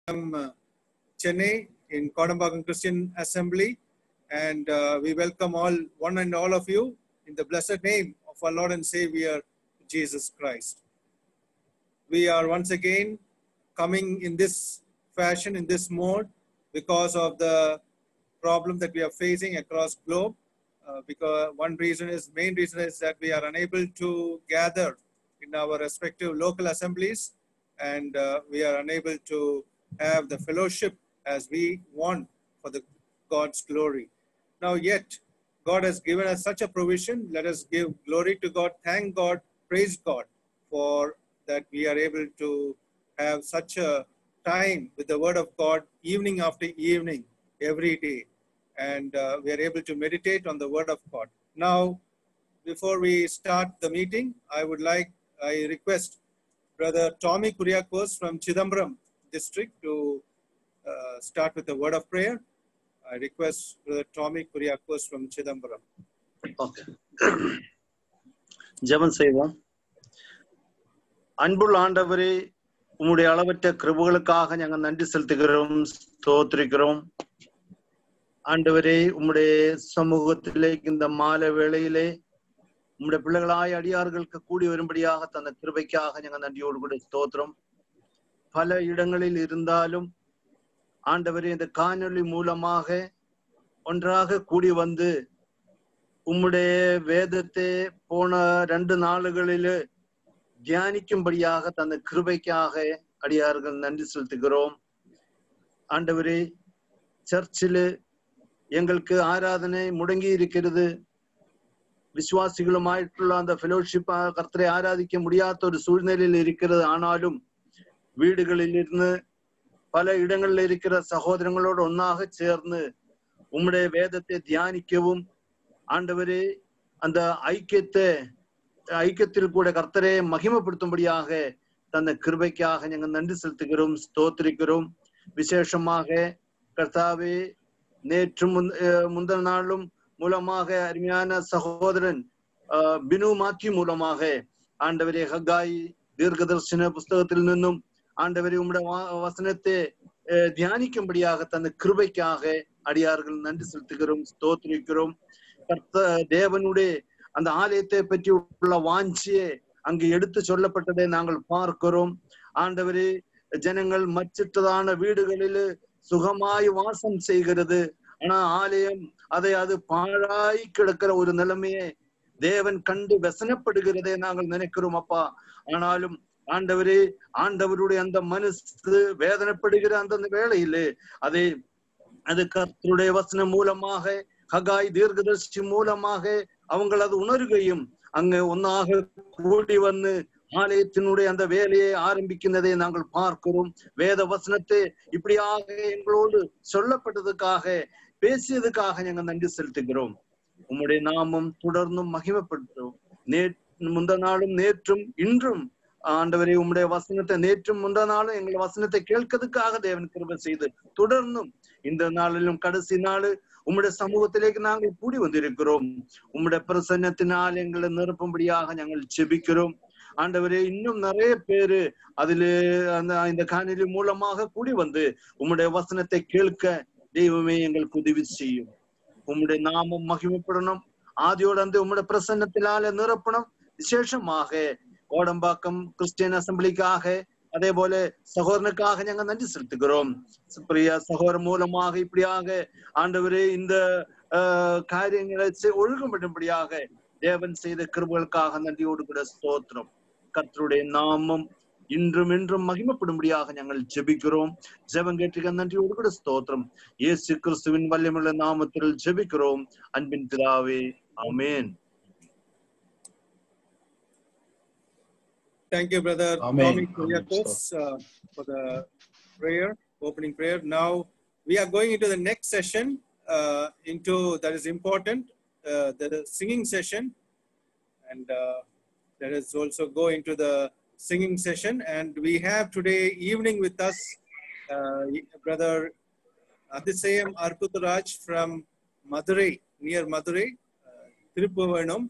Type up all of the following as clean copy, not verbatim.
Chennai in Kodambakkam Christian Assembly, and we welcome one and all of you in the blessed name of our Lord and Savior Jesus Christ. We are once again coming in this fashion, in this mode, because of the problem that we are facing across globe. Because main reason is that we are unable to gather in our respective local assemblies, and we are unable to have the fellowship as we want for the God's glory. Now yet, God has given us such a provision. Let us give glory to God, thank God, praise God for that we are able to have such a time with the Word of God evening after evening every day. And we are able to meditate on the Word of God. Now, before we start the meeting, I request Brother Tommy Kuriakos from Chidambaram district to start with the word of prayer. I request Brother Tommy Kuriakos from Chidambaram. Okay. ஜெபம் செய்வோம். அன்புள்ள ஆண்டவரே, உம்முடைய அளவற்ற கிருபைகளுக்காக நாங்கள் நன்றி செலுத்துகிறோம், ஸ்தோத்திரிக்கிறோம். ஆண்டவரே, உம்முடைய சமூகத்திலே இந்த மாலை வேளையிலே உம்முடைய பிள்ளைகளாய் அடியார்களுக்கு கூடி வரும்படியாக தந்த கிருபைக்காக நாங்கள் நன்றியோடு கூட ஸ்தோத்திரம். பல இடங்களில் இருந்தாலும் ஆண்டவரே, இந்த காணொளி மூலமாக ஒன்றாக கூடி வந்து உம்முடைய வேதத்தை போன 2 நாளுகளில் தியானிக்கும்படியாக தந்த கிருபைக்காக அடியார்கள் நன்றி செலுத்துகிறோம். ஆண்டவரே, சர்ச்சில் எங்களுக்கு ஆராதனை முடங்கி இருக்கிறது. விசுவாசிகளுமாയിട്ടുള്ള அந்த ஃபெலோஷிப் கர்த்தரை ஆராதிக்க முடியாத ஒரு சூழ்நிலையில் இருக்கிறது. ஆனாலும் வீடுகளில் இருந்து பல இடங்களில் இருக்கிற சகோதரங்களோடு ஒன்னாக சேர்ந்து உம்முடைய வேதத்தை தியானிக்கவும், ஆண்டவரே, அந்த ஐக்கியத்தில் கூட கர்த்தரை மகிமைப்படுத்தும்படியாக தந்த கிருபைக்காக நாங்கள் நன்றி செலுத்துகிறோம், ஸ்தோத்திரிக்கிறோம். விசேஷமாக கர்த்தாவே, நேற்று முந்தின நாளும் மூலமாக அருமையான சகோதரன் பினு மாத்யூ மூலமாக ஆண்டவரே ஹக்காய் தீர்க்கதரிசன புஸ்தகத்தில் நின்னும் ஆண்டவரே உம்முடைய வசனத்தை தியானிக்கும்படியாக தந்த கிருபைக்காக அடியார்கள் நன்றி செலுத்துகிறோம், ஸ்தோத்திரிக்கிறோம். தேவனுடைய அந்த ஆலயத்தை பற்றி உள்ள வாஞ்சியை அங்கு எடுத்து சொல்லப்பட்டதை நாங்கள் பார்க்கிறோம். ஆண்டவரே, ஜனங்கள் மற்றதான வீடுகளில் சுகமாய் வாசம் செய்கிறது. ஆனா ஆலயம் அது பாழாய் கிடக்கிற ஒரு நிலைமையை தேவன் கண்டு வசனப்படுகிறதை நாங்கள் நினைக்கிறோம் அப்பா. ஆனாலும் ஆண்டவரே, ஆண்டவருடைய அந்த மனசு வேதனைப்படுகிற அந்த வேளையிலே அது கர்த்தருடைய வசனம் மூலமாக ஹகாய் தீர்க்கதரிசி மூலமாக அவங்கள் அது உணர்கையும் அங்க ஒன்னாக கூடி வந்து ஆலயத்தினுடைய அந்த வேலையை ஆரம்பிக்கின்றதை நாங்கள் பார்க்கிறோம். வேத வசனத்தை இப்படியாக எங்களோடு சொல்லப்பட்டதுக்காக பேசியதுக்காக நாங்கள் நன்றி செலுத்துகிறோம். உம்முடைய நாமம் தொடர்ந்தும் மகிமைப்படுத்தும். முந்த நாளும் நேற்றும் இன்றும் ஆண்டவரே, உம்முடைய வசனத்தை நேற்றும் முந்த நாளும் எங்கள் வசனத்தை கேட்கறதுக்காக தேவன் கிருபை செய்து தொடர்ந்தும் இந்த நாளிலும் கடைசி நாள் உம்முடைய சமூகத்திലേക്ക് நாங்கள் கூடி வந்திருக்கிறோம். உம்முடைய பிரசன்னத்தினால் எங்களை நிரப்பும்படியாக நாங்கள் ஜெபிக்கிறோம். ஆண்டவரே, இன்னும் நிறைய பேரு இந்த காணொளி மூலமாக கூடி வந்து உம்முடைய வசனத்தை கேட்க தெய்வமே எங்களுக்கு உதவி செய்யும். உம்முடைய நாமம் மகிமைப்படணும். ஆதியோடு அந்த உம்முடைய பிரசன்னத்தினால நிரப்பணும். விசேஷமாக கோடம்பாக்கம் கிறிஸ்டியன் அசம்பிளிக்காக அதே போல சகோதரனுக்காக நாங்கள் நன்றி செலுத்துகிறோம். பிரியா சகோதரன் மூலமாக இப்படியாக ஆண்டவரே இந்த காரியங்களை ஒழுங்குபடும்படியாக தேவன் செய்த கிருபைகளுக்காக நன்றியோடு கூட ஸ்தோத்திரம். கர்த்தருடைய நாமம் இன்றும் என்றும் மகிமைப்படும்படியாக நாங்கள் ஜெபிக்கிறோம். ஜெபம் கேட்டுக்க நன்றியோடு கூட ஸ்தோத்திரம். இயேசு கிறிஸ்துவின் வல்லமையுள்ள நாமத்தில் ஜெபிக்கிறோம் அன்பின் பிதாவே, ஆமென். Thank you, Brother Tommy Kuriakos, for the opening prayer. Now we are going into the next session, that is important, the singing session, and let us also go into the singing session. And we have today evening with us Brother Adisayam Arputaraj from Madurai, near Madurai, Tiruppuvanam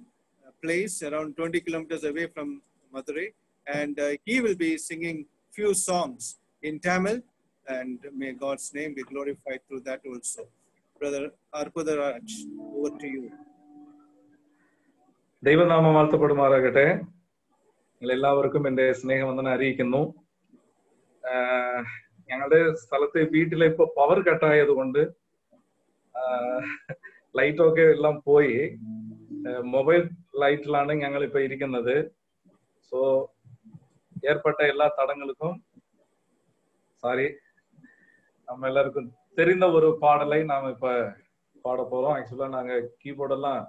place, around 20 kilometers away from Madurai. And he will be singing few songs in Tamil, and may God's name be glorified through that also. Brother Arpudaraj, over to you. ദൈവനാമം വാഴ്ത്തപ്പെടുമാറാകട്ടെ. നിങ്ങൾ എല്ലാവർക്കും എൻ്റെ സ്നേഹവന്ദനം അറിയിക്കുന്നു. ഞങ്ങളുടെ സ്ഥലത്ത് വീട്ടിലെ ഇപ്പൊ പവർ കട്ടായത് കൊണ്ട് ലൈറ്റൊക്കെ എല്ലാം പോയി. മൊബൈൽ ലൈറ്റിലാണ് ഞങ്ങൾ ഇപ്പൊ ഇരിക്കുന്നത്. സോ ஏற்பட்ட எல்லா தடங்களுக்கும் சாரி. நம்ம எல்லாருக்கும் தெரிந்த ஒரு பாடலை நாம இப்ப பாட போறோம். ஆக்சுவலா நாங்க கீபோர்ட் எல்லாம்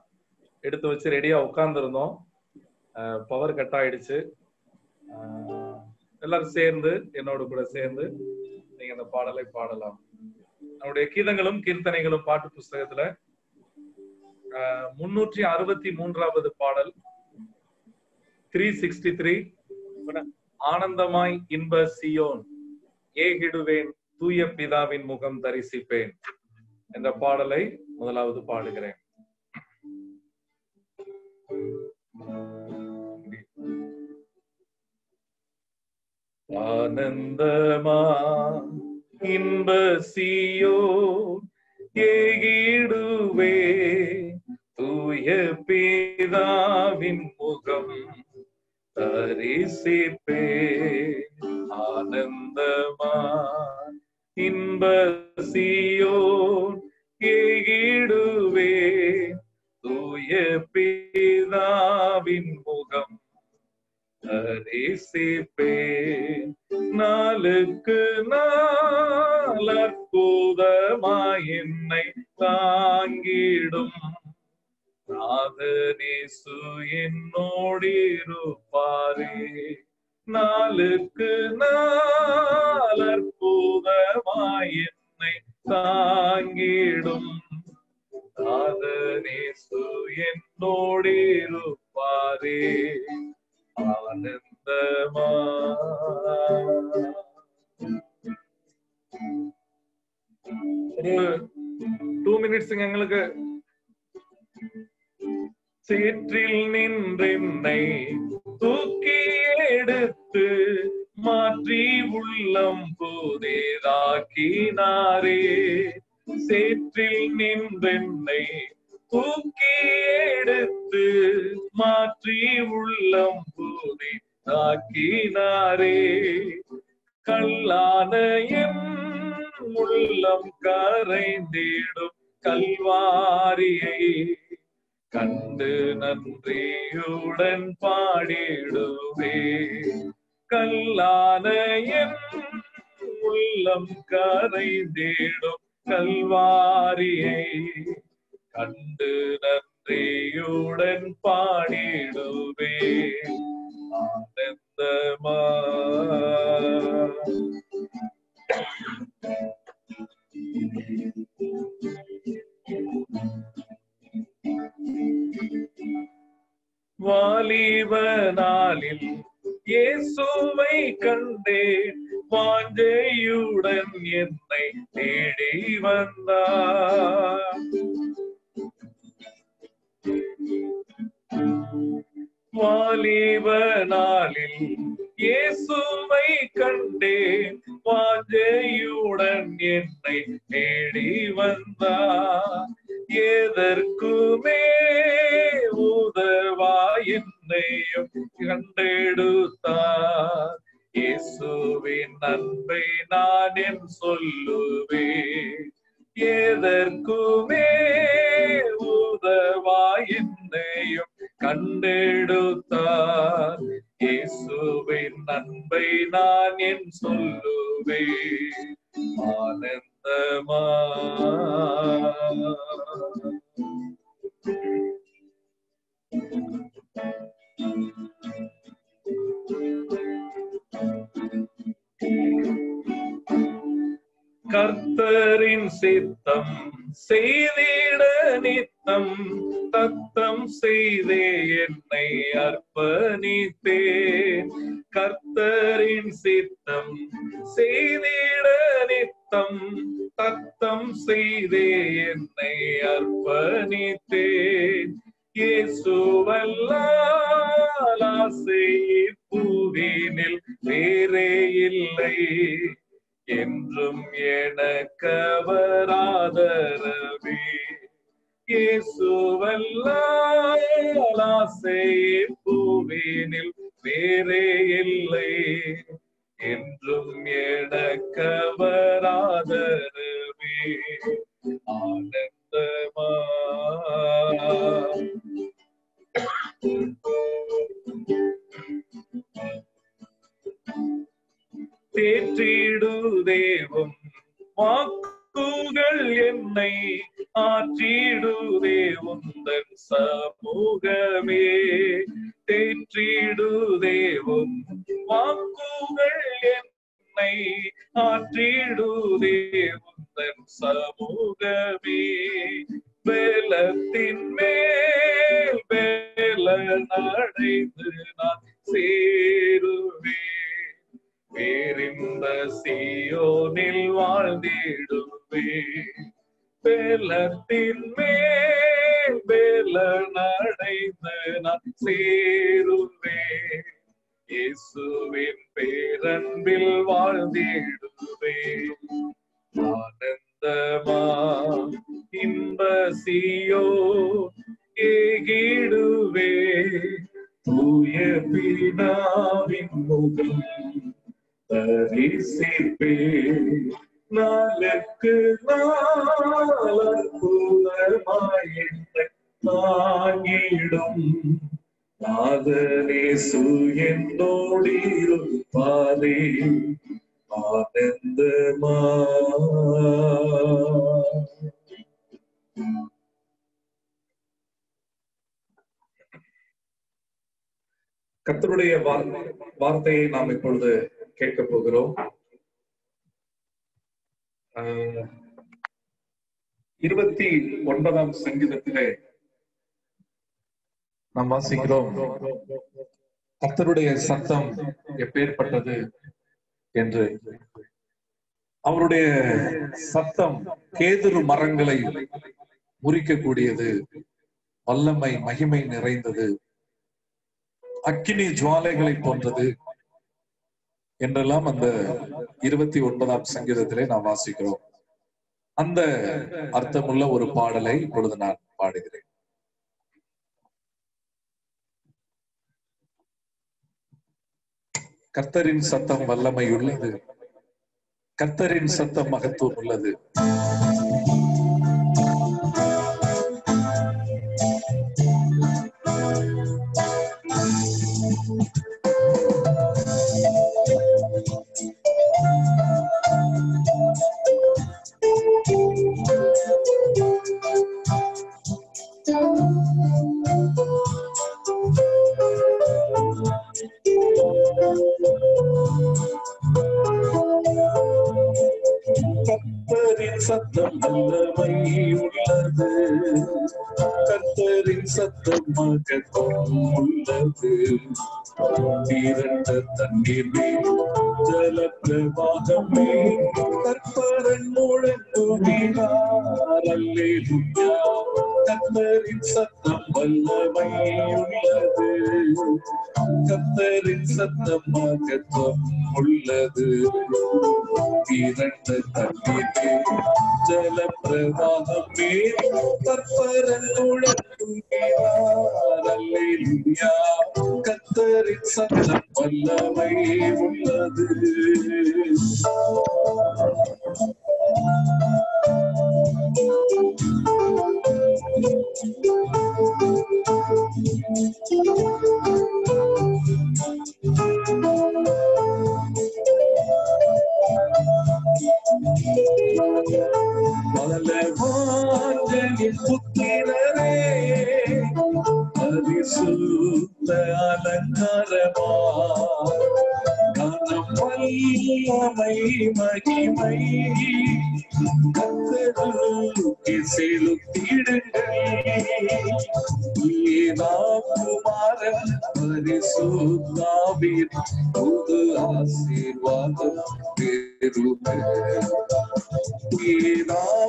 எடுத்து வச்சு ரெடியா உட்கார்ந்துருந்தோம். பவர் கட் ஆயிடுச்சு. எல்லாரும் சேர்ந்து என்னோட கூட சேர்ந்து நீங்க அந்த பாடலை பாடலாம். நம்முடைய கீதங்களும் கீர்த்தனைகளும் பாட்டு புஸ்தகத்துல 363வது பாடல் 363 ஆனந்தமாய் இன்ப சியோன் ஏகிடுவேன் தூய பிதாவின் முகம் தரிசிப்பேன் என்ற பாடலை முதலாவது பாடுகிறேன். ஆனந்தமா இன்ப சியோன் ஏகிடுவே தூய பிதாவின் முகம் தரிசிப்பே. ஆனந்தமா இன்ப சியோன் ஏகிடுவே தூய பிதாவின் முகம் தரிசிப்பே. நாளுக்கு நாள் அற்புதமாய் என்னை தாங்கிடும் நாதனேசு என்னோடிருப்பாரே. நாளுக்கு நாள் அற்புதமாய் என்னை தாங்கிடும் நாதனேசு என்னோடிருப்பாரே. ஆனந்தமா ஒரு 2 minutes எங்களுக்கு சேற்றில் நின்றென்னை தூக்கி எடுத்து மாற்றி உள்ளம் புதிதாக்கினாரே. சேற்றில் நின்றென்னை தூக்கி எடுத்து மாற்றி உள்ளம் புதிதாக்கினாரே. கல்லான என் உள்ளம் கரைந்திடும் கல்வாரியை கண்டு நன்றியுடன் பாடிடுவே. கல்லான என் உள்ளம் கரைந்திடும் கல்வாரியை கண்டு நன்றியுடன் பாடிடுவே. ஆனந்தமா வாலிப நாளில் இயேசுவை கண்டேன் வாஞ்சையுடன் என்னை தேடி வந்தார். வாலிப நாளில் இயேசுவை கண்டேன் வாஞ்சையுடன் என்னை தேடி வந்தார். எதற்குமே உதவா என்னையும் கண்டெடுத்தார். இயேசுவின் அன்பை நான் என் சொல்லுவேன். எதற்குமே உதவா என்னையும் கண்டெடுத்தார். இயேசுவின் அன்பை நான் என் சொல்லுவேன். ஆனந்தமா கர்த்தரின் சித்தம் செய்திட நித்தம் தத்தம் செய்தே என்னை அர்ப்பணித்தேன். கர்த்தரின் சித்தம் செய்திட நித்தம் தத்தம் செய்தே என்னை அர்ப்பணித்தேன். இயேசுவல்லால் ஆசை பூவினில் வேறே இல்லை. என்றும் எனக்கவர் ஆதரவே. இயேசுவல்லால் ஆசையே பூவினில் வேறே இல்லை, என்றும் எனக்கவர் ஆதரவே. ஆனந்தமா தேற்றிடுதேவும் வாக்குகள் என்னை ஆற்றிடுதே உந்தன் சமூகமே. தேற்றிடுதேவும் வாக்குகள் என்னை ஆற்றிடுதே உந்தன் சமூகமே. வேலத்தின் மேல் வேலன் அடைந்து நான் சேருவேன், வேறிந்த சீயோனில் வாழ்ந்திடுவே. வேலத்தின் மேல் வேலன் அடைந்து நான் சேருவே, இயேசுவின் பேரன்பில் வாழ்ந்திடுவே. ஆனந்தமா இன்ப சீயோன் ஏகிடுவே, தூய பிதாவின் முகம் தரிசிப்பே. நாளுக்கு நாள் அற்புதமாய் என்னை தாங்கிடும் நாதனேசு என்னோடிருப்பாரே. ஆனந்தமா கர்த்தருடைய வார்த்தையை நாம் இப்பொழுது கேட்க போகிறோம். 29ஆம் சங்கீதத்திலே நாம் வாசிக்கிறோம், கர்த்தருடைய சத்தம் எப்பேற்பட்டது என்று. அவருடைய சத்தம் கேதுரு மரங்களை முறிக்கக்கூடியது, வல்லமை மகிமை நிறைந்தது, அக்கினி ஜுவாலைகளை போன்றது என்றெல்லாம் அந்த 29ஆம் சங்கீதத்திலே நாம் வாசிக்கிறோம். அந்த அர்த்தமுள்ள ஒரு பாடலை இப்பொழுது நான் பாடுகிறேன். கர்த்தரின் சத்தம் வல்லமை உள்ளது, கர்த்தரின் சத்தம் மகத்துவம் உள்ளது. கர்த்தரின் சத்தம் வல்லமை உள்ளது, கர்த்தரின் சத்தம் மகத்துவம் உள்ளது. திரண்ட தண்ணீர் மேல் ஜல பிரவாகமே, கர்த்தரன் முழங்குகிறார் அல்லேலூயா. கர்த்தரின் சத்தம் வல்லமை உள்ளது, கர்த்தரின் சத்தம் மகத்துவம் உள்ளது. திரண்ட தண்ணீர் மேல் ஜல பிரவாகமே, கர்த்தரன் முழங்குகிறார் அல்லேலூயா. கர்த்தரின் சத்தம் வல்லமை உள்ளது. பலவான்களின் புத்திரரே, பரிசுத்த அலங்காரமா, கனம் வல்லமை மகிமை கர்த்தருக்கு செலுத்திடுங்கள். குமாரன் பரிசுத்தாவின் புது ஆசீர்வாதம் பெறுக.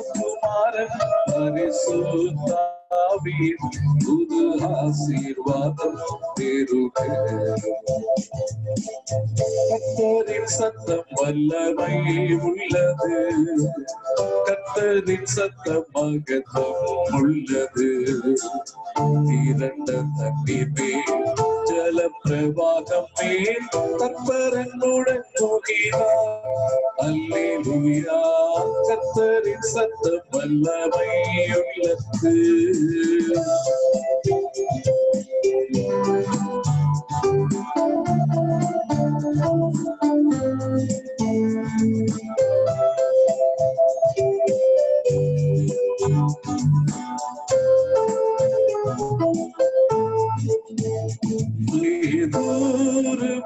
குமாரன் பரிசுத்தாவின் ஆவியின் புது ஆசீர்வாதம் பெருக. கர்த்தரின் சத்தம் வல்லமை உள்ளது, கர்த்தரின் சத்தம் மகத்துவம் உள்ளது. திரண்ட தண்ணீர் மேல் ஜல பிரவாகம் மேல் கர்த்தரனுடன் போகிறார். அல்லேலூயா, கர்த்தரின் சத்தம் வல்லமை உள்ளது.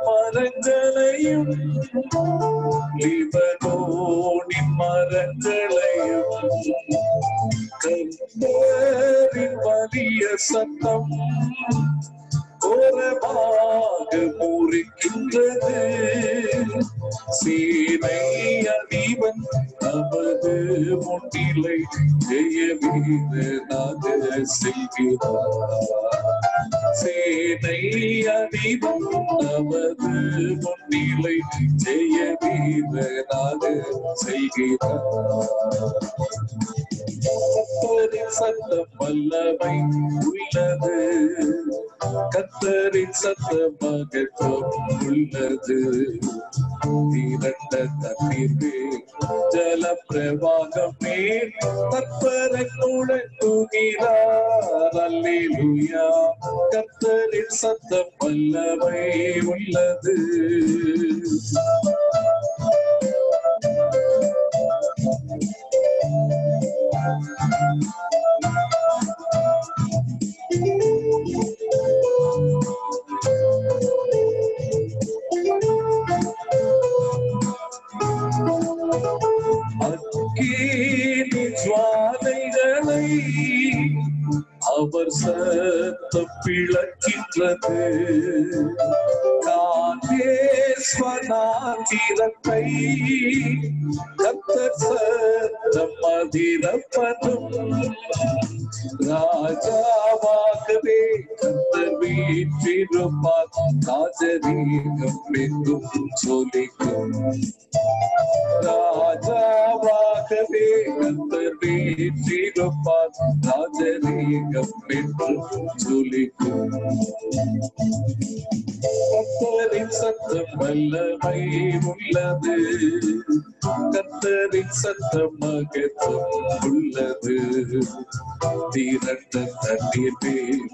மரங்களையும் லிபனோனின் மரங்களையும் கர்த்தரின் வலிய சத்தம் கோரமாக முறிக்கின்றது. சேனை அதிபன் நமது முன்னிலை ஜெய வீரனாக செல்கிறார். சேனை அதிபன் நமது முன்னிலை ஜெய வீரனாக செல்கிறார். கர்த்தரின் சத்தம் வல்லமை உள்ளது, கர்த்தரின் சத்தம் மகத்துவம் உள்ளது. திரண்ட தண்ணீர் மேல் ஜல பிரவாகம் மேல் கர்த்தரனுடன் போகிறார். அல்லேலூயா, கர்த்தரின் சத்தம் வல்லமை உள்ளது. அக்கினி ஜுவாலைகளை அவர் சத்தம் பிளக்கின்றது. காந்தேஸ்வரத்தை கர்த்தர் சத்தம் அதிரப்படும். ராஜாவாகவே கர்த்தர் வீற்றிருப்பார். ராஜரீகம் எங்கும் சொலிக்கும். ராஜாவாகவே கர்த்தர் வீற்றிருப்பார். ராஜரீகம் எங்கும் சொலிக்கும். கர்த்தரின் சத்தம் வல்லமை உள்ளது, கர்த்தரின் சத்தம் மகத்துவம் உள்ளது. திரண்ட தண்ணீர் மேல்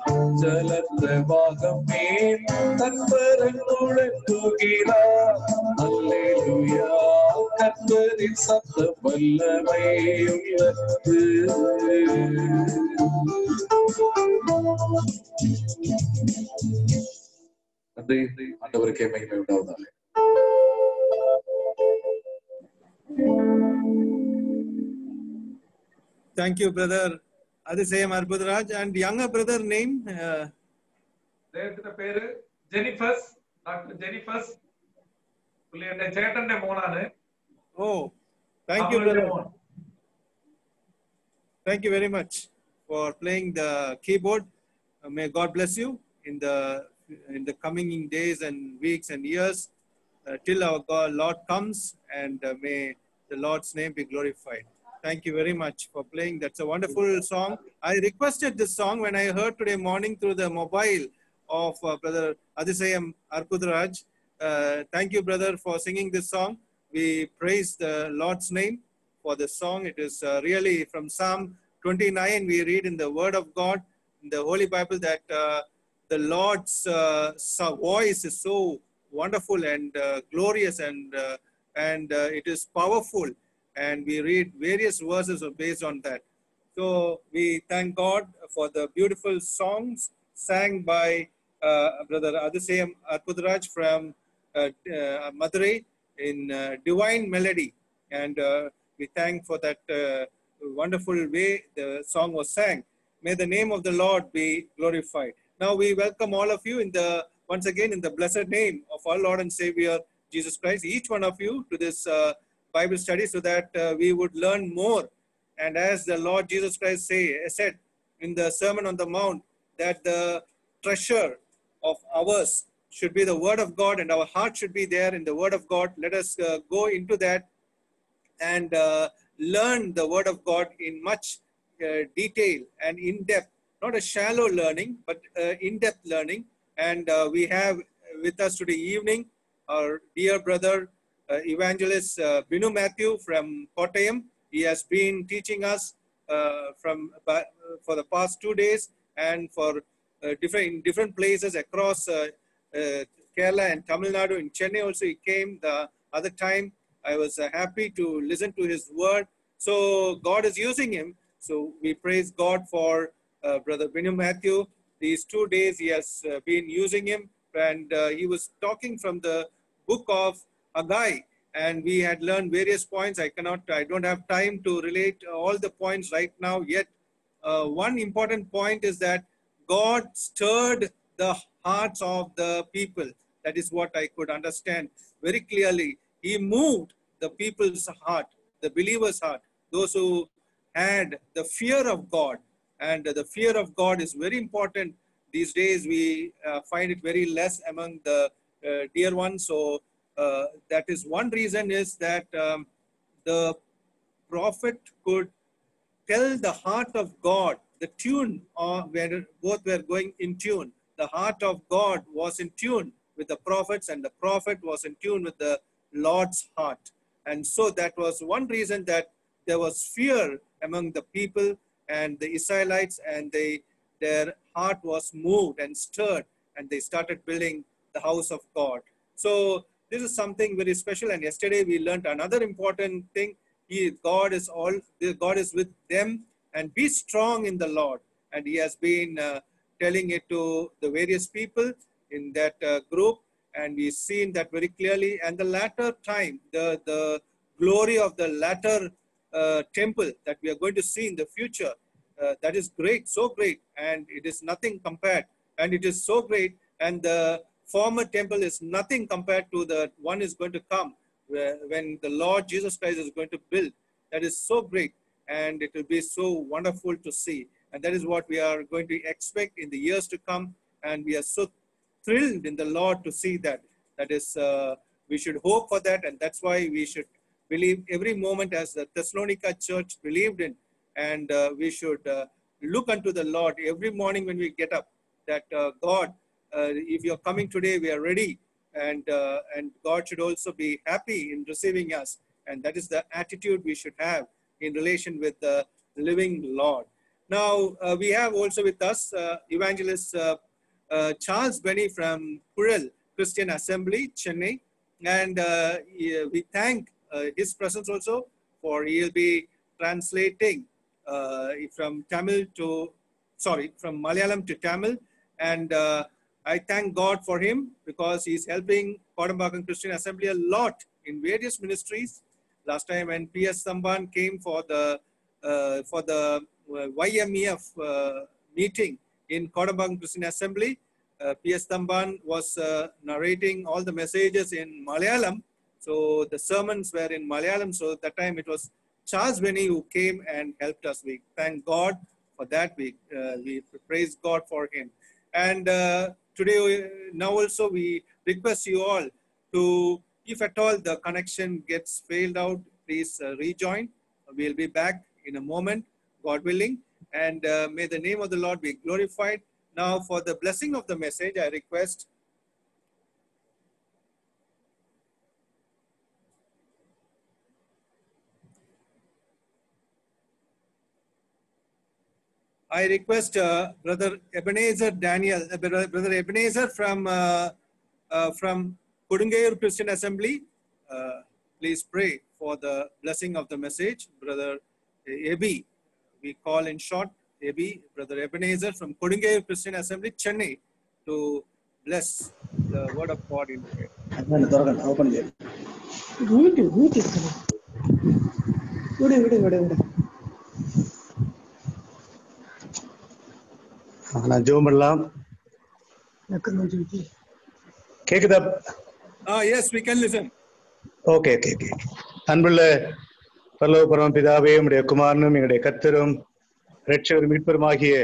ஜல பிரவாகம் மேல் கர்த்தரனுடன் போகிறார். அல்லேலூயா, கர்த்தரின் சத்தம் வல்லமை உள்ளது. நன்றி, ஆண்டவருக்கே மகிமை உண்டாவதாக. Thank you, brother Adisayam Arpudraj. And younger brother name? പേര് ജെനിഫസ്, ഡോക്ടർ ജെനിഫസ്. പുള്ളിയുടെ ചേട്ടന്റെ മോനാണ്. Oh, thank you, brother. Thank you very much for playing the keyboard. May God bless you in the coming days and weeks and years till our God, Lord comes, and may the Lord's name be glorified. Thank you very much for playing. That's a wonderful song. I requested this song when I heard today morning through the mobile of brother Adisayam Arpudraj. Thank you, brother, for singing this song. We praise the Lord's name for the song. It is really from Psalm 29. We read in the Word of God in the Holy Bible that the Lord's voice is so wonderful and glorious, and it is powerful. And we read various verses based on that. So we thank God for the beautiful songs sang by brother Adisayam Arpudraj from Madurai in divine melody, and we thank for that wonderful way the song was sang. May the name of the Lord be glorified. Now we welcome all of you once again in the blessed name of our Lord and Savior Jesus Christ, each one of you, to this Bible study, so that we would learn more. And as the Lord Jesus Christ said in the Sermon on the Mount that the treasure of ours should be the Word of God, and our heart should be there in the Word of God. Let us go into that and learn the Word of God in much detail and in depth, not a shallow learning, but in-depth learning. And we have with us today evening our dear brother evangelist Binu Matthew from Kottayam. He has been teaching us for the past 2 days, and for different places across Kerala and Tamil Nadu. In Chennai also he came the other time. I was happy to listen to his word. So God is using him. So we praise God for Brother Binu Matthew. These 2 days he has been using him, and he was talking from the book of Haggai, and we had learned various points. I don't have time to relate all the points right now yet. One important point is that God stirred the hearts of the people. That is what I could understand very clearly. He moved the people's heart, the believers' heart, those who had the fear of God. And the fear of God is very important. These days we find it very less among the dear ones. So that is one reason, is that the prophet could tell the heart of God, the tune, where both were going in tune. The heart of God was in tune with the prophets, and the prophet was in tune with the Lord's heart. And so that was one reason that there was fear among the people and the Israelites, and their heart was moved and stirred, and they started building the house of God. So this is something very special. And yesterday we learned another important thing. God is with them, and be strong in the Lord. And he has been telling it to the various people in that group, and we've seen that very clearly. And the latter time, the glory of the latter temple that we are going to see in the future, that is great, so great, and it is nothing compared, and it is so great, and the former temple is nothing compared to the one is going to come, when the Lord Jesus Christ is going to build. That is so great, and it will be so wonderful to see. And that is what we are going to expect in the years to come, and we are so thrilled in the Lord to see that. That is, we should hope for that, and that's why we should believe every moment as the Thessalonica church believed in, and we should look unto the Lord every morning when we get up, that God, if you're coming today, we are ready, and God should also be happy in receiving us. And that is the attitude we should have in relation with the living Lord. Now, we have also with us evangelist Charles Benny from Kural Christian Assembly, Chennai. And we thank his presence also, for he will be translating from Malayalam to Tamil. And I thank God for him, because he's helping Kodambakkam Christian Assembly a lot in various ministries. Last time when P.S. Thamban came for the YMEF meeting in Kodambakkam Christian Assembly, P.S. Thamban was narrating all the messages in Malayalam. So the sermons were in Malayalam. So that time it was Charles Benny who came and helped us. We thank God for that. We praise God for him. And today, now also we request you all to, if at all the connection gets failed out, please rejoin. We'll be back in a moment, God willing. And may the name of the Lord be glorified. Now for the blessing of the message, I request Brother Ebenezer Daniel, Brother Ebenezer from Kodungayur Christian Assembly. Please pray for the blessing of the message. Brother Ebi, we call in short Ebi, Brother Ebenezer from Kodungayur Christian Assembly, Chennai, to bless the word of God in prayer. Yes, we can listen. Okay. அன்புள்ள பரலோக பரமபிதாவே, உம்முடைய குமாரனும் எங்களுடைய கர்த்தரும் ரட்சகர் மீட்பருமாகிய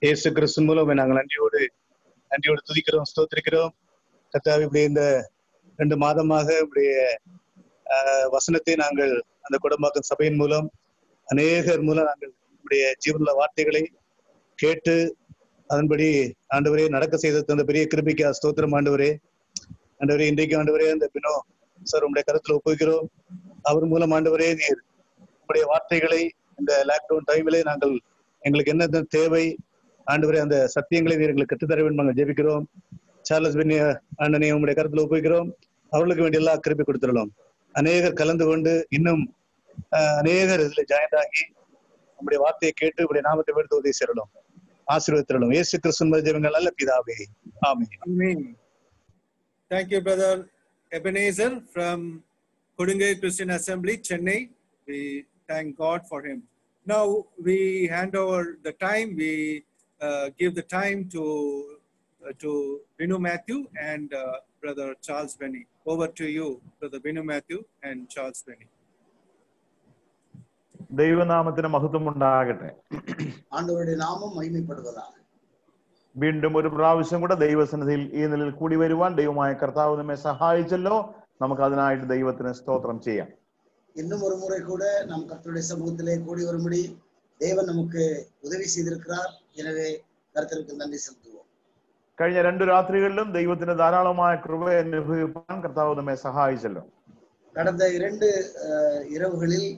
இயேசு கிறிஸ்து மூலம் நாங்கள் நன்றியோடு துதிக்கிறோம், ஸ்தோத்திரிக்கிறோம். கர்த்தாவே, இப்படி இந்த 2 மாதமாக இப்படிய வசனத்தை நாங்கள் அந்த குடம்பாக்கம் சபையின் மூலம் அநேகர் மூலம் நாங்கள் இப்படிய ஜீவனுள்ள வார்த்தைகளை கேட்டு அதன்படி ஆண்டவரே நடக்க செய்த தந்த பெரிய கிருபைக்கு ஸ்தோத்திரம். ஆண்டவரே இன்றைக்கு ஆண்டவரே அந்த பினோ சார் உங்களுடைய கருத்துல ஒப்புகிறோம். அவர் மூலம் ஆண்டவரே நீர் உங்களுடைய வார்த்தைகளை இந்த லாக்டவுன் டைமிலே நாங்கள் எங்களுக்கு என்ன தேவை ஆண்டவரே அந்த சத்தியங்களை நீர் எங்களுக்கு கற்றுத்தர வேண்டும் நாங்கள் ஜெபிக்கிறோம். சார்லஸ் பென்னி ஆண்டனை உங்களுடைய கருத்துல ஒப்புகிறோம். அவர்களுக்கு வேண்டிய எல்லா கிருபை கொடுத்துடலாம். அநேகர் கலந்து கொண்டு இன்னும் அநேகர் இதுல ஜாயின் ஆகி நம்முடைய வார்த்தையை கேட்டு உங்களுடைய நாமத்தை எடுத்து உதவி சேரலாம், ஆசீர்வதித்திரலாம். இயேசு கிறிஸ்துவின் ஜெபங்கள் நல்ல பிதாவே, ஆமென். Thank you, Brother Ebenezer from Kodungai Christian Assembly, Chennai. We thank God for him. Now we hand over the time. We give the time to Binu Matthew and Brother Charles Benny. Over to you, Brother Binu Matthew and Charles Benny. ദൈവനാമത്തിന് മഹത്വം ഉണ്ടാകട്ടെ. ആണ്ടവരുടെ നാമം മഹിമപ്പെടുവதாக. വീണ്ടും ഒരു പ്രാവശ്യം കൂടെ ദൈവസന്നിധിയിൽ ഈ നിലയിൽ കൂടി വരുവാൻ ദൈവമായ കർത്താവ് നമ്മെ സഹായിച്ചല്ലോ. നമുക്ക് അതിനായിട്ട് ദൈവത്തിന് സ്തോത്രം ചെയ്യാം. இன்னும் ஒரு முறை கூட நாம் கர்த்தருடைய சமூகத்திலே கூடி வரும்படி தேவன் நமக்கு உதவி செய்திருக்கிறார். எனவே கர்த்தருக்கு நன்றி செலுத்துவோம். കഴിഞ്ഞ 2 രാത്രികളിലും ദൈവത്തിന്റെ ധാരാളമായ കൃപ അനുഭവിക്കാൻ കർത്താവ് നമ്മെ സഹായിച്ചല്ലോ. கடந்த 2 இரவுகளில்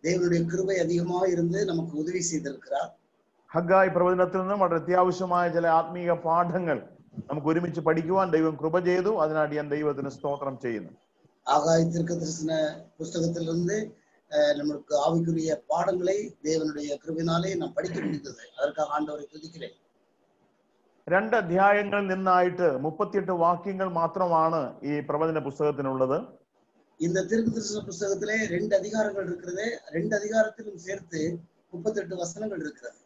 தேவனுடைய கிருபை அதிகமாக இருந்து நமக்கு உதவி செய்திருக்கிறார். ഹഗ്ഗായി പ്രവചനത്തിൽ നിന്നും വളരെ അത്യാവശ്യമായ ചില ആത്മീയ പാഠങ്ങൾ നമുക്ക് ഒരുമിച്ച് പഠിക്കുവാൻ ദൈവം കൃപ ചെയ്തു. അതിനായിട്ട് ഞാൻ ദൈവത്തിന് സ്തോത്രം ചെയ്യുന്നു. ஆகாய் தீர்க்கதரிசன புத்தகத்திலிருந்து நமக்கு ஆவிக்குரிய பாடங்களை தேவனுடைய கிருபையினாலே நாம் படிக்க முடிந்தது. அதற்காக ஆண்டவரை துதிக்கிறேன். 2 അധ്യായങ്ങളിൽ നിന്നായിട്ട് 38 വാക്യങ്ങൾ മാത്രമാണ് ഈ പ്രവചന പുസ്തകത്തിനുള്ളത്. இந்த தீர்க்கதரிசன புத்தகத்திலே 2 அதிகாரங்கள் இருக்கிறது. 2 அதிகாரத்திலும் சேர்த்து 38 வசனங்கள் இருக்கிறது.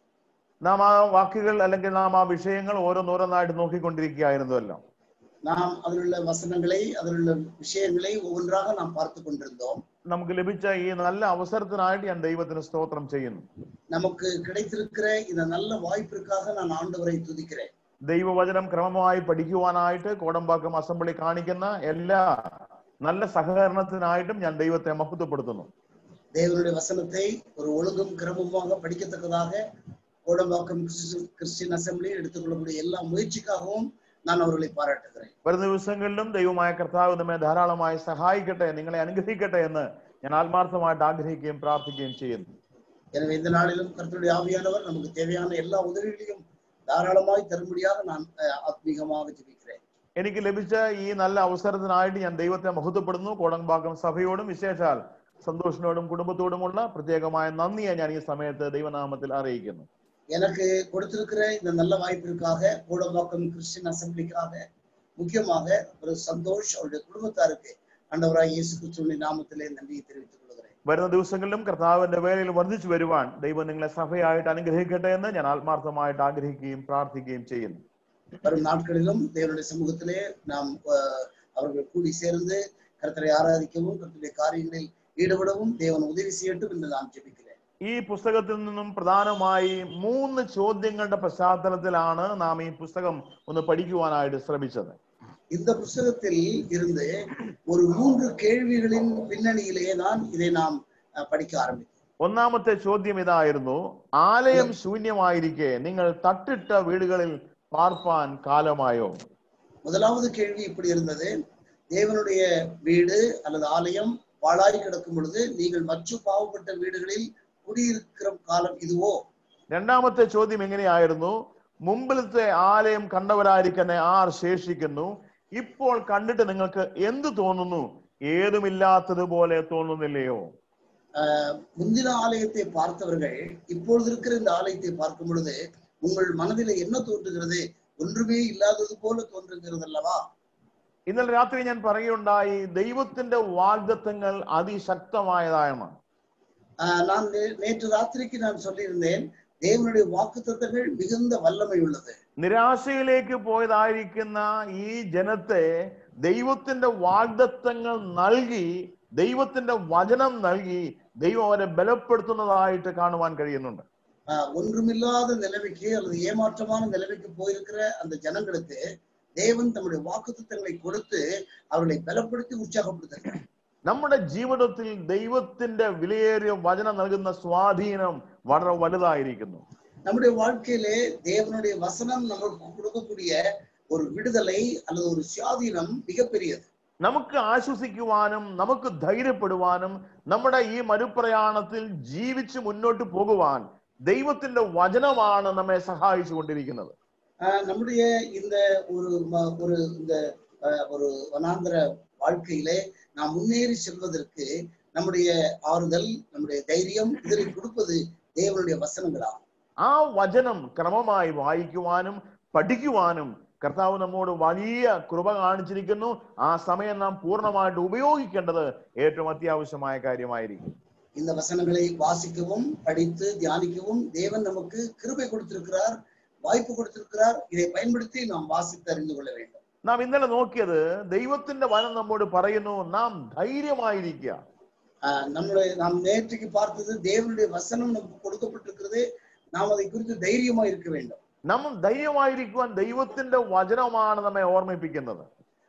നാം ആ വാക്കുകൾ അല്ലെങ്കിൽ നാം ആ വിഷയങ്ങൾ ഓരോന്നോരോന്നായിട്ട് നോക്കിക്കൊണ്ടിരിക്കുകയായിരുന്നല്ലോ. நாம் அதிலுள்ள வசனங்களை அதிலுள்ள விஷயங்களை ஒவ்வொன்றாக நாம் பார்த்து கொண்டிருந்தோம். നമുക്ക് ലഭിച്ച ഈ നല്ല അവസരത്തിനായിട്ട് ഞാൻ ദൈവത്തിന് സ്തോത്രം ചെയ്യുന്നു. நமக்கு கிடைத்திருக்கிற இந்த நல்ல வாய்ப்பிற்காக நான் ஆண்டவரை துதிக்கிறேன். ദൈവവചനം ക്രമമായി പഠിക്കുവാനായിട്ട് കോടമ്പാക്കം അസംബ്ലി കാണിക്കുന്ന എല്ലാ நல்ல சககரணத்தினாയിട്ടും ഞാൻ ദൈവത്തെ മഹത്വപ്പെടുത്തുന്നു. தேவனுடைய வசனத்தை ஒரு ஒழுங்கும் கிரமமாக படிக்கத்தக்கதாக கோடம்பாக்கம் கிறிஸ்டியன் அசம்பிளி எடுத்துக்கொள்ளக்கூடிய எல்லா முயற்சிக்காகவும் நான் அவர்களை பாராட்டுகிறேன். വരും ദിവസങ്ങളിലും ദൈവമായ കർത്താവ് നമ്മെ ധാരാളമായി സഹായിക്കട്ടെ, നിങ്ങളെ അനുഗ്രഹിക്കട്ടെ എന്ന് ഞാൻ ആത്മാർത്ഥമായിട്ട് ആഗ്രഹിക്കുകയും പ്രാർത്ഥിക്കുകയും ചെയ്യുന്നു. எனவே இந்த நாளிலும் கர்த்தருடைய ஆவியானவர் நமக்கு தேவையான எல்லா உதவிகளையும் தாராளமாய் தரும்படியாக நான் ஆத்மீகமாக ஜெபிக்கிறேன். എനിക്ക് ലഭിച്ച ഈ നല്ല അവസരത്തിനായിട്ട് ഞാൻ ദൈവത്തെ മഹത്വപ്പെടുന്നു. കോടമ്പാക്കം സഭയോടും വിശേഷാൽ സന്തോഷിനോടും കുടുംബത്തോടുമുള്ള പ്രത്യേകമായ നന്ദിയെ ഞാൻ ഈ സമയത്ത് ദൈവനാമത്തിൽ അറിയിക്കുന്നു. எனக்கு கொடுத்திருக்கிற இந்த நல்ல வாய்ப்பிற்காக கோடம்பாக்கம் கிறிஸ்டியன் அசம்பிளிக்காக முக்கியமாக ஒரு சந்தோஷ் அவருடைய குடும்பத்தாருக்கு ஆண்டவராகிய இயேசு கிறிஸ்துவின் நாமத்திலே நன்றியை தெரிவித்துக் கொள்கிறேன். വരുന്ന ദിവസങ്ങളിലും കർത്താവിന്റെ വേലയിൽ വർദ്ധിച്ചു വരുവാൻ ദൈവം നിങ്ങളെ സഭയായിട്ട് അനുഗ്രഹിക്കട്ടെ എന്ന് ഞാൻ ആത്മാർത്ഥമായിട്ട് ആഗ്രഹിക്കുകയും പ്രാർത്ഥിക്കുകയും ചെയ്യുന്നു. வரும் நாட்களிலும் தேவனுடைய சமூகத்திலே நாம் அவர்கள் கூடி சேர்ந்து கர்த்தரை ஆராதிக்கவும் கர்த்தருடைய காரியங்களில் ஈடுபடவும் தேவன் உதவி செய்யட்டும் என்று நான் ஜெபிக்கிறேன். ഈ പുസ്തകത്തിൽ നിന്നും പ്രധാനമായി 3 ചോദ്യങ്ങളുടെ പശ്ചാത്തലത്തിലാണ് നാം ഈ പുസ്തകം ഒന്ന് പഠിക്കുവാനായിട്ട് ശ്രമിച്ചത്. இந்த புஸ்தகத்தில் இருந்து ஒரு 3 கேள்விகளின் பின்னணியிலே தான் இதை நாம் படிக்க ஆரம்பித்தோம். ഒന്നാമത്തെ ചോദ്യം ഇതായിരുന്നു: ആലയം ശൂന്യമായിരിക്കെ നിങ്ങൾ തട്ടിട്ട വീടുകളിൽ பார்ப்பாൻ காலமாயோ? முதலாவது கேள்வி இப்படி இருந்தது: தேவனுடைய வீடு அல்லது ஆலயம் பாழாய் கிடக்கும் பொழுது நீங்கள் மற்ற பாவப்பட்ட வீடுகளில் കുടിയിരിക്കുന്ന കാലം ഇതുവോ? രണ്ടാമത്തെ ചോദ്യം എങ്ങനെയായിരുന്നു: മുമ്പിലത്തെ ആലയം കണ്ടവരായിരിക്കുന്ന ആർ ശേഷിക്കുന്നു? ഇപ്പോൾ കണ്ടിട്ട് നിങ്ങൾക്ക് എന്ത് തോന്നുന്നു? ஏதுமில்லாததுപോലെ തോന്നുന്നില്ലയോ? முந்தின ஆலயத்தை பார்த்தவர்கள் இப்பொழுது இருக்கிற இந்த ஆலயத்தை பார்க்கும் பொழுது உங்கள் மனதில் என்ன தோன்றுகிறது? ஒன்றுமே இல்லாதது போல தோன்றுகிறது அல்லவா? ഇന്നലെ രാത്രി ഞാൻ പറയുകയുണ്ടായി, ദൈവത്തിന്റെ വാഗ്ദത്തങ്ങൾ അതിശക്തമായതാണ്. நான் நேற்று ராத்திரிக்கு நான் சொல்லியிருந்தேன், தேவனுடைய வாக்குத்தத்தங்கள் மிகுந்த வல்லமை உள்ளது. നിരാശയിലേക്ക് പോയതായിരിക്കുന്ന ഈ ജനത്തെ ദൈവത്തിന്റെ വാഗ്ദത്തങ്ങൾ നൽകി, ദൈവത്തിന്റെ വചനം നൽകി ദൈവം അവരെ ബലപ്പെടുത്തുന്നതായിട്ട് കാണുവാൻ കഴിയുന്നുണ്ട്. ஒன்றுமில்லாத நிலைமைக்கு அல்லது ஏமாற்றமான நிலைமைக்கு போயிருக்கிற அந்த ஜனங்களுக்கு தேவன் தம்முடைய വാഗ്ദത്തങ്ങളെ കൊടുത്ത് അവരെ ബലപ്പെടുത്തി ഉത്സാഹപ്പെടുത്തുന്നു. നമ്മുടെ ജീവിതത്തിൽ ദൈവത്തിന്റെ വിലയേറിയ വചനം നൽകുന്ന സ്വാധീനം വളരെ വലുതായിരിക്കുന്നു. நம்முடைய வாழ்க்கையிலே தேவனுடைய வசனம் நமக்கு கொடுக்கக்கூடிய ஒரு விடுதலை அல்லது ஒரு சுயாதீனம் மிகப்பெரியது. നമുക്ക് ആശ്വസിക്കുവാനും നമുക്ക് ധൈര്യപ്പെടുവാനും നമ്മുടെ ഈ മരുപ്രയാണത്തിൽ ജീവിച്ച് മുന്നോട്ട് പോകുവാൻ ദൈവത്തിന്റെ വചനമാണ് നമ്മെ സഹായിച്ചു കൊണ്ടിരിക്കുന്നത്. நம்முடைய இந்த ஒரு வனாந்தர வாழ்க்கையிலே நாம் முன்னேறி செல்வதற்கு நம்முடைய ஆறுதல், நம்முடைய தைரியம் இதனை கொடுப்பது தேவனுடைய வசனங்களாகும். ആ വചനം ക്രമമായി വായിക്കുവാനും പഠിക്കുവാനും കർത്താവ് നമ്മോട് വലിയ കൃപ കാണിച്ചിരിക്കുന്നു. ആ സമയം നാം പൂർണ്ണമായിട്ട് ഉപയോഗിക്കേണ്ടത് ഏറ്റവും അത്യാവശ്യമായ കാര്യമായിരിക്കും. இந்த வசனங்களை வாசிக்கவும் படித்து தியானிக்கவும் தேவன் நமக்கு கிருபை கொடுத்திருக்கிறார், வாய்ப்பு കൊടുത്തിരിக்கிறார். இதை பயன்படுத்தி நாம் வாசித்து அறிந்து கொள்ள வேண்டும். നാം ഇന്നലെ നോക്കിയത് ദൈവത്തിന്റെ വചനം നമ്മോട് പറയുന്നു നാം ധൈര്യമായിരിക്കുക. நாம் நேற்றுக்கு பார்த்தது தேவனுடைய வசனம் நமக்கு கொடுக்கப்பட்டிருக்கிறது, நாம் அதை குறித்து தைரியமா இருக்க வேண்டும். നാം ധൈര്യമായിരിക്കുവാൻ ദൈവത്തിന്റെ വചനമാണ് നമ്മെ ഓർമ്മിപ്പിക്കുന്നത്.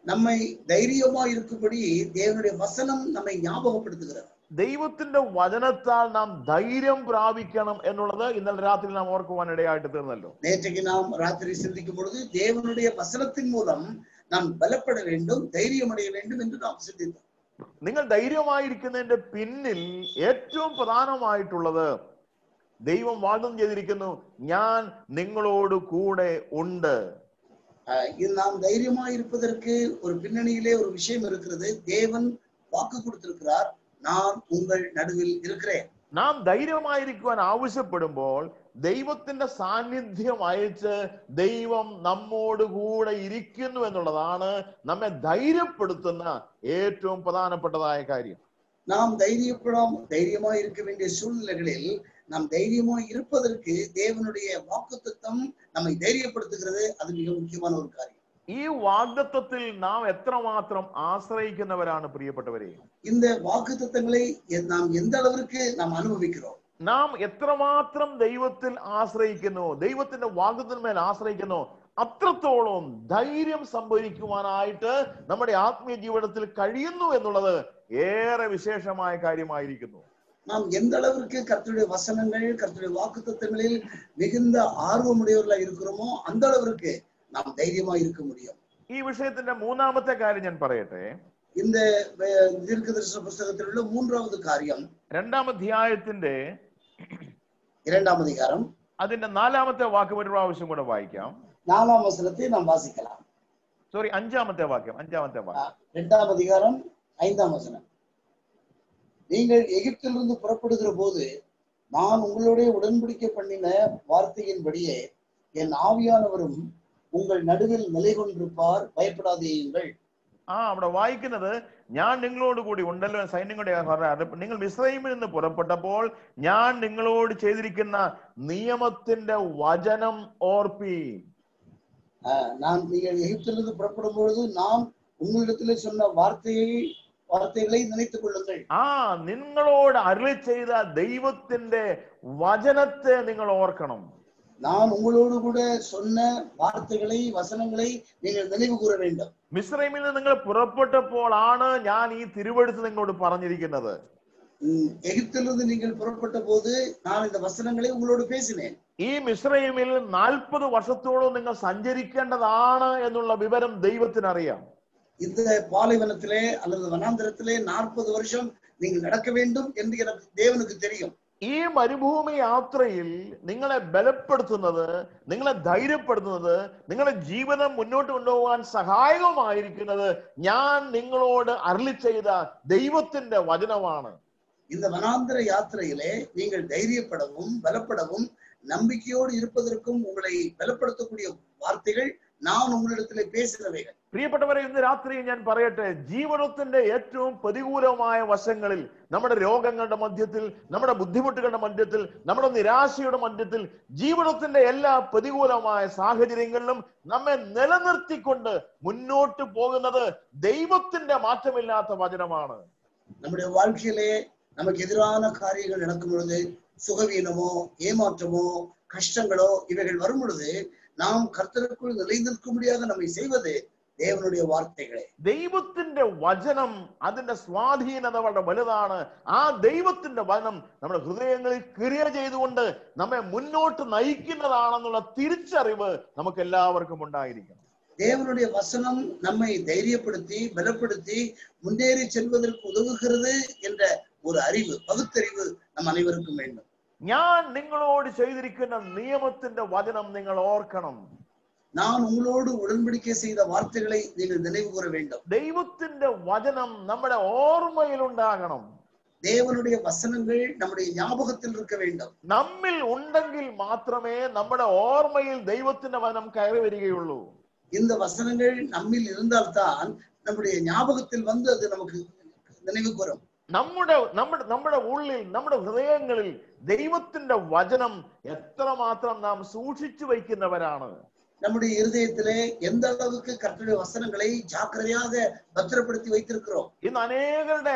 നമ്മை ധൈര്യமா இருக்கும்படி தேவனுடைய வசனம் நம்மை ஞாபகப்படுத்துகிறது. ദൈവത്തിന്റെ വചനത്താൽ നാം ധൈര്യം പ്രാപിക്കണം എന്നുള്ളത് ഇന്നലെ രാത്രി നാം ഓർക്കുവാൻ ഇടയായിട്ട് തീർന്നല്ലോ. நேற்றைக்கு நாம் ராத்திரி சிந்திக்கும் பொழுது தேவனுடைய வசனத்தின் மூலம் நாம் பலப்பட வேண்டும், தைரியம் அடைய வேண்டும் என்று நாம் சிந்தித்தோம். നിങ്ങൾ ധൈര്യമായിരിക്കുന്നതിന്റെ പിന്നിൽ ഏറ്റവും പ്രധാനമായിട്ടുള്ളത് ദൈവം വാഗ്ദത്തം ചെയ്തിരിക്കുന്നു, ഞാൻ നിങ്ങളോട് കൂടെ ഉണ്ട്. நாம் தைரியமாய் இருப்பதற்கு ஒரு பின்னணியிலே ஒரு விஷயம் இருக்கிறது. தேவன் வாக்கு கொடுத்திருக்கிறார், நான் உங்கள் நடுவில் இருக்கிறேன். നാം ധൈര്യമായിരിക്കുവാൻ ആവശ്യപ്പെടുമ്പോൾ ദൈവത്തിന്റെ സാന്നിധ്യം അയച്ച് ദൈവം നമ്മോട് കൂടെ ഇരിക്കുന്നു എന്നുള്ളതാണ് നമ്മെ ധൈര്യപ്പെടുത്തുന്ന ഏറ്റവും പ്രധാനപ്പെട്ടതായ കാര്യം. நாம் தைரியமாய் இருக்க வேண்டிய சூழ்நிலைகளில் நாம் தைரியமாய் இருப்பதற்கு தேவனுடைய வாக்குத்தத்தம் நம்மை தைரியப்படுத்துகிறது. அது மிக முக்கியமான ஒரு காரியம். ഈ വാഗ്ദത്തത്തിൽ നാം എത്രമാത്രം ആശ്രയിക്കുന്നവരാണ് പ്രിയപ്പെട്ടവരെ? இந்த வாக்குத்தத்தங்களை நாம் எந்த அளவிற்கு நாம் அனுபவிக்கிறோம்? നാം എത്രമാത്രം ദൈവത്തിൽ ആശ്രയിക്കുന്നു, ദൈവത്തിന്റെ വാഗ്ദത്തത്തിന്മേൽ ആശ്രയിക്കുന്നു, അത്രത്തോളം ധൈര്യം സംഭരിക്കുവാനായിട്ട് നമ്മുടെ ആത്മീയ ജീവിതത്തിൽ കഴിയുന്നു എന്നുള്ളത് ഏറെ വിശേഷമായ കാര്യമായിരിക്കുന്നു. நாம் எந்த அளவிற்கு கர்த்தருடைய வசனங்கள், கர்த்தருடைய வாக்குத்தத்தங்களில் மிகுந்த ஆர்வமுடையவர்களாக இருக்கிறோமோ அந்த அளவிற்கு நாம் தைரியமா இருக்க முடியும். ഈ വിഷയത്തിന്റെ മൂന്നാമത്തെ കാര്യം ഞാൻ പറയട്ടെ. இந்த ദീർഘദർശന പുസ്തകത്തിൽ ഉള്ള മൂന്നാമത്തെ കാര്യം, രണ്ടാം അധ്യായത്തിന്റെ 2-ാം അധികാരം അതിന്റെ 4-ാമത്തെ വാക്യം ഒരു പ്രാവശ്യം കൂടെ വായിക്കാം. 4-ാം വചനത്തെ നാം വാസിக்கலாம். സോറി, 5-ാമത്തെ വാക്യം. 2-ാം அதிகாரம் 5-ാം வசனம். நீங்கள் எகிப்திலிருந்து புறப்படுகிற போது நான் உங்களுடைய உடன்படிக்கை பண்ணின வார்த்தையின்படியே என் ஆவியானவரும் உங்கள் நடுவில் நிலை கொண்டிருப்பார், பயப்படாதேயுங்கள். അവിടെ വായിക്കുന്നത്, ഞാൻ നിങ്ങളോട് കൂടി ഉണ്ടല്ലോ സൈന്യങ്ങളുടെ നിങ്ങൾ മിസ്രയീമിൽ നിന്ന് പുറപ്പെട്ടപ്പോൾ ഞാൻ നിങ്ങളോട് ചെയ്തിരിക്കുന്ന നിയമത്തിന്റെ വചനം ഓർപ്പീൻ. நீங்கள் எகிப்திலிருந்து புறப்படும் பொழுது நாம் உங்களிடத்திலே சொன்ன வார்த்தைகளை நினைத்துக் கொள்ளுங்கள். നിങ്ങളോട് അരുളി ചെയ്ത ദൈവത്തിന്റെ വചനത്തെ നിങ്ങൾ ഓർക്കണം. நான் உங்களோடு கூட சொன்ன வார்த்தைகளை, வசனங்களை நீங்கள் நினைவு கூற வேண்டும். മിസ്രയീമിൽ നിന്ന് നിങ്ങൾ പുറപ്പെട്ടപ്പോൾ ആണ് ഞാൻ ഈ തിരുവെഴുത്ത് നിങ്ങളോട് പറഞ്ഞിരിക്കുന്നത്. எகிப்திலிருந்து நீங்கள் புறப்பட்ட போது நான் இந்த வசனங்களை உங்களோடு பேசினேன். ഈ മിസ്രയീമിൽ 40 വർഷത്തോളം നിങ്ങൾ സഞ്ചരിക്കേണ്ടതാണ് എന്നുള്ള വിവരം ദൈവത്തിന് അറിയാം. இந்த பாலைவனத்திலே அல்லது வனாந்தரத்திலே 40 வருஷம் நீங்கள் நடக்க வேண்டும் என்று எனக்கு தேவனுக்கு தெரியும். ഈ മരുഭൂമി യാത്രയിൽ നിങ്ങളെ ബലപ്പെടുത്തുന്നത്, നിങ്ങളെ ധൈര്യപ്പെടുത്തുന്നത്, നിങ്ങളുടെ ജീവിതം മുന്നോട്ട് കൊണ്ടുപോകാൻ സഹായകമായിരിക്കുന്നത് ഞാൻ നിങ്ങളോട് അരുളി ചെയ്ത ദൈവത്തിന്റെ വചനമാണ്. இந்த வனாந்தர யாத்திரையிலே நீங்கள் தைரியப்படவும் பலப்படவும் நம்பிக்கையோடு இருப்பதற்கும் உங்களை பலப்படுத்தக்கூடிய வார்த்தைகள் நான் உங்களிடத்திலே பேசினவைகள். പ്രിയപ്പെട്ടവരെ, ഇന്ന് രാത്രി ഞാൻ പറയട്ടെ, ജീവിതത്തിന്റെ ഏറ്റവും പ്രതികൂലമായ വശങ്ങളിൽ, നമ്മുടെ രോഗങ്ങളുടെ മധ്യത്തിൽ, നമ്മുടെ ബുദ്ധിമുട്ടുകളുടെ മധ്യത്തിൽ, നമ്മുടെ നിരാശയുടെ മധ്യത്തിൽ, ജീവിതത്തിന്റെ എല്ലാ പ്രതികൂലമായ സാഹചര്യങ്ങളിലും നമ്മെ നിലനിർത്തിക്കൊണ്ട് മുന്നോട്ട് പോകുന്നത് ദൈവത്തിന്റെ മാറ്റമില്ലാത്ത വചനമാണ്. நம்முடைய வாழ்க்கையிலே நமக்கு எதிரான காரியங்கள் நடக்கும் பொழுது, சுகவீனமோ ஏமாற்றமோ கஷ்டங்களோ இவைகள் வரும் பொழுது நாம் கர்த்தருக்குள் நிலைநிற்கும்படியாக நம்மை செய்வது ദേവനുடைய വാർത്തകളെ. ദൈവത്തിന്റെ വചനം അതിന്റെ സ്വാധീനത വളരെ വലുതാണ്. ആ ദൈവത്തിന്റെ വചനം നമ്മുടെ ഹൃദയങ്ങളിൽ ക്രിയ ചെയ്തുകൊണ്ട് നമ്മെ മുന്നോട്ട് നയിക്കുന്നതാണെന്നുള്ള തിരിച്ചറിവ് നമുക്ക് എല്ലാവർക്കും ഉണ്ടായിരിക്കണം. தேவனுடைய வசனம் நம்மை தைரியப்படுத்தி பலப்படுத்தி முன்னேறி செல்வதற்கு உதவுகிறது என்ற ஒரு அறிவு, பகுத்தறிவு நம் அனைவருக்கும் வேண்டும். ഞാൻ നിങ്ങളോട് ചെയ്തിരിക്കുന്ന നിയമത്തിന്റെ വചനം നിങ്ങൾ ഓർക്കണം. நான் உங்களோடு உடன்படிக்கை செய்த வார்த்தைகளை நீங்கள் நினைவு கூற வேண்டும். ദൈവത്തിന്റെ വചനം നമ്മുടെ ഓർമ്മയിൽ ഉണ്ടാകണം. தேவனுடைய வசனங்கள் நம்முடைய ஞாபகத்தில் இருக்க வேண்டும். നമ്മിൽ ഉണ്ടെങ്കിൽ മാത്രമേ നമ്മുടെ ഓർമ്മയിൽ ദൈവത്തിന്റെ വചനം കയറി വരികയുള്ളൂ. இந்த வசனங்கள் நம்மில் இருந்தால்தான் நம்முடைய ஞாபகத்தில் வந்து அது நமக்கு நினைவு கூறும். നമ്മുടെ ഉള്ളിൽ, നമ്മുടെ ഹൃദയങ്ങളിൽ ദൈവത്തിന്റെ വചനം എത്രമാത്രം നാം സൂക്ഷിച്ചു വയ്ക്കുന്നവരാണ്. நம்முடைய இருதயத்திலே எந்த அளவுக்கு கர்த்தருடைய வசனங்களை ஜாக்கிரதையாக பத்திரப்படுத்தி வைத்திருக்கிறோம். ഇന്ന് അനേകരുടെ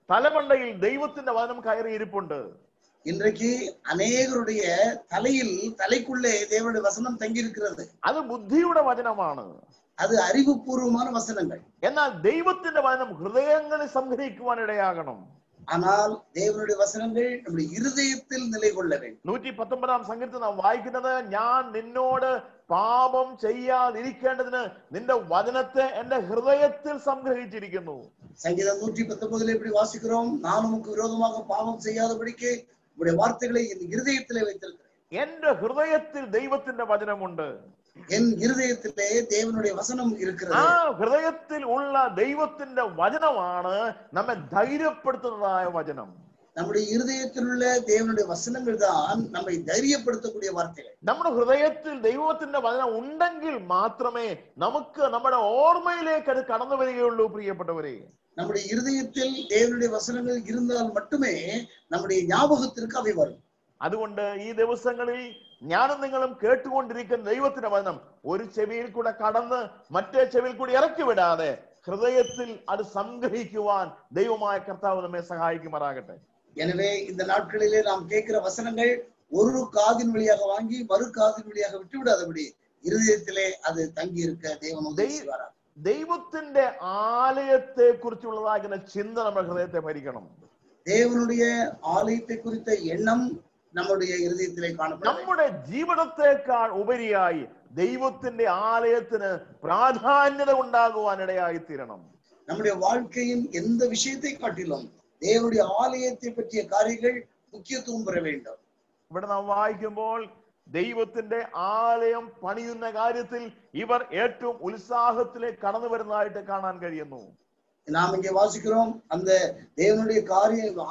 തലമണ്ടയിൽ ദൈവത്തിന്റെ വചനം കയറി ഇരിപ്പുണ്ട്. இன்றைக்கு அநேகருடைய தலைக்குள்ளே தேவனுடைய வசனம் தங்கி இருக்கிறது. അത് ബുദ്ധിയുടെ വചനമാണ്, அது அறிவுபூர்வமான வசனங்கள். എന്നാൽ ദൈവത്തിന്റെ വചനം ഹൃദയങ്ങളിൽ സംഗ്രഹിക്കുവാൻ ഇടയാകണം. ஆனால் தேவனுடைய வசனங்கள் நம்முடைய இருதயத்தில் நிலை கொள்ள வேண்டும். 119 സങ്കീർത്തനം നാം വായിക്കുന്നത്, ഞാൻ നിന്നോട് പാപം ചെയ്യാതിരിക്കേണ്ടതിന് നിന്റെ വചനത്തെ എന്റെ ഹൃദയത്തിൽ സംഗ്രഹിച്ചിരിക്കുന്നു. சங்கீதம் 119 இப்படி வாசிக்கிறோம், நான் உமக்கு விரோதமாக பாவம் செய்யாதபடிக்கு உம்முடைய வார்த்தைகளை என் இருதயத்திலே வைத்திருக்கிறேன். എന്റെ ഹൃദയത്തിൽ ദൈവത്തിന്റെ വചനമുണ്ട്. என் இருதயத்திலே தேவனுடைய வசனம் இருக்கிறது. ആ ഹൃദയത്തിൽ ഉള്ള ദൈവത്തിന്റെ വചനമാണ് നമ്മെ ധൈര്യപ്പെടുത്തുന്നതായ വചനം. நம்முடைய இருதயத்தில் உள்ள தேவனுடைய வசனங்கள் தான் நம்மை தைரியப்படுத்தக்கூடிய வார்த்தைகள். നമ്മുടെ ഹൃദയത്തിൽ ദൈവത്തിന്റെ വചനം ഉണ്ടെങ്കിൽ മാത്രമേ നമുക്ക് നമ്മുടെ ഓർമ്മയിലേക്ക് അത് കടന്നു വരികയുള്ളൂ. പ്രിയപ്പെട്ടവരെ, நம்முடைய இருதயத்தில் தேவனுடைய வசனங்கள் இருந்தால் மட்டுமே நம்முடைய ஞாபகத்திற்கு அவை வரும். അതുകൊണ്ട് ഈ ദിവസങ്ങളിൽ ഞാനും നിങ്ങളും കേട്ടുകൊണ്ടിരിക്കുന്ന ദൈവത്തിന്റെ വചനം ഒരു ചെവിയിൽ കൂടെ കടന്ന് മറ്റേ ചെവിയിൽ കൂടി ഇറക്കി വിടാതെ ഹൃദയത്തിൽ അത് സംഗ്രഹിക്കുവാൻ ദൈവമായ കർത്താവ് നമ്മെ സഹായിക്കുമാറാകട്ടെ. எனவே இந்த நாட்களிலே நாம் கேட்கிற வசனங்கள் ஒரு காதின் வழியாக வாங்கி மறு காதின் வழியாக விட்டு விடாதபடி இருதயத்திலே அது தங்கி இருக்க தேவன் உதவி செய்வார். ദൈവത്തിന്റെ ആലയത്തെ കുറിച്ചുള്ളതാകുന്ന ചിന്ത നമ്മുടെ ഹൃദയത്തെ ഭരിക്കണം. தேவனுடைய ஆலயத்தை குறித்த எண்ணம் நம்முடைய இருதயத்திலே காணப்படும். നമ്മുടെ ജീവിതത്തെക്കാൾ ഉപരിയായി ദൈവത്തിന്റെ ആലയത്തിന് പ്രാധാന്യത ഉണ്ടാകുവാൻ ഇടയായി തീരണം. நம்முடைய வாழ்க்கையின் எந்த விஷயத்தை காட்டிலும் தேவனுடைய ஆலயத்தை பற்றிய காரியங்கள் முக்கியத்துவம் பெற வேண்டும். ഇവിടെ നാം വായിക്കുമ്പോൾ ദൈവത്തിന്റെ ആലയം പണിയുന്ന കാര്യത്തിൽ ഇവർ ഏറ്റവും ഉത്സാഹത്തിലേക്ക് കടന്നു വരുന്നതായിട്ട് കാണാൻ കഴിയുന്നു. நாம் இங்கே வாசிக்கிறோம், அந்த தேவனுடைய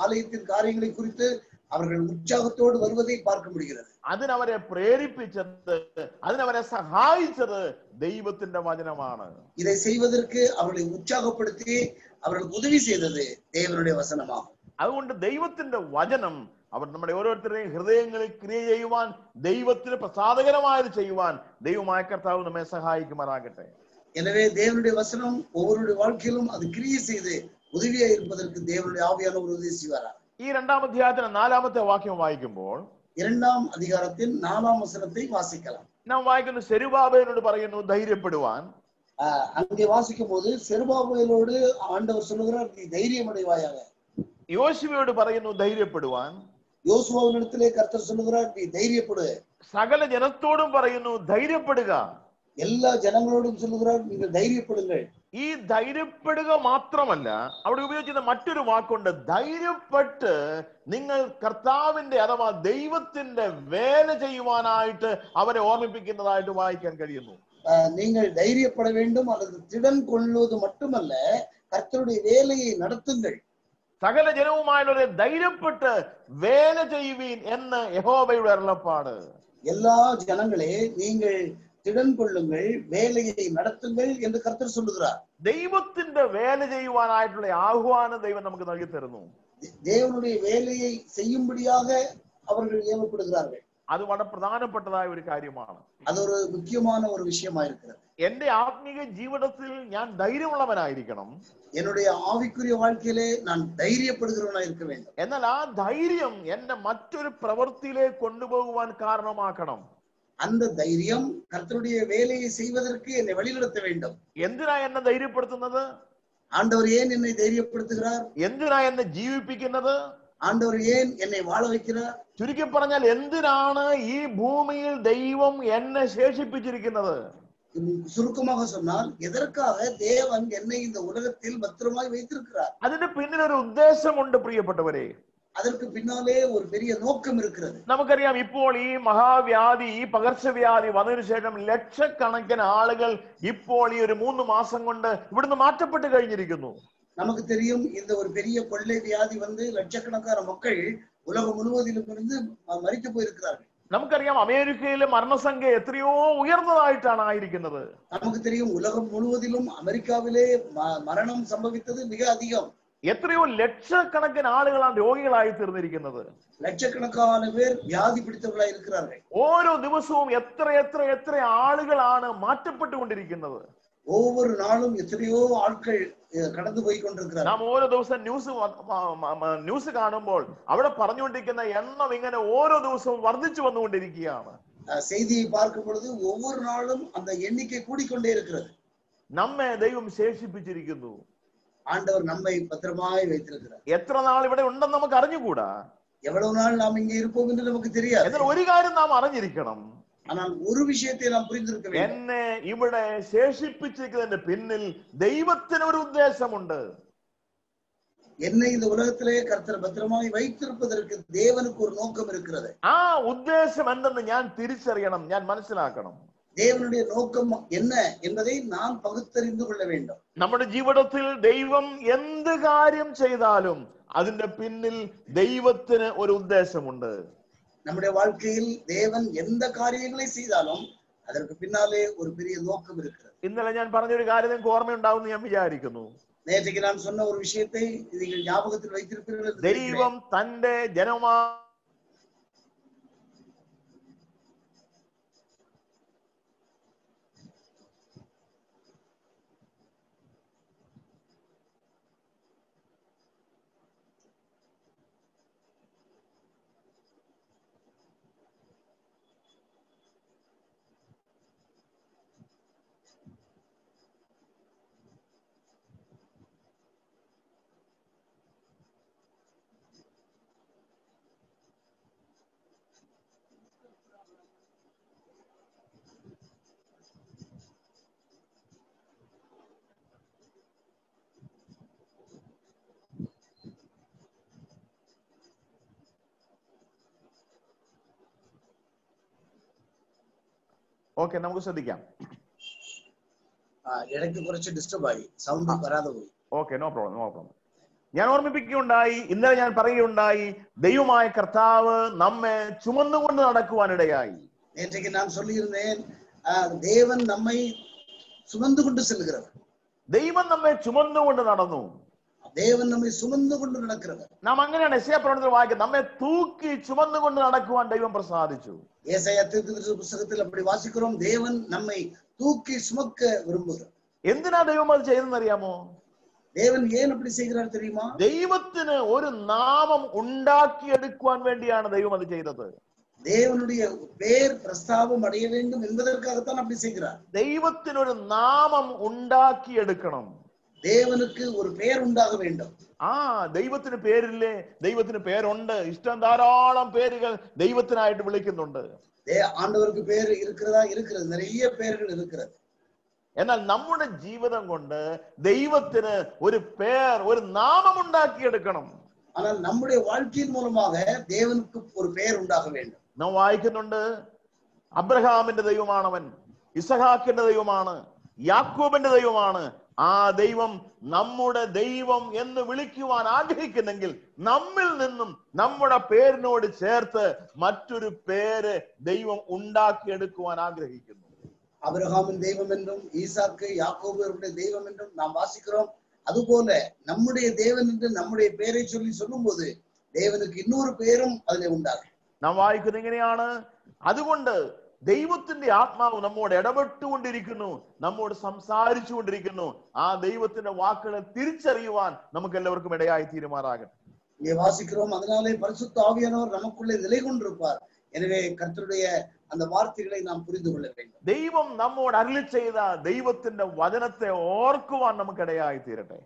ஆலயத்தின் காரியங்களை குறித்து அவர்கள் உற்சாகத்தோடு வருவதை பார்க்க முடிகிறது. അതിനവരെ പ്രേരിപ്പിച്ചത്, അതിനവരെ സഹായിച്ചത് ദൈവത്തിന്റെ വചനമാണ്. இதை செய்வதற்கு அவர்களை உற்சாகப்படுத்தி அவர்களுக்கு உதவி செய்தது தேவனுடைய வசனமாகும். അതുകൊണ്ട് ദൈവത്തിന്റെ വചനം അവർ നമ്മുടെ ഓരോരുത്തരുടെയും ഹൃദയങ്ങളിൽ ക്രിയ ചെയ്യുവാൻ, ദൈവത്തിന് പ്രസാദകരമായത് ചെയ്യുവാൻ ദൈവമായ കർത്താവ് നമ്മെ സഹായിക്കുമാറാകട്ടെ. எனவே தேவனுடைய வசனம் ஒவ்வொருடைய வாழ்க்கையிலும் அது கிரியை செய்து உதவியா இருப்பதற்கு தேவனுடைய ஆவியானவர் உதவி செய்வாராம். ഈ 2-ാം അധ്യായത്തിന്റെ 4-ാമത്തെ വാക്യം വായിക്കുമ്പോൾ 2-ാം அதிகாரத்தின் 4-ാം വചനத்தை വാസിக்கலாம். നാം വായിക്കുന്ന സെരുബാബേലിനോട് പറയുന്നു ധൈര്യപ്പെടുവാൻ. அங்கே வாசிக்கும் போது செருபாபேலோடு ஆண்டவர் சொல்லுகிறார், நீ தைரியம் அடைவாயாக. യോശുവയോട് പറയുന്നു ധൈര്യപ്പെടുവാൻ. யோசுவாவினிடத்திலே கர்த்தர் சொல்லுகிறார், நீ தைரியப்படு. സകല ജനത്തോടും പറയുന്നു ധൈര്യപ്പെടുക. எல்லா ஜனங்களோடும் சொல்லுகிறார், நீங்கள் தைரியப்படுங்கள். ഈ ധൈര്യപ്പെടുക മാത്രമല്ല, അവിടെ ഉപയോഗിക്കുന്ന മറ്റൊരു വാക്കുണ്ട്, ധൈര്യപ്പെട്ട് നിങ്ങൾ കർത്താവിന്റെ അഥവാ ദൈവത്തിന്റെ വേല ചെയ്യുവാനായിട്ട് അവരെ ഓർമ്മിപ്പിക്കുന്നതായിട്ട് വായിക്കാൻ കഴിയുന്നു. நீங்கள் தைரியப்பட வேண்டும், அல்லது திடன் கொள்வது மட்டுமல்ல, கர்த்தருடைய வேலையை நடத்துங்கள். സകല ജനവുമായുള്ളവരെ ധൈര്യപ്പെട്ട് വേല ചെയ്യുവീൻ എന്ന് യഹോവയുടെ അരുളപ്പാട്. எல்லா ஜனங்களே நீங்கள் திடன் கொள்ளுங்கள், வேலையை நடத்துங்கள் என்று கர்த்தர் சொல்லுகிறார். ദൈവത്തിന്റെ വേല ചെയ്യുവാനായിട്ടുള്ള ആഹ്വാനം ദൈവം നമുക്ക് നൽകി തരുന്നു. தேவனுடைய வேலையை செய்யும்படியாக அவர்கள் ஏவப்படுகிறார்கள். അത് വളരെ പ്രധാനപ്പെട്ടതായ ഒരു കാര്യമാണ്. அது ஒரு முக்கியமான ஒரு விஷயமா இருக்கிறது. എന്റെ ആത്മീക ജീവിതത്തിൽ ഞാൻ ധൈര്യമുള്ളവനായിരിക്കണം. என்னுடைய ஆவிக்குரிய வாழ்க்கையிலே நான் தைரியப்படுகிறவனா இருக்க வேண்டும். എന്നാൽ ആ ധൈര്യം എന്നെ മറ്റൊരു പ്രവൃത്തിയിലേക്ക് കൊണ്ടുപോകുവാൻ കാരണമാക്കണം. அந்த தைரியம் கர்த்தருடைய வேலையை செய்வதற்கு என்னை வழிநடத்த வேண்டும். എന്തിനാ എന്നെ ധൈര്യപ്പെടുത്തുന്നത്? ஆண்டவர் ஏன் என்னை தைரியப்படுத்துகிறார்? എന്തിനാ എന്നെ ജീവിപ്പിക്കുന്നത്? ஆண்டவர் ஏன் என்னை வாழ வைக்கிறார்? ചുരുക്കി പറഞ്ഞാൽ എന്തിനാണ് ഈ ഭൂമിയിൽ ദൈവം എന്നെ ശേഷിപ്പിച്ചിരിക്കുന്നത്? சுருக்கமாக சொன்னால் எதற்காக தேவன் என்னை இந்த உலகத்தில் பத்திரமாய் வைத்திருக்கிறார்? അതിന്റെ പിന്നിൽ ഒരു ഉദ്ദേശമുണ്ട് പ്രിയപ്പെട്ടവരെ. அதற்கு பின்னாலே ஒரு பெரிய நோக்கம் இருக்கிறது. നമുക്കറിയാം, ഇപ്പോൾ ഈ മഹാവ്യാധി, ഈ പകർച്ചവ്യാധി വന്നതിനു ശേഷം ലക്ഷക്കണക്കിന് ആളുകൾ ഇപ്പോൾ ഈ ഒരു 3 മാസം കൊണ്ട് ഇവിടുന്ന് മാറ്റപ്പെട്ട് കഴിഞ്ഞിരിക്കുന്നു. நமக்கு தெரியும், இந்த ஒரு பெரிய கொள்ளை வியாதி வந்து லட்சக்கணக்கான மக்கள் உலகம் முழுவதிலும் இருந்து மரித்து போயிருக்கிறார்கள். നമുക്കറിയാം, അമേരിക്കയിലെ മരണസംഖ്യ എത്രയോ ഉയർന്നതായിട്ടാണ് ആയിരിക്കുന്നത്. നമുക്ക് தெரியும், உலகம் முழுவதிலும் அமெரிக்காவிலே மரணம் சம்பவித்தது மிக அதிகம். എത്രയോ ലക്ഷക്കണക്കിന് ആളുകളാണ് രോഗികളായി തീർന്നിരിക്കുന്നത്. ലക്ഷക്കണക്കാன പേർ വ്യാധി പിടിച്ചവരായി இருக்கிறார்கள். ഓരോ ദിവസവും എത്ര എത്ര എത്ര ആളുകളാണ് മാറ്റപ്പെട്ടുകൊണ്ടിരിക്കുന്നത്. ஒவ்வொரு நாளும் எத்தனையோ ஆட்கள் கடந்து போய் கொண்டிருக்கிறார்கள். നാം ഓരോ ദിവസം ന്യൂസ് കാണുമ്പോൾ അവിടെ പറഞ്ഞുകൊണ്ടിരിക്കുന്ന എണ്ണം ഇങ്ങനെ ഓരോ ദിവസവും വർദ്ധിച്ചു വന്നുകൊണ്ടിരിക്കുകയാണ്. செய்தியை பார்க்கும் பொழுது ஒவ்வொரு நாளும் அந்த எண்ணிக்கை கூடிக்கொண்டே இருக்கிறது. നമ്മെ ദൈവം ശേഷിപ്പിച്ചിരിക്കുന്നു. ஆண்டவர் நம்மை பத்திரமாய் வைத்திருக்கிறார். എത്ര നാൾ ഇവിടെ ഉണ്ടെന്ന് നമുക്ക് അറിഞ്ഞുകൂടാ. எவ்வளவு நாள் நாம் இங்கே இருப்போம் என்று நமக்கு தெரியாது. എന്നാൽ ഒരു കാര്യം നാം അറിഞ്ഞിരിക്കണം. ஆனால் ஒரு விஷயத்தை நாம் புரிந்திருக்க வேண்டும். എന്നെ ഇവിടെ ശേഷിപ്പിച്ചിരിക്കുന്നതിന്റെ പിന്നിൽ ദൈവത്തിന് ഒരു ഉദ്ദേശമുണ്ട്. என்னை இந்த உலகத்திலே கர்த்தர் பத்திரமாய் வைத்திருப்பதற்கு தேவனுக்கு ஒரு நோக்கம் இருக்கிறது. ആ ഉദ്ദേശം എന്തെന്ന് ഞാൻ തിരിച്ചറിയണം, ഞാൻ മനസ്സിലാക്കണം. தேவனுடைய நோக்கம் என்ன என்பதை நாம் பகுத்தறிந்து கொள்ள வேண்டும். നമ്മുടെ ജീവിതത്തിൽ ദൈവം എന്ത് കാര്യം ചെയ്താലും അതിന്റെ പിന്നിൽ ദൈവത്തിന് ഒരു ഉദ്ദേശമുണ്ട്. நம்முடைய வாழ்க்கையில் தேவன் எந்த காரியங்களை செய்தாலும் அதற்கு பின்னாலே ஒரு பெரிய நோக்கம் இருக்கிறது. ഇന്നലെ ഞാൻ പറഞ്ഞൊരു കാര്യം നിങ്ങൾക്ക് ഓർമ്മയുണ്ടാവുമെന്ന് ഞാൻ വിചാരിക്കുന്നു. நேற்றைக்கு நான் சொன்ன ஒரு விஷயத்தை நீங்கள் ஞாபகத்தில் வைத்திருப்பீர்கள். ദൈവം തന്റെ ജനമാ ഓക്കെ, നമുക്ക് ശ്രദ്ധിക്കാം. ഇടയ്ക്ക് കുറച്ച് ഡിസ്റ്റർബ് ആയി, സൗണ്ട് വരാതെ പോയി. Okay, no problem. ഞാൻ ഓർമ്മിപ്പിക്കുകയുണ്ടായി, ഇന്നലെ ഞാൻ പറയുകയുണ്ടായി, ദൈവമായ കർത്താവ് നമ്മെ ചുമന്നുകൊണ്ട് നടക്കുവാനിടയായി. நேற்றைக்கு நான் சொல்லியிருந்தேன், தேவன் நம்மை சுமந்து கொண்டு செல்கிறவர். ദൈവം നമ്മെ ചുമന്നുകൊണ്ട് നടന്നു. தேவன் நம்மை சுமந்து கொண்டு நடக்கிறவர். നാം അങ്ങനെയാണ് യെശയ്യാ പ്രവചനത്തിൽ വായിക്കുന്നത്, നമ്മെ തൂക്കി ചുമന്നുകൊണ്ട് നടക്കുവാൻ ദൈവം പ്രസാദിച്ചു. ஏசாயா தீர்க்கதரிசி புத்தகத்தில் அப்படி வாசிக்கிறோம், தேவன் நம்மை தூக்கி சுமக்க விரும்புகிறார். എന്തിനാ ദൈവം അത് ചെയ്തെന്നറിയാമോ? தேவன் ஏன் அப்படி செய்கிறார் தெரியுமா? ദൈവത്തിന് ഒരു നാമം ഉണ്ടാക്കിയെടുക്കുവാൻ വേണ്ടിയാണ് ദൈവം അത് ചെയ്തത്. தேவனுடைய பேர் பிரஸ்தாபம் அடைய வேண்டும் என்பதற்காகத்தான் அப்படி செய்கிறார். ദൈവത്തിന് ഒരു നാമം ഉണ്ടാക്കിയെടുക്കണം. தேவனுக்கு ஒரு பெயர் உண்டாக வேண்டும். ദൈവത്തിന് പേരില്ലേ? ദൈവത്തിന് പേരുണ്ട്. ഇഷ്ടം ധാരാളം പേരുകൾ ദൈവത്തിനായിട്ട് വിളിക്കുന്നുണ്ട്. ஆண்டவருக்கு பேர் இருக்கிறதா? இருக்கிறது, நிறைய பெயர்கள் இருக்கிறது. എന്നാൽ നമ്മുടെ ജീവിതം കൊണ്ട് ദൈവത്തിന് ഒരു പേർ, ഒരു നാമം ഉണ്ടാക്കിയെടുക്കണം. ஆனால் நம்முடைய வாழ்க்கையின் மூலமாக தேவனுக்கு ஒரு பெயர் உண்டாக வேண்டும். നാം വായിക്കുന്നുണ്ട്, അബ്രഹാമിന്റെ ദൈവമാണവൻ, ഇസഹാക്കിന്റെ ദൈവമാണ്, യാക്കോബിന്റെ ദൈവമാണ്. ആ ദൈവം നമ്മുടെ ദൈവം എന്ന് വിളിക്കുവാൻ ആഗ്രഹിക്കുന്നെങ്കിൽ നമ്മിൽ നിന്നും നമ്മുടെ പേരിനോട് ചേർത്ത് മറ്റൊരു പേര് ദൈവം ഉണ്ടാക്കിയെടുക്കുവാൻ ആഗ്രഹിക്കുന്നു. அபிரகாமின் தெய்வம் என்றும் ஈசாக்கு யாக்கோபுடைய தெய்வம் என்றும் நாம் வாசிக்கிறோம். அதுபோல நம்முடைய தேவன் என்று நம்முடைய பெயரை சொல்லும் போது தேவனுக்கு இன்னொரு பெயரும் அதிலே உண்டாகும். നാം വായിക്കുന്നത് ഇങ്ങനെയാണ്, അതുകൊണ്ട് ദൈവത്തിന്റെ ആത്മാവ് നമ്മോട് ഇടപെട്ടുകൊണ്ടിരിക്കുന്നു, നമ്മോട് സംസാരിച്ചു കൊണ്ടിരിക്കുന്നു. ആ ദൈവത്തിന്റെ വാക്കുകളെ തിരിച്ചറിയുവാൻ നമുക്ക് എല്ലാവർക്കും ഇടയായി തീരുമാറാകട്ടെ. இங்கே வாசிக்கிறோம், அதனாலே பரிசுத்த ஆவியானவர் நமக்குள்ளே நிலை கொண்டிருப்பார். எனவே கர்த்தருடைய அந்த வார்த்தைகளை நாம் புரிந்து கொள்ள வேண்டும். ദൈവം നമ്മോട് അരുളി ചെയ്ത ദൈവത്തിന്റെ വചനത്തെ ഓർക്കുവാൻ നമുക്ക് ഇടയായി തീരട്ടെ.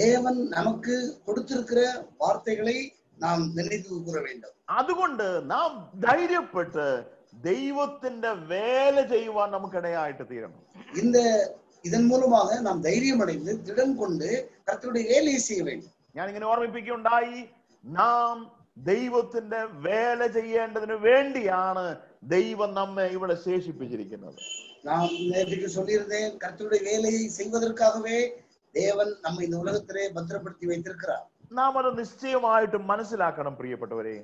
தேவன் நமக்கு கொடுத்திருக்கிற வார்த்தைகளை நாம் நினைத்து கூற வேண்டும். അതുകൊണ്ട് നാം ധൈര്യപ്പെട്ട് ദൈവത്തിന്റെ വേല ചെയ്യുവാൻ നമുക്ക് ഇടയായിട്ട് തീരണം. இதன் மூலமாக நாம் தைரியம் அடைந்து திடம் கொண்டு கர்த்தருடைய வேலையை செய்ய வேண்டும். ഞാൻ ഇങ്ങനെ ഓർമ്മിപ്പിക്കുകയുണ്ടായി, നാം ദൈവത്തിന്റെ വേല ചെയ്യേണ്ടതിന് വേണ്ടിയാണ് ദൈവം നമ്മെ ഇവിടെ ശേഷിപ്പിച്ചിരിക്കുന്നത്. நான் நேற்றுக்கு சொல்லியிருந்தேன், கர்த்தருடைய வேலையை செய்வதற்காகவே தேவன் நம்மை இந்த உலகத்திலே பத்திரப்படுத்தி வைத்திருக்கிறார். നാം അത് നിശ്ചയമായിട്ടും മനസ്സിലാക്കണം പ്രിയപ്പെട്ടവരെ.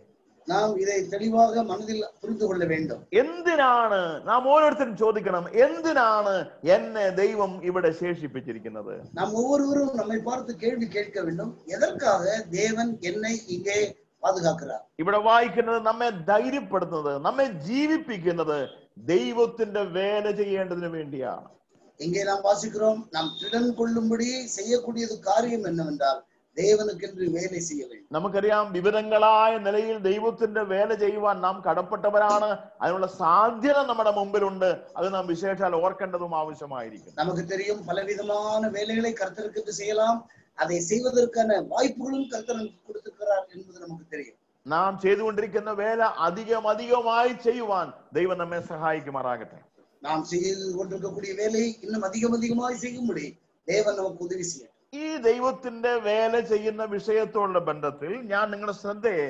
நாம் இதை தெளிவாக மனதில் புரிந்து கொள்ள வேண்டும். എന്തിനാണ്, നാം ഓരോരുത്തരും ചോദിക്കണം, എന്തിനാണ് എന്നെ ദൈവം ഇവിടെ ശേഷിപ്പിച്ചിരിക്കുന്നത്? நாம் ஒவ்வொருவரும் நம்மை பார்த்து கேள்வி கேட்க வேண்டும், எதற்காக தேவன் என்னை இங்கே பாதுகாக்கிறார்? ഇവിടെ വായിക്കുന്നത് നമ്മെ ധൈര്യപ്പെടുത്തുന്നത്, നമ്മെ ജീവിപ്പിക്കുന്നത് ദൈവത്തിന്റെ വേല ചെയ്യേണ്ടതിന് വേണ്ടിയാണ്. இங்கே நாம் வாசிக்கிறோம், நாம் திடன் கொள்ளும்படி செய்யக்கூடியது காரியம் என்னவென்றால் தேவனுக்கென்று வேலை செய்ய வேண்டும். നമുക്കറിയാം, വിവിധങ്ങളായ നിലയിൽ ദൈവത്തിന്റെ വേല ചെയ്യുവാൻ നാം കടപ്പെട്ടവരാണ്. അതിനുള്ള സാധ്യത നമ്മുടെ മുമ്പിലുണ്ട്. അത് നാം വിശേഷാൽ ഓർക്കേണ്ടതും ആവശ്യമായിരിക്കും. நமக்கு தெரியும், பலவிதமான வேலைகளை கர்த்தருக்கு செய்யலாம். அதை செய்வதற்கான வாய்ப்புகளும் கர்த்தர் கொடுத்திருக்கிறார் என்பது நமக்கு தெரியும். നാം ചെയ്തുകൊണ്ടിരിക്കുന്ന വേല അധികമായി ചെയ്യുവാൻ ദൈവം നമ്മെ സഹായിക്കുമാറാകട്ടെ. நாம் செய்து கொண்டிருக்கக்கூடிய வேலையை இன்னுം அதிகமாய் செய்யும்படி தேவன் நமக்கு உதவி செய்யட்டும். ഈ ദൈവത്തിന്റെ വേല ചെയ്യുന്ന വിഷയത്തോടുള്ള ബന്ധത്തിൽ ഞാൻ നിങ്ങളുടെ ശ്രദ്ധയെ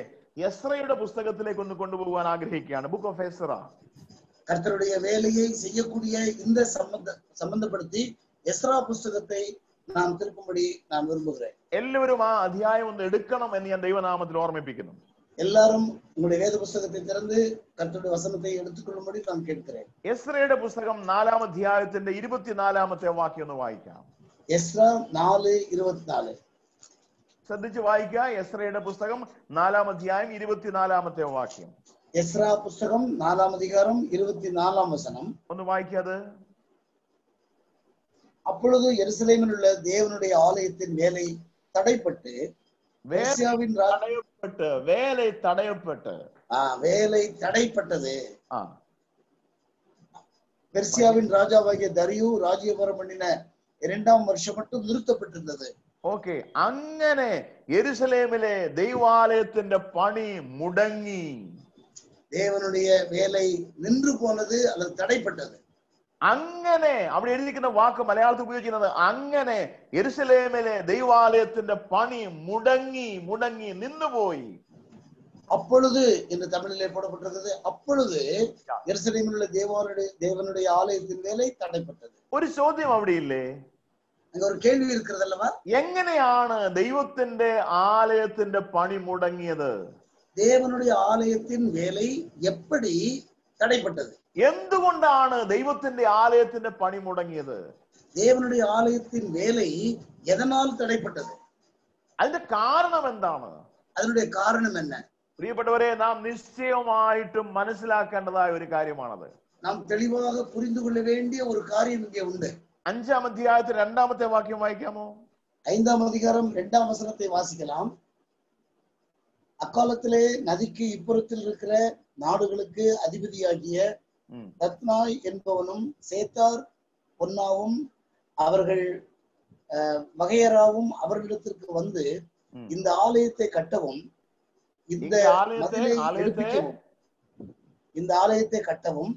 എസ്രയുടെ പുസ്തകത്തിലേക്ക് ഒന്ന് കൊണ്ടുപോകാൻ ആഗ്രഹിക്കുകയാണ്. Book of Ezra. கர்த்தருடைய வேலையை செய்யக்கூடிய இந்த சம்பந்தப்படுத்தி எஸ்ரா புஸ்தகத்தை நாம் திருப்பும்படி நான் விரும்புகிறேன். എല്ലാവരും ആ അധ്യായം ഒന്ന് എടുക്കണം എന്ന് ഞാൻ ദൈവനാമത്തിൽ ഓർമ്മിപ്പിക്കുന്നു. எல்லாரும் உங்களுடைய வேத புஸ்தகத்தை திறந்து கர்த்தருடைய வசனத்தை எடுத்துக்கொள்ளும்படி நான் கேட்கிறேன். എസ്രയുടെ പുസ്തകം 4-ാം അധ്യായത്തിന്റെ 24-ാമത്തെ വാക്യം ഒന്ന് വായിക്കാം. എസ്രാ 4:24. ശ്രദ്ധിച്ച് വായിക്കുക. എസ്രയുടെ പുസ്തകം 4-ാം അധ്യായം 24-ാമത്തെ വാക്യം. എസ്രാ പുസ്തകം 4-ാം അധികാരം 24-ാം വചനം ഒന്ന് വായിക്കാത്. அப்பொழுது எருசலேமில் உள்ள தேவனுடைய ஆலயத்தின் வேலை தடைப்பட்டு வேலை தடைப்பட்டது. பெர்சியாவின் ராஜாவாகிய தரியு ராஜ்யபாரம் பண்ணின 2ஆம் வருஷம் மட்டும் நிறுத்தப்பட்டிருந்தது. ഓക്കെ, അങ്ങനെ യെരുശലേമിലെ ദൈവാലയത്തിന്റെ പണി മുടങ്ങി. தேவனுடைய வேலை நின்று போனது அல்லது தடைப்பட்டது. അങ്ങനെ അവിടെ എഴുതിയിരിക്കുന്ന വാക്ക് മലയാളത്തിൽ ഉപയോഗിക്കുന്നത് അങ്ങനെ യെരുശലേമിലെ ദൈവാലയത്തിന്റെ പണി മുടങ്ങി നിന്നുപോയി. அப்பொழுது என்று தமிழிலே போடப்பட்டிருக்கிறது. அப்பொழுது எருசலேமில் உள்ள தேவனுடைய ஆலயத்தின் வேலை தடைப்பட்டது. ഒരു ചോദ്യം അവിടെ ഇല്ലേ? அங்க ஒரு கேள்வி இருக்கிறது அல்லவா? എങ്ങനെയാണ് ദൈവത്തിന്റെ ആലയത്തിന്റെ പണി മുടങ്ങിയത്? தேவனுடைய ஆலயத்தின் வேலை எப்படி தடைப்பட்டது? എന്തുകൊണ്ടാണ് ദൈവത്തിന്റെ ആലയത്തിന്റെ പണി മുടങ്ങിയത്? தேவனுடைய ஆலயத்தின் வேலை எதனால் தடைப்பட்டது? അതിന്റെ കാരണം എന്താണ്? അതിന്റെ കാരണം என்ன? പ്രിയപ്പെട്ടവരെ, നാം നിശ്ചയമായിട്ടും മനസ്സിലാക്കേണ്ടതായ ഒരു കാര്യമാണത്. നാം തെളിവാக புரிந்து கொள்ள வேண்டிய ஒரு காரியம் இங்கே உண்டு. 5-ാം അധ്യായത്തിൽ 2-ാമത്തെ വാക്യം വായിക്കാമോ? 5ஆம் அதிகாரம் 2ஆம் வசனத்தை வாசிக்கலாம். அக்காலத்திலே நதிக்கு இப்புறத்தில் இருக்கிற நாடுகளுக்கு அதிபதியாகிய தத்னாய் என்பவனும் சேத்தார் பொன்னாவும் அவர்கள் வகையராவும் அவர்களிடத்திற்கு வந்து இந்த ஆலயத்தை கட்டவும் இந்த ആലയത്തെ കട്ടവും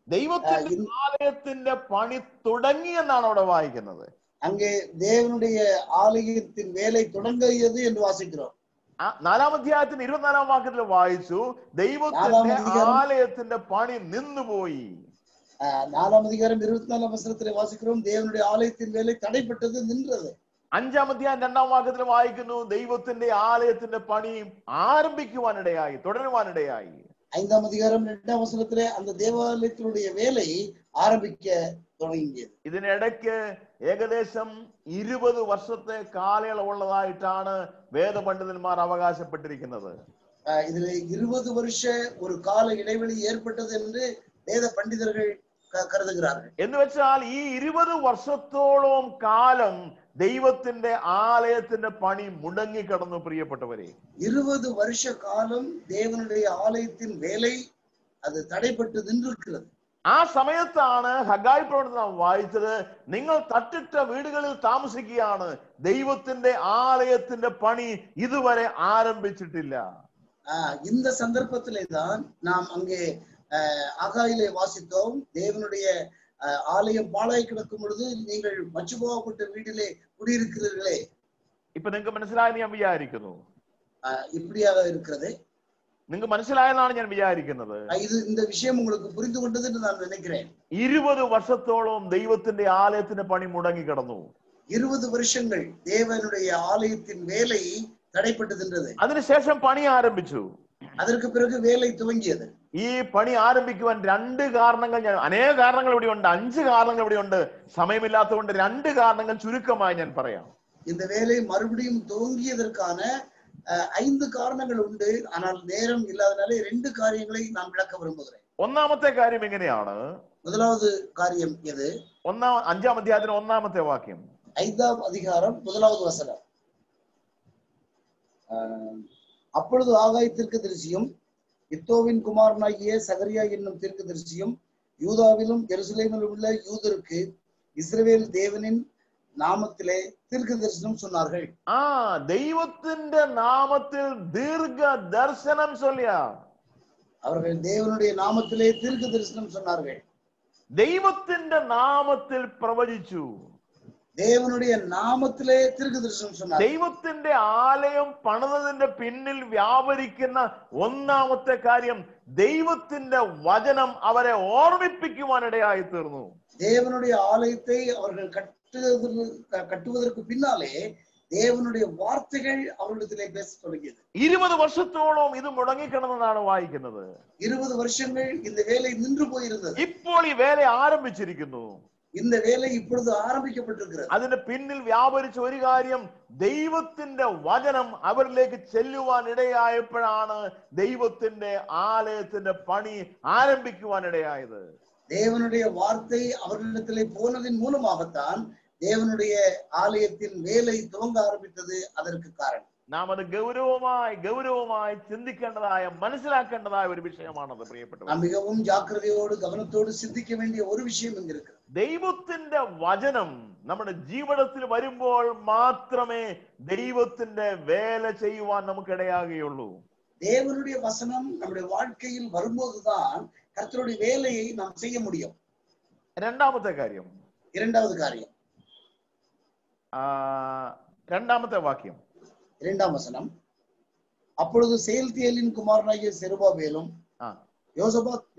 ദൈവത്തിന്റെ ആലയത്തിന്റെ പണി തുടങ്ങി എന്നാണ് അവിടെ വായിക്കുന്നത്. அங்கே தேவனுடைய ஆலயத்தின் வேலை தொடங்கியது என்று வாசிக்கிறோம். 4-ാം അധ്യായത്തിന് 24-ാം വാക്യത്തിൽ വായിച്ചു, ദൈവത്തിന്റെ ആലയത്തിന്റെ പണി നിന്നുപോയി. 4ஆம் அதிகாரம் 24ஆம் வசனத்திலே வாசிக்கிறோம், தேவனுடைய ஆலயத்தின் வேலை தடைப்பட்டது, நின்றது. 5-ാം അധ്യായം 2-ാം വാക്യത്തിൽ വായിക്കുന്നു, ദൈവത്തിന്റെ ആലയത്തിന്റെ പണി ആരംഭിക്കുവാനിടയായി, തുടരുവാനിടയായി. 5ஆம் அதிகாரம் 2ஆம் வசனத்திலே அந்த தேவாலயத்தினுடைய வேலை ஆரம்பிக்க തുടങ്ങിയത്. ഇതിനിടയ്ക്ക് ഏകദേശം 20 വർഷത്തെ കാലയളവുള്ളതായിട്ടാണ് വേദപണ്ഡിതന്മാർ അവകാശപ്പെട്ടിരിക്കുന്നത്. இதுல 20 வருஷ ஒரு கால இடைவெளி ஏற்பட்டது என்று வேத பண்டிதர்கள் കരുതുகிறார்கள். എന്ന് വെച്ചാൽ ഈ 20 വർഷത്തോളം കാലം ദൈവത്തിന്റെ ആലയത്തിന്റെ പണി മുടങ്ങിക്കിടന്നു പ്രിയപ്പെട്ടവരെ. 20 வருஷ காலம் தேவனுடைய ஆலயத்தின் வேலை அது தடைப்பட்டு நின்றிருக்கிறது. ആ സമയത്താണ് ഹഗായി പ്രവചനം നാം വായിച്ചത്, നിങ്ങൾ തട്ടിട്ട വീടുകളിൽ താമസിക്കുകയാണ്, ദൈവത്തിന്റെ ആലയത്തിന്റെ പണി ഇതുവരെ ആരംഭിച്ചിട്ടില്ല. இந்த சந்தர்ப்பத்திலே தான் நாம் அங்கே ஆகாயிலே வாசித்தோம், தேவனுடைய ஆலயம் பாழாய் கிடக்கும் பொழுது நீங்கள் மச்சு போகப்பட்ட வீட்டிலே குடியிருக்கிறீர்களே. ഇപ്പൊ നിങ്ങൾക്ക് മനസ്സിലായെന്ന് ഞാൻ വിചാരിക്കുന്നു. இப்படியாக இருக்கிறது. നിങ്ങൾക്ക് മനസ്സിലായെന്നാണ് ഞാൻ വിചാരിക്കുന്നത്. ഇത് இந்த விஷயம் உங்களுக்கு புரிந்து கொண்டது என்று நான் நினைக்கிறேன். 20 വർഷത്തോളം ദൈവത്തിന്റെ ആലയത്തിന്റെ പണി മുടങ്ങിക്കിടന്നു. 20 வருஷங்கள் தேவனுடைய ஆலயத்தின் வேலை தடைப்பட்டு நின்றது. അതിനുശേഷം പണി ആരംഭിച്ചു. அதற்கு பிறகு வேலை துவங்கியது. ഈ പണി ആരംഭിക്കുവാൻ 2 കാരണങ്ങൾ, ഞാൻ അനേക കാരണങ്ങൾ ഇവിടെ ഉണ്ട്, 5 കാരണങ്ങൾ ഇവിടെ ഉണ്ട്. സമയമില്ലാത്തതുകൊണ്ട് 2 കാരണങ്ങൾ ചുരുക്കമായി ഞാൻ പറയാം. இந்த வேலை மறுபடியும் துவங்கியதற்கான 5 காரணங்கள் உண்டு. ஆனால் நேரம் இல்லாதனால 2 காரியங்களை நான் விளக்க விரும்புகிறேன். ഒന്നാമത്തെ കാര്യം എങ്ങനെയാണ്? முதலாவது காரியம் எது? 5-ാം അധ്യായത്തിന് 1-ാമത്തെ വാക്യം. 5ஆம் அதிகாரம் 1வது வசனம். அப்பொழுது ஆகாய் தீர்க்கதரிசியும் இத்தோவின் குமாரனாகிய சகரியா என்னும் தீர்க்கதரிசியும் யூதாவிலும் எருசலேமிலும் உள்ள யூதருக்கு இஸ்ரவேல் தேவனின் நாமத்திலே தீர்க்க தரிசனம் சொன்னார்கள். தெய்வத்தின் நாமத்தில் தீர்க்க தரிசனம் சொல்லியா? அவர்கள் தேவனுடைய நாமத்திலே தீர்க்க தரிசனம் சொன்னார்கள். தெய்வத்தின் நாமத்தில் പ്രവചിച്ചു. தேவனுடைய നാമത്തിലെ தீர்க்க தரிசனம் சொன்னார்கள். ദൈവത്തിന്റെ ആലയം പണിതതിന്റെ പിന്നിൽ വ്യാപരിക്കുന്ന ഒന്നാമത്തെ കാര്യം ദൈവത്തിന്റെ വചനം അവരെ ഓർമ്മിപ്പിക്കുവാനിടയായി തീർന്നു. தேவனுடைய ஆலயத்தை அவர்கள் கட்டுவதற்கு பின்னாலே தேவனுடைய வார்த்தைகள் அவர்களிடத்திலே பேச தொடங்கியது. 20 വർഷത്തോളം ഇത് മുടങ്ങിക്കിടന്നതാണ് വായിക്കുന്നത്. 20 வருஷங்கள் இந்த வேலை நின்று போயிருந்தது. ഇപ്പോൾ ഈ വേല ആരംഭിച്ചിരിക്കുന്നു. இந்த வேலை இப்பொழுது ஆரம்பிக்கப்பட்டிருக்கிறது. അതിന്റെ പിന്നിൽ വ്യാപരിച്ച ഒരു കാര്യം, ദൈവത്തിന്റെ വചനം അവരിലേക്ക് ചെല്ലുവാൻ ഇടയായപ്പോഴാണ് ദൈവത്തിന്റെ ആലയത്തിന്റെ പണി ആരംഭിക്കുവാൻ ഇടയായത്. தேவனுடைய வார்த்தை அவர்களிடத்திலே போனதின் மூலமாகத்தான் தேவனுடைய ஆலயத்தின் வேலை துவங்க ஆரம்பித்தது. அதற்கு காரணம் നാം അത് ഗൗരവമായി ചിന്തിക്കേണ്ടതായ, മനസ്സിലാക്കേണ്ടതായ ഒരു വിഷയമാണത് പ്രിയപ്പെട്ടവർ. നാം മികവും ജാഗ്രതയോട് ഗവനത്തോട് ചിന്തിക്ക വേണ്ടിയ ഒരു വിഷയം ഇങ്ങിருக்கு. ദൈവത്തിന്റെ വചനം നമ്മുടെ ജീവിതത്തിൽ വരുമ്പോൾ മാത്രമേ ദൈവത്തിന്റെ വേല ചെയ്യുവാൻ നമുക്ക് ഇടയാകുകയുള്ളൂ. தேவனுடைய வசனம் நம்முடைய வாழ்க்கையில் வரும்போதுதான் கர்த்தருடைய வேலையை நாம் செய்ய முடியும். രണ്ടാമത്തെ കാര്യം, இரண்டாவது காரியம், 2-ാമത്തെ വാക്യം, 2ஆம் வசனம். அப்பொழுது செயல்தியேலின் குமாரனாகிய செருபாபேலும்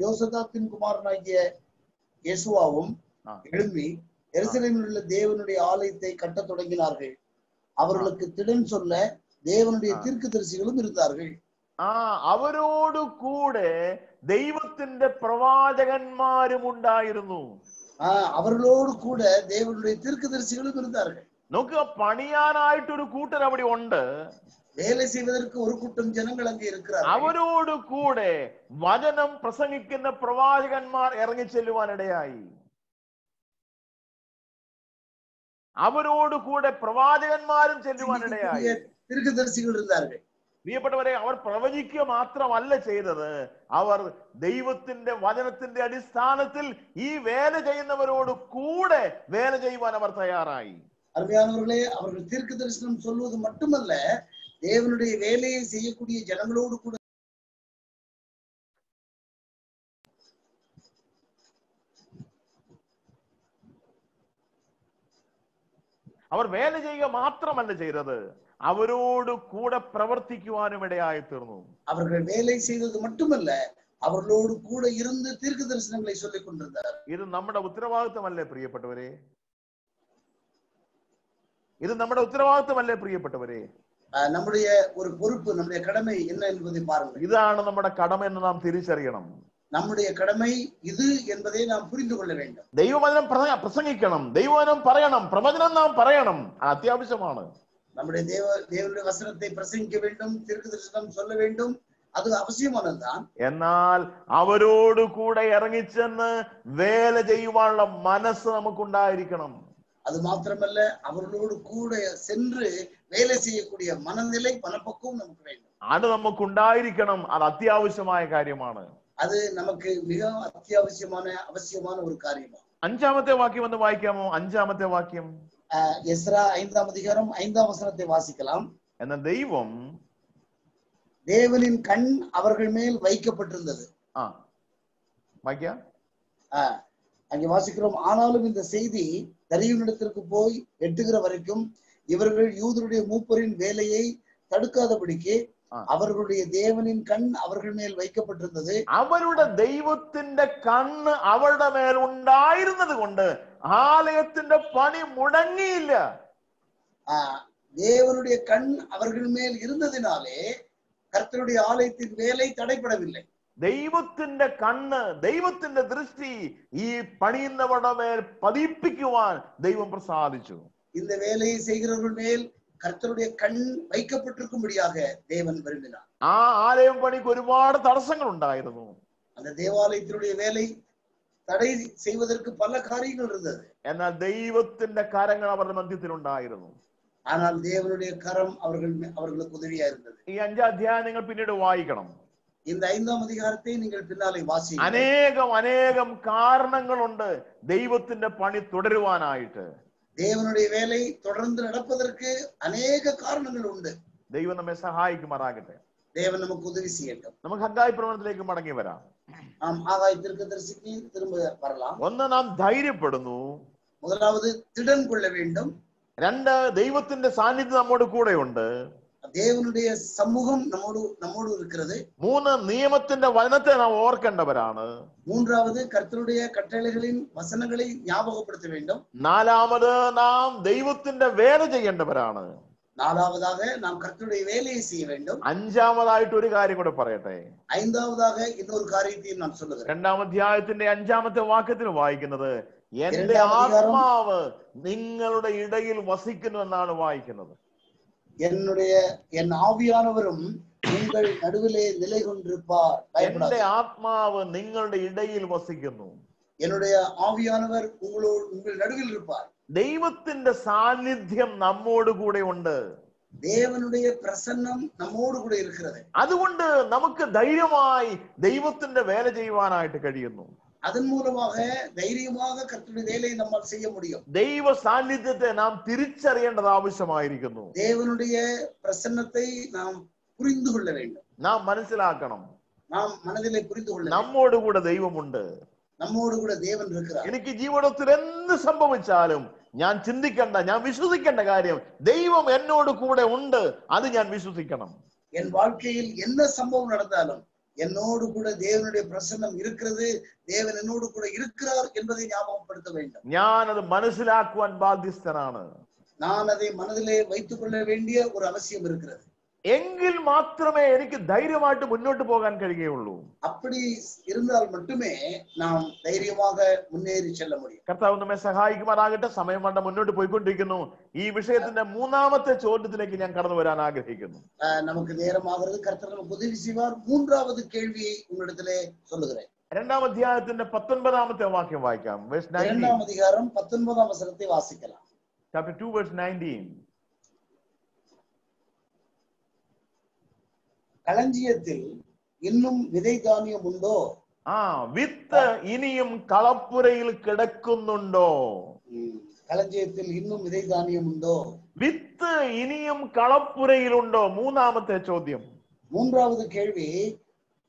யோசதாத்தின் குமாரனாகிய யெசுவாவும் எழும்பி எருசலேமில் உள்ள தேவனுடைய ஆலயத்தை கட்டத் தொடங்கினார்கள். அவர்களுக்கு திடன் சொல்ல தேவனுடைய தீர்க்கதரிசிகளும் இருந்தார்கள். അവരോട് കൂടെ ദൈവത്തിന്റെ പ്രവാചകന്മാരും ഉണ്ടായിരുന്നു. അവരോട് കൂടെ தேவனுடைய தீர்க்கதரிசிகளும் இருந்தார்கள். നോക്കുക, പണിയാനായിട്ടൊരു കൂട്ടർ അവിടെ ഉണ്ട്. വേല ചെയ്വதற்கு ഒരു കൂട്ടം ജനങ്ങൾ അങ്ങ് இருக்கிறார்கள். അവരോട് കൂടെ വചനം പ്രസംഗിക്കുന്ന പ്രവാചകന്മാർ ഇറങ്ങി ചെല്ലുവാനിടയായി. അവരോട് കൂടെ പ്രവാചകന്മാരും ചെല്ലുവാനിടയായി. தீர்க்கதரிசிகள் இருந்தார்கள். പ്രിയപ്പെട്ടവരെ, അവർ പ്രവചിക്കുക മാത്രമല്ല ചെയ്തത്, അവർ ദൈവത്തിന്റെ വചനത്തിന്റെ അടിസ്ഥാനത്തിൽ ഈ വേല ചെയ്യുന്നവരോട് കൂടെ വേല ചെയ്യുവാൻ അവർ തയ്യാറായി. அருமையானவர்களே, அவர்கள் தீர்க்க தரிசனம் சொல்வது மட்டுமல்ல, தேவனுடைய வேலையை செய்யக்கூடிய ஜனங்களோடு கூட അവർ വേല ചെയ്യുക മാത്രമല്ല ചെയ്തത്, അവരോട് കൂടെ പ്രവർത്തിക്കുവാനും ഇടയായി തീർന്നു. அவர்கள் வேலை செய்தது மட்டுமல்ல, அவர்களோடு கூட இருந்து தீர்க்க தரிசனங்களை சொல்லிக் கொண்டிருந்தார். ഇത് നമ്മുടെ ഉത്തരവാദിത്തമല്ലേ പ്രിയപ്പെട്ടവരെ? ഇത് നമ്മുടെ ഉത്തരവാദിത്തമല്ലേ പ്രിയപ്പെട്ടവരെ? நம்முடைய ஒரு பொறுப்பு, நம்முடைய கடமை என்ன என்பதை பாருங்கள். ഇതാണ് നമ്മുടെ കടമ എന്ന് നാം തിരിച്ചറിയണം. நம்முடைய கடமை இது என்பதை நாம் புரிந்து கொள்ள வேண்டும். ദൈവവചനം പ്രസംഗിക്കണം, ദൈവവചനം പറയണം, പ്രവചനം നാം പറയണം, അത്യാവശ്യമാണ്. நம்முடைய தேவனுடைய வசனத்தை பிரசங்கிக்க வேண்டும், தீர்க்க தரிசனம் சொல்ல வேண்டும், അത് അവശ്യമാണതാണ്. എന്നാൽ അവരോട് കൂടെ ഇറങ്ങിച്ചെന്ന് വേല ചെയ്യുവാനുള്ള മനസ്സ് നമുക്കുണ്ടായിരിക്കണം. அது மாத்திரமல்ல, அவர்களோடு கூட சென்று வேலை செய்யக்கூடிய மனநிலை மனப்பக்குவம் நமக்கு வேண்டும். അത് നമുക്കുണ്ടായിരിക്കണം. അത് അത്യാവശ്യമായ കാര്യമാണ്. அது நமக்கு மிக அத்தியாவசியமான அவசியமான ஒரு காரியமா. അഞ്ചാമത്തെ വാക്യം ഒന്ന് വായിക്കാമോ? അഞ്ചാമത്തെ വാക്യം எஸ்ரா 5ஆம் அதிகாரம் 5ஆம் வசனத்தை வாசிக்கலாம். എന്നാൽ ദൈവം தேவனின் கண் அவர்கள் மேல் வைக்கப்பட்டிருந்தது. വായിക്കാം. அங்கே வாசிக்கிறோம். ஆனாலும் இந்த செய்தி தரியுனிடத்திற்கு போய் எட்டுகிற வரைக்கும் இவர்கள் யூதருடைய மூப்பரின் வேலையை தடுக்காதபடிக்கு അവരുടെ ദേവനിൻ കണ്ണ് അവരുടെ മേൽ വയ്ക്കപ്പെട്ടിരുന്നത്. അവരുടെ ദൈവത്തിന്റെ കണ്ണ് അവരുടെ മേൽ ഉണ്ടായിരുന്നത് കൊണ്ട് ആലയത്തിന്റെ പണി മുടങ്ങിയില്ല. தேவனுடைய கண் அவர்கள் மேல் இருந்ததினாலே கர்த்தருடைய ஆலயத்தின் வேலை தடைபடவில்லை. ദൈവത്തിന്റെ കണ്ണ്, ദൈവത്തിന്റെ ദൃഷ്ടി ഈ പണിയുന്നവരുടെ മേൽ പതിപ്പിക്കുവാൻ ദൈവം പ്രസാദിച്ചു. இந்த வேலையை செய்கிறவர்கள் மேல் கர்த்தருடைய கண் வைக்கப்பட்டிருக்கும்படியாக தேவன் விரும்பினார். ആ ആലയം പണിക്ക് ഒരുപാട് തടസ്സങ്ങൾ ഉണ്ടായിരുന്നു. அந்த தேவாலயத்தினுடைய வேலை தடை செய்வதற்கு பல காரியங்கள் இருந்தது. എന്നാൽ ദൈവത്തിന്റെ കരങ്ങൾ അവരുടെ മധ്യത്തിൽ ഉണ്ടായിരുന്നു. ஆனால் தேவனுடைய கரம் அவர்களுக்கு உதவியா இருந்தது. ഈ 5 അധ്യായം നിങ്ങൾ പിന്നീട് വായിക്കണം. இந்த 5ஆம் அதிகாரத்தை நீங்கள் பின்னாலே வாசியுங்கள். അനേകം കാരണങ്ങളുണ്ട് ദൈവത്തിന്റെ പണി തുടരുവാനായിട്ട്. தேவனுடைய வேலை தொடர்ந்து நடப்பதற்கு அநேக காரணங்கள் உண்டு. ദൈവം നമ്മെ സഹായിക്കുമാറാകട്ടെ. தேவன் நமக்கு உதவி செய்யட்டும். നമുക്ക് ഹഗ്ഗായി പ്രവചനത്തിലേക്ക് മടങ്ങി വരാം. நாம் ஆகாய் தீர்க்கதரிசிக்கு திரும்ப வரலாம். ഒന്ന്, നാം ധൈര്യപ്പെടുന്നു. முதலாவது திடன் கொள்ள வேண்டும். 2, ദൈവത്തിന്റെ സാന്നിധ്യം നമ്മോട് കൂടെയുണ്ട്. தேவனுடைய சமூகம் நம்மோடு இருக்கிறது. 3, നിയമത്തിന്റെ വചനത്തെ നാം ഓർക്കേണ്ടവരാണ്. 3வது கர்த்தருடைய கட்டளைகளின் வசனங்களை ஞாபகப்படுத்த வேண்டும். 4, നാം ദൈവത്തിന്റെ വേല ചെയ്യേണ്ടവരാണ്. 4வதாக நாம் கர்த்தருடைய வேலையை செய்ய வேண்டும். 5ാമതായിട്ട് ഒരു കാര്യം കൂടെ പറയട്ടെ. 5வதாக இன்னொரு காரியத்தையும் நான் சொல்லுகிறேன். 2ാം അധ്യായത്തിന്റെ 5ാമത്തെ വാക്യത്തിൽ വായിക്കുന്നത് എന്റെ ആത്മാവ് നിങ്ങളുടെ ഇടയിൽ വസിക്കുന്നു എന്നാണ് വായിക്കുന്നത്. என் ஆவியானவரும் உங்கள் நடுவிலே நிலை கொண்டிருப்பார். എന്റെ ആത്മാവ് നിങ്ങളുടെ ഇടയിൽ വസിക്കുന്നു. என்னுடைய ஆவியானவர் உங்கள் நடுவில் இருப்பார். ദൈവത്തിന്റെ സാന്നിധ്യം നമ്മോട് കൂടെ ഉണ്ട്. தேவனுடைய பிரசன்னம் நம்மோடு கூட இருக்கிறது. അതുകൊണ്ട് നമുക്ക് ധൈര്യമായി ദൈവത്തിന്റെ വേല ചെയ്യുവാനായിട്ട് കഴിയുന്നു. அதன் மூலமாக தைரியமாக கர்த்தருடைய வேலையை நம்மால் செய்ய முடியும். ദൈവ സാന്നിധ്യത്തെ നാം തിരിച്ചറിയേണ്ടത് ആവശ്യമായിരിക്കുന്നു. தேவனுடைய பிரசன்னத்தை நாம் புரிந்து கொள்ள வேண்டும். നാം മനസ്സിലാക്കണം. நாம் மனதிலே புரிந்து கொள்ள. നമ്മോട് കൂടെ ദൈവമുണ്ട്. നമ്മോട് കൂടെ ദേവൻ இருக்கிறார். എനിക്ക് ജീവിതത്തിൽ എന്ത് സംഭവിച്ചാലും ഞാൻ ചിന്തിക്കേണ്ട, ഞാൻ വിശ്വസിക്കേണ്ട കാര്യം ദൈവം എന്നോട് കൂടെ ഉണ്ട്. അത് ഞാൻ വിശ്വസിക്കണം. என் வாழ்க்கையில் என்ன சம்பவம் நடந்தாலும் என்னோடு கூட தேவனுடைய பிரசன்னம் இருக்கிறது, தேவன் என்னோடு கூட இருக்கிறார் என்பதை ஞாபகப்படுத்த வேண்டும். ഞാൻ അത് മനസ്സിലാക്കുവാൻ ബാധ്യസ്ഥനാണ്. நான் அதை மனதிலே வைத்துக் கொள்ள வேண்டிய ஒரு அவசியம் இருக்கிறது. എങ്കിൽ മാത്രമേ എനിക്ക് ധൈര്യമായിട്ട് മുന്നോട്ട് പോകാൻ കഴിയുകയുള്ളൂ. அப்படி இருந்தால் மட்டுமே நாம் தைரியமாக முன்னேறி செல்ல முடியும். കർത്താവ് നമ്മെ സഹായിക്കുമാറാകട്ടെ. സമയം കൊണ്ട് മുന്നോട്ട് പോയിക്കൊണ്ടിരിക്കുന്നു. ഈ വിഷയത്തിന്റെ 3ാമത്തെ ചോദ്യത്തിലേക്ക് ഞാൻ കടന്നു വരാൻ ആഗ്രഹിക്കുന്നു. நமக்கு நேரமாகிறது. கர்த்தர் நமக்கு உதவி செய்வார். 3வது கேள்வியை உங்களிடத்திலே சொல்லுகிறேன். 2ാം അധ്യായത്തിന്റെ 19ാമത്തെ വാക്യം വായിക്കാം. 2ஆம் அதிகாரம் 19ஆம் வசனத்தை வாசிக்கலாம். Chapter 2 verse 19. കളഞ്ചിയത്തിൽ இன்னும் விதை தானியம் உண்டோ? വിത്ത് ഇനിയും കളപ്പുരയിൽ കിടക്കുന്നുണ്ടോ? കളഞ്ചിയത്തിൽ இன்னுം விதை தானியம் உண்டோ? വിത്ത് ഇനിയും കളപ്പുരയിലുണ്ടോ? 3ാമത്തെ ചോദ്യം. 3வது கேள்வி,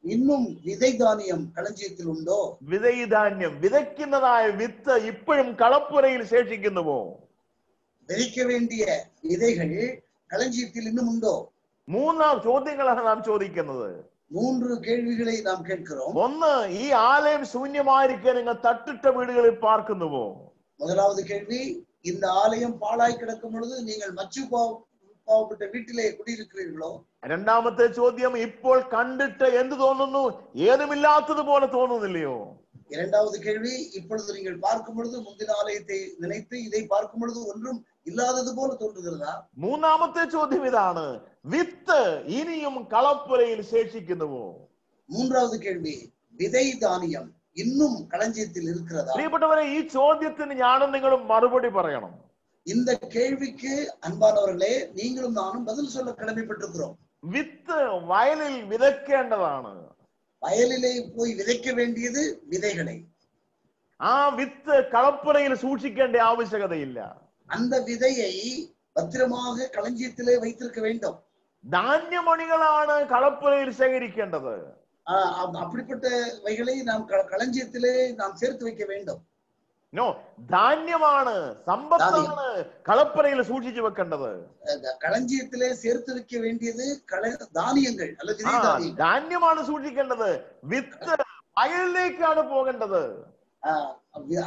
இன்னும் விதை தானியம் കളഞ്ചിയത്തിൽ ഉണ്ടോ? വിതൈധാന്യം, വിതയ്ക്കുന്നതായ വിത്ത് ഇപ്പോഴും കളപ്പുരയിൽ ശേഷിക്കുന്നുവോ? വിതയ്ക്ക വേണ്ടിയ വിതകൾ കളഞ്ചിയത്തിൽ இன்னும் ഉണ്ടോ? 3 ചോദ്യങ്ങളാണ് നാം ചോദിക്കുന്നത്. 3 കേൾവികളെ നാം കേൾக்கிறோம். 1, ഈ ആലയം ശൂന്യമായിരിക്കെ നിങ്ങൾ തട്ടിട്ട വീടുകളിൽ പാർക്കുന്നുവോ? முதலாவது கேள்வி, இந்த ஆலயம் பாழாய் கிடக்கும் பொழுது நீங்கள் மச்சு പാവപ്പെട്ട വീട്ടിലെ കുടിയിരിக்கிறீர்களോ? 2ാമത്തെ ചോദ്യം, ഇപ്പോൾ കണ്ടിട്ട് എന്ത് തോന്നുന്നു? ഏതുമില്ലാത്തതുപോലെ തോന്നുന്നില്ലയോ? 2வது கேள்வி, இப்பொழுது நீங்கள் பார்க்கும் பொழுது முந்தின ஆலயத்தை நினைத்து இதை பார்க்கும் பொழுது ஒன்றும் இல்லாதது போல தோன்றுகிறதா? മൂന്നാമത്തെ ചോദ്യം ഇതാണ്, വിത്ത് ഇനിയും കളപ്പുരയിൽ ശേഷിക്കുന്നുവോ? மூன்றாவது கேள்வி, விதை தானியம் இன்னும் களஞ்சியத்தில் இருக்கிறதா? പ്രിയപ്പെട്ടവരെ, ഈ ചോദ്യത്തിന് ഞാനും നിങ്ങളും മറുപടി പറയണം. இந்த கேள்விக்கு அன்பானவர்களே, நீங்களும் நானும் பதில் சொல்ல கடமைப்பட்டிருக்கிறோம். വിത്ത് വയലിൽ വിതയ്ക്കേണ്ടതാണ്. வயலிலே போய் விதைக்க வேண்டியது விதைகளை. ആ വിത്ത് കളപ്പുരയിൽ സൂക്ഷിക്കേണ്ട ആവശ്യകതയില്ല. அந்த விதையை பத்திரமாக களஞ்சியத்திலே வைத்திருக்க வேண்டும். ധാന്യമണികളാണ് കളപ്പുരയിൽ ശേഖരിക്കേണ്ടത്. அப்படிப்பட்டவைகளை நாம் களஞ்சியத்திலே நாம் சேர்த்து வைக்க வேண்டும். ധാന്യമാണ്, സമ്പത്താണ് കളപ്പുരയിൽ സൂക്ഷിച്ചു വെക്കേണ്ടത്. களஞ்சியத்திலே சேர்த்து வைக்க வேண்டியது தானியங்கள் அல்லது ധാന്യമാണ് സൂക്ഷിക്കേണ്ടത്. വിത്ത് വയലിലേക്കാണ് പോകേണ്ടത്.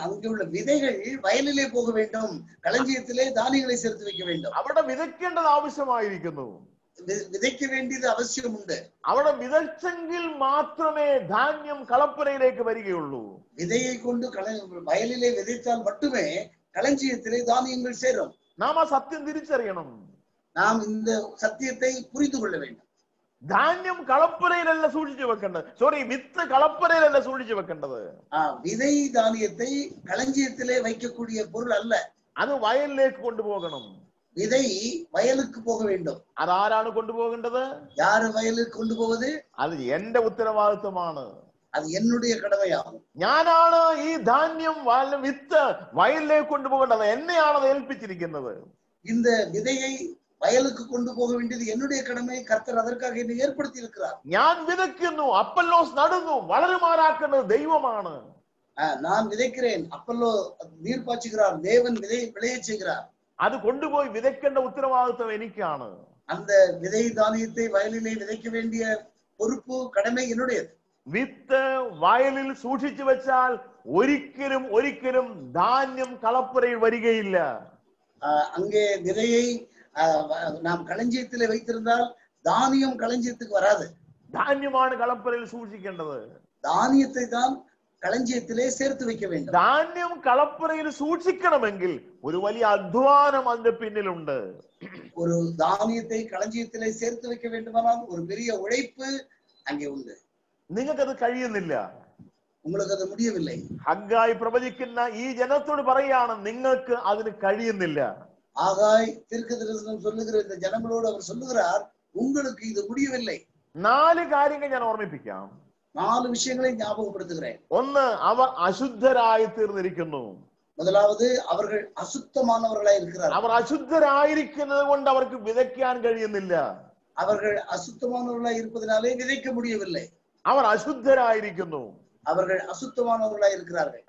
அங்குள்ள விதைகள் வயலிலே போக வேண்டும். களஞ்சியத்திலே தானியங்களை சேர்த்து வைக்க வேண்டும். അവിടെ വിതയ്ക്കേണ്ടത് ആവശ്യമായിരിക്കുന്നു. விதைக்க வேண்டியது அவசியம் உண்டு. അവിടെ വിതച്ചെങ്കിൽ മാത്രമേ ധാന്യം കളപ്പുരയിലേക്ക് വരികയുള്ളൂ. விதையை கொண்டு வயலிலே விதைத்தால் மட்டுமே களஞ்சியத்திலே தானியங்கள் சேரும். നാം ആ സത്യം തിരിച്ചറിയണം. நாம் இந்த சத்தியத்தை புரிந்து கொள்ள வேண்டும். ധാന്യം കളപ്പുരയിലല്ല സൂക്ഷിച്ചു വെക്കേണ്ടത്. വിത്ത് കളപ്പുരയിലല്ല സൂക്ഷിച്ചു വെക്കേണ്ടത്. விதை தானியத்தை களஞ்சியத்திலே வைக்கக்கூடிய பொருள் அல்ல. അത് വയലിലേക്ക് കൊണ്ടുപോകണം. விதை வயலுக்கு போக வேண்டும். അതാരാണ് കൊണ്ടുപോകേണ്ടത്? யாரு வயலுக்கு கொண்டு போவது? അത് എന്റെ ഉത്തരവാദിത്വമാണ്. அது என்னுடைய கடமையாகும். ഞാനാണ് ഈ ധാന്യം വിത്ത് വയലിലേക്ക് കൊണ്ടുപോകേണ്ടത്. എന്നെയാണ് അത് ഏൽപ്പിച്ചിരിക്കുന്നത്. இந்த விதையை வயலுக்கு கொண்டு போக வேண்டியது என்னுடைய கடமை. கர்த்தர் அதற்காக என்னை ஏற்படுத்தி இருக்கிறார். ഞാൻ വിതയ്ക്കുന്നു, അപ്പല്ലോസ് നടുന്നു, വളരുമാറാക്കുന്നത് ദൈവമാണ്. நான் விதைக்கிறேன், அப்பல்லோ நீர் பாய்ச்சுகிறார், தேவன் விளைய செய்கிறார். അത് കൊണ്ടുപോയി വിതയ്ക്കേണ്ട ഉത്തരവാദിത്വം എനിക്കാണ്. அந்த விதை தானியத்தை வயலிலே விதைக்க வேண்டிய பொறுப்பு கடமை என்னுடையது. വിത്ത് വയലിൽ സൂക്ഷിച്ചു വെച്ചാൽ ഒരിക്കലും ധാന്യം കളപ്പുരയിൽ വരികയില്ല. அங்கே விதையை நாம் களஞ்சியத்திலே வைத்திருந்தால் தானியம் களஞ்சியத்துக்கு வராது. ധാന്യമാണ് കളപ്പുരയിൽ സൂക്ഷിക്കേണ്ടത്. தானியத்தை தான் களஞ்சியத்திலே சேர்த்து வைக்க வேண்டும். ധാന്യം കളപ്പുരയിൽ സൂക്ഷിക്കണമെങ്കിൽ ഒരു വലിയ അധ്വാനം അതിന്റെ പിന്നിലുണ്ട്. ஒரு தானியத்தை களஞ்சியத்திலே சேர்த்து வைக்க வேண்டுமானால் ஒரு பெரிய உழைப்பு அங்கே உண்டு. നിങ്ങൾക്കത് കഴിയുന്നില്ല. உங்களுக்கு அது முடியவில்லை. ഹഗ്ഗായി പ്രവചിക്കുന്ന ഈ ജനത്തോട് പറയാണ്, നിങ്ങൾക്ക് അതിന് കഴിയുന്നില്ല. ஆகாய் தீர்க்கதரிசனம் சொல்லுகிற இந்த ஜனங்களோடு அவர் சொல்லுகிறார், உங்களுக்கு இது முடியவில்லை. 4 കാര്യങ്ങൾ ഞാൻ ഓർമ്മിപ്പിക്കാം. 4 விஷயங்களை ஞாபகப்படுத்துகிறேன். ഒന്ന്, അവർ അശുദ്ധരായി തീർന്നിരിക്കുന്നു. முதலாவது, அவர்கள் அசுத்தமானவர்களாய் இருக்கிறார்கள். അവർ അശുദ്ധരായിരിക്കുന്നത് കൊണ്ട് അവർക്ക് വിതയ്ക്കാൻ കഴിയുന്നില്ല. அவர்கள் அசுத்தமானவர்களாய் இருப்பதனாலே விதைக்க முடியவில்லை. അവർ അശുദ്ധരായിരിക്കുന്നു. அவர்கள் அசுத்தமானவர்களாய் இருக்கிறார்கள்.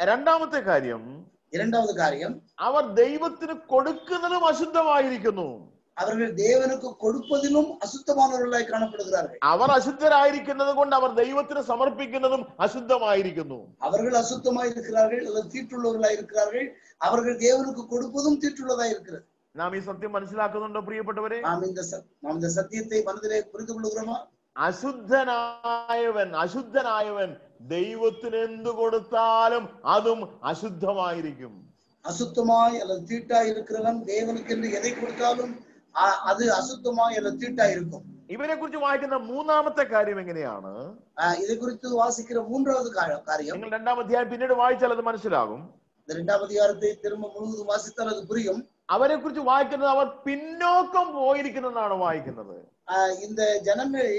இரண்டாவது காரியம், അവർ ദൈവത്തിന് കൊടുക്കുന്നതും അശുദ്ധമായിരിക്കുന്നു. அவர்கள் தேவனுக்கு கொடுப்பதிலும் அசுத்தமானவர்களாய் காணப்படுகிறார்கள். അവർ അശുദ്ധരായിരിക്കുന്നത് കൊണ്ട് അവർ ദൈവത്തിന് സമർപ്പിക്കുന്നതും അശുദ്ധമായിരിക്കുന്നു. அவர்கள் அசுத்தமாய் இருக்கிறார்கள் அல்லது தீட்டுள்ளவர்களாய் இருக்கிறார்கள். அவர்கள் தேவனுக்கு கொடுப்பதும் தீட்டுள்ளதாய் இருக்கிறது. നാം ഈ സത്യം മനസ്സിലാക്കുന്നുണ്ടോ പ്രിയപ്പെട്ടവരെ? நாம் இந்த சத்தியத்தை மனதிலே புரிந்து கொள்கிறோமா? അശുദ്ധനായവൻ ദൈവത്തിന് എന്തു കൊടുത്താലും അതും അശുദ്ധമായിരിക്കും. அசுத்தமாய் அல்லது தீட்டாய் இருக்கிறவன் தேவனுக்கு என்று எதை கொடுத்தாலும் அது அசுத்தமாய் அல்லது தீட்டாய் இருக்கும். ഇവരെ കുറിച്ച് വായിക്കുന്ന മൂന്നാമത്തെ കാര്യം എങ്ങനെയാണ്? இதை குறித்து வாசிக்கிற மூன்றாவது காரியம், നിങ്ങൾ 2-ാം അധ്യായം പിന്നീട് വായിച്ചാൽ അത് മനസ്സിലാകും. இந்த 2-ாம் அதிகாரத்தை திரும்ப முழுவதும் வாசித்தால் அது புரியும். അവരെ കുറിച്ച് വായിക്കുന്നത് അവർ പിന്നോക്കം പോയിരിക്കുന്നതാണ് വായിക്കുന്നത്. இந்த ஜனங்கள்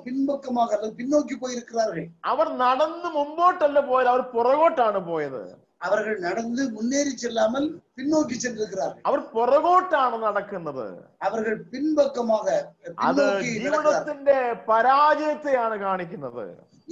பின்பக்கமாக அல்லது பின்னோக்கி போயிருக்கிறார்கள். അവർ നടന്ന് മുമ്പോട്ടല്ല പോയത്, അവർ പുറകോട്ടാണ് പോയത്. அவர்கள் நடந்து முன்னேறி செல்லாமல் பின்னோக்கி சென்றிருக்கிறார்கள். അവർ പുറകോട്ടാണ് നടക്കുന്നത്. அவர்கள் பின்பக்கமாக അത് ജീവിതത്തിന്റെ പരാജയത്തെയാണ് കാണിക്കുന്നത്.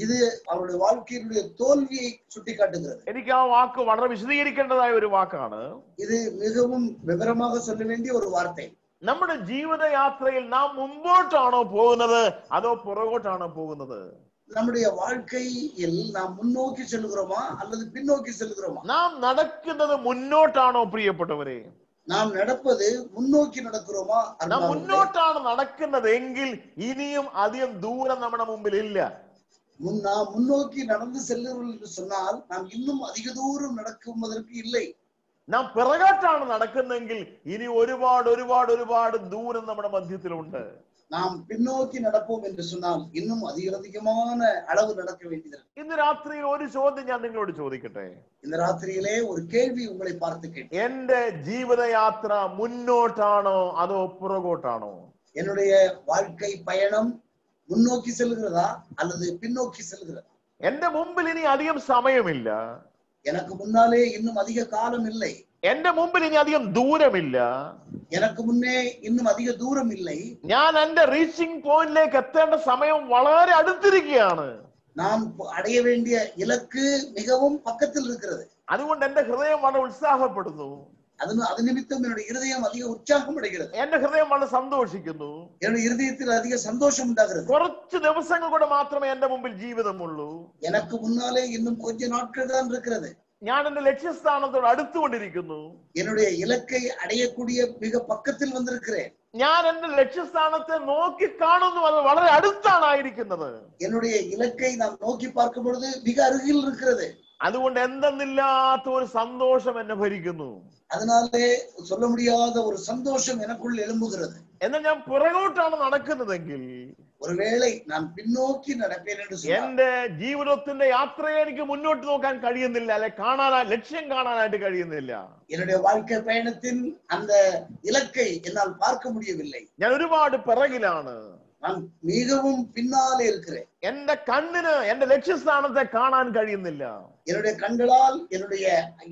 இது அவருடைய வாழ்க்கையினுடைய தோல்வியை சுட்டிக்காட்டுகிறது. എനിക്ക് ആ വാക്ക് വളരെ വിശദീകരിക്കേണ്ടതായ ഒരു വാക്കാണ്. இது மிகவும் விவரமாக சொல்ல வேண்டிய ஒரு வார்த்தை. നമ്മുടെ ജീവിതയാത്രയിൽ നാം മുമ്പോട്ടാണോ പോകുന്നത് അതോ പുറകോട്ടാണോ പോകുന്നത്? நம்முடைய வாழ்க்கையில் நாம் முன்னோக்கி செல்கிறோமா அல்லது பின்னோக்கி செல்கிறோமா? നാം നടക്കുന്നത് മുന്നോട്ടാണോ പ്രിയപ്പെട്ടവരെ? நாம் நடப்பது முன்னோக்கி நடக்கிறோமா? നാം മുന്നോട്ടാണ് നടക്കുന്നത് എങ്കിൽ ഇനിയും അധികം ദൂരം നമ്മുടെ മുമ്പിൽ ഇല്ല. நாம் முன்னோக்கி நடந்து செல்லுங்கள் என்று சொன்னால் நாம் இன்னும் அதிக தூரம் நடக்குவதற்கு இல்லை. നാം പിറകോട്ടാണ് നടക്കുന്നെങ്കിൽ ഇനി ഒരുപാട് ദൂരം നമ്മുടെ മധ്യത്തിലുണ്ട്. நாம் பின்னோக்கி நடப்போம் என்று சொன்னால் இன்னும் அதிகமான அளவு நடக்க வேண்டியது. ഇന്ന് രാത്രിയിൽ ഒരു ചോദ്യം ഞാൻ നിങ്ങളോട് ചോദിക്കട്ടെ. இந்த ராத்திரியிலே ஒரு கேள்வி உங்களை பார்த்து கேட்கிறேன். എന്റെ ജീവിതയാത്ര മുന്നോട്ടാണോ അതോ പുറകോട്ടാണോ? என்னுடைய வாழ்க்கை பயணம் முன்னோக்கி செல்கிறதா அல்லது பின்னோக்கி செல்கிறதா? എന്റെ മുമ്പിൽ ഇനി അധികം സമയമില്ല. எனக்கு முன்னாலே இன்னும் அதிக காலம் இல்லை. എന്റെ മുമ്പിൽ ഇനി അധികം ദൂരമില്ല. எனக்கு முன்னே இன்னுം அதிக தூரம் இல்லை. ഞാൻ എന്റെ റീച്ചിങ് പോയിന്റിലേക്ക് എത്തേണ്ട സമയം വളരെ അടുത്തിരിക്കുകയാണ്. நாம் அடைய வேண்டிய இலக்கு மிகவும் பக்கத்தில் இருக்கிறது. അതുകൊണ്ട് എന്റെ ഹൃദയം വളരെ ഉത്സാഹപ്പെടുന്നു. அது நிமித்தம் என்னுடைய இருதயம் அதிக உற்சாகம் அடைகிறது. എന്റെ ഹൃദയം വളരെ സന്തോഷിക്കുന്നു. என்னுடைய இருதயத்தில் அதிக சந்தோஷம் உண்டாகிறது. കുറച്ച് ദിവസങ്ങൾ കൂടെ മാത്രമേ എന്റെ മുമ്പിൽ ജീവിതമുള്ളൂ. எனக்கு முன்னாலே இன்னும் கொஞ்ச நாட்கள் தான் இருக்கிறது. ഞാൻ എന്റെ ലക്ഷ്യസ്ഥാനത്തോട് അടുത്തുകൊണ്ടിരിക്കുന്നു. என்னுடைய இலக்கை அடையக்கூடிய மிக பக்கத்தில் வந்திருக்கிறேன். ഞാൻ എന്റെ ലക്ഷ്യസ്ഥാനത്തെ നോക്കി കാണുന്നു. അത് വളരെ അടുത്താണായിരിക്കുന്നത്. என்னுடைய இலக்கை நாம் நோக்கி பார்க்கும் பொழுது மிக அருகில் இருக்கிறது. അതുകൊണ്ട് എന്തെന്നില്ലാത്ത ഒരു സന്തോഷം എന്നെ ഭരിക്കുന്നു. அதனாலே சொல்ல முடியாத ஒரு சந்தோஷம் எனக்குள் எழும்புகிறது. എന്നാൽ ഞാൻ പുറകോട്ടാണ് നടക്കുന്നതെങ്കിൽ, ஒருவேளை நான் பின்னோக்கி நடப்பேன் என்று சொன்னால் എന്റെ ജീവിതത്തിന്റെ യാത്രയെ എനിക്ക് മുന്നോട്ട് നോക്കാൻ കഴിയുന്നില്ല, അല്ലെ ലക്ഷ്യം കാണാനായിട്ട് കഴിയുന്നില്ല. என்னுடைய வாழ்க்கை பயணத்தின் அந்த இலக்கை என்னால் பார்க்க முடியவில்லை. ഞാൻ ഒരുപാട് പിറകിലാണ്. நான் மிகவும் பின்னாலே இருக்கிறேன். എന്റെ കണ്ണിന് എന്റെ ലക്ഷ്യസ്ഥാനത്തെ കാണാൻ കഴിയുന്നില്ല. என்னுடைய கண்களால் என்னுடைய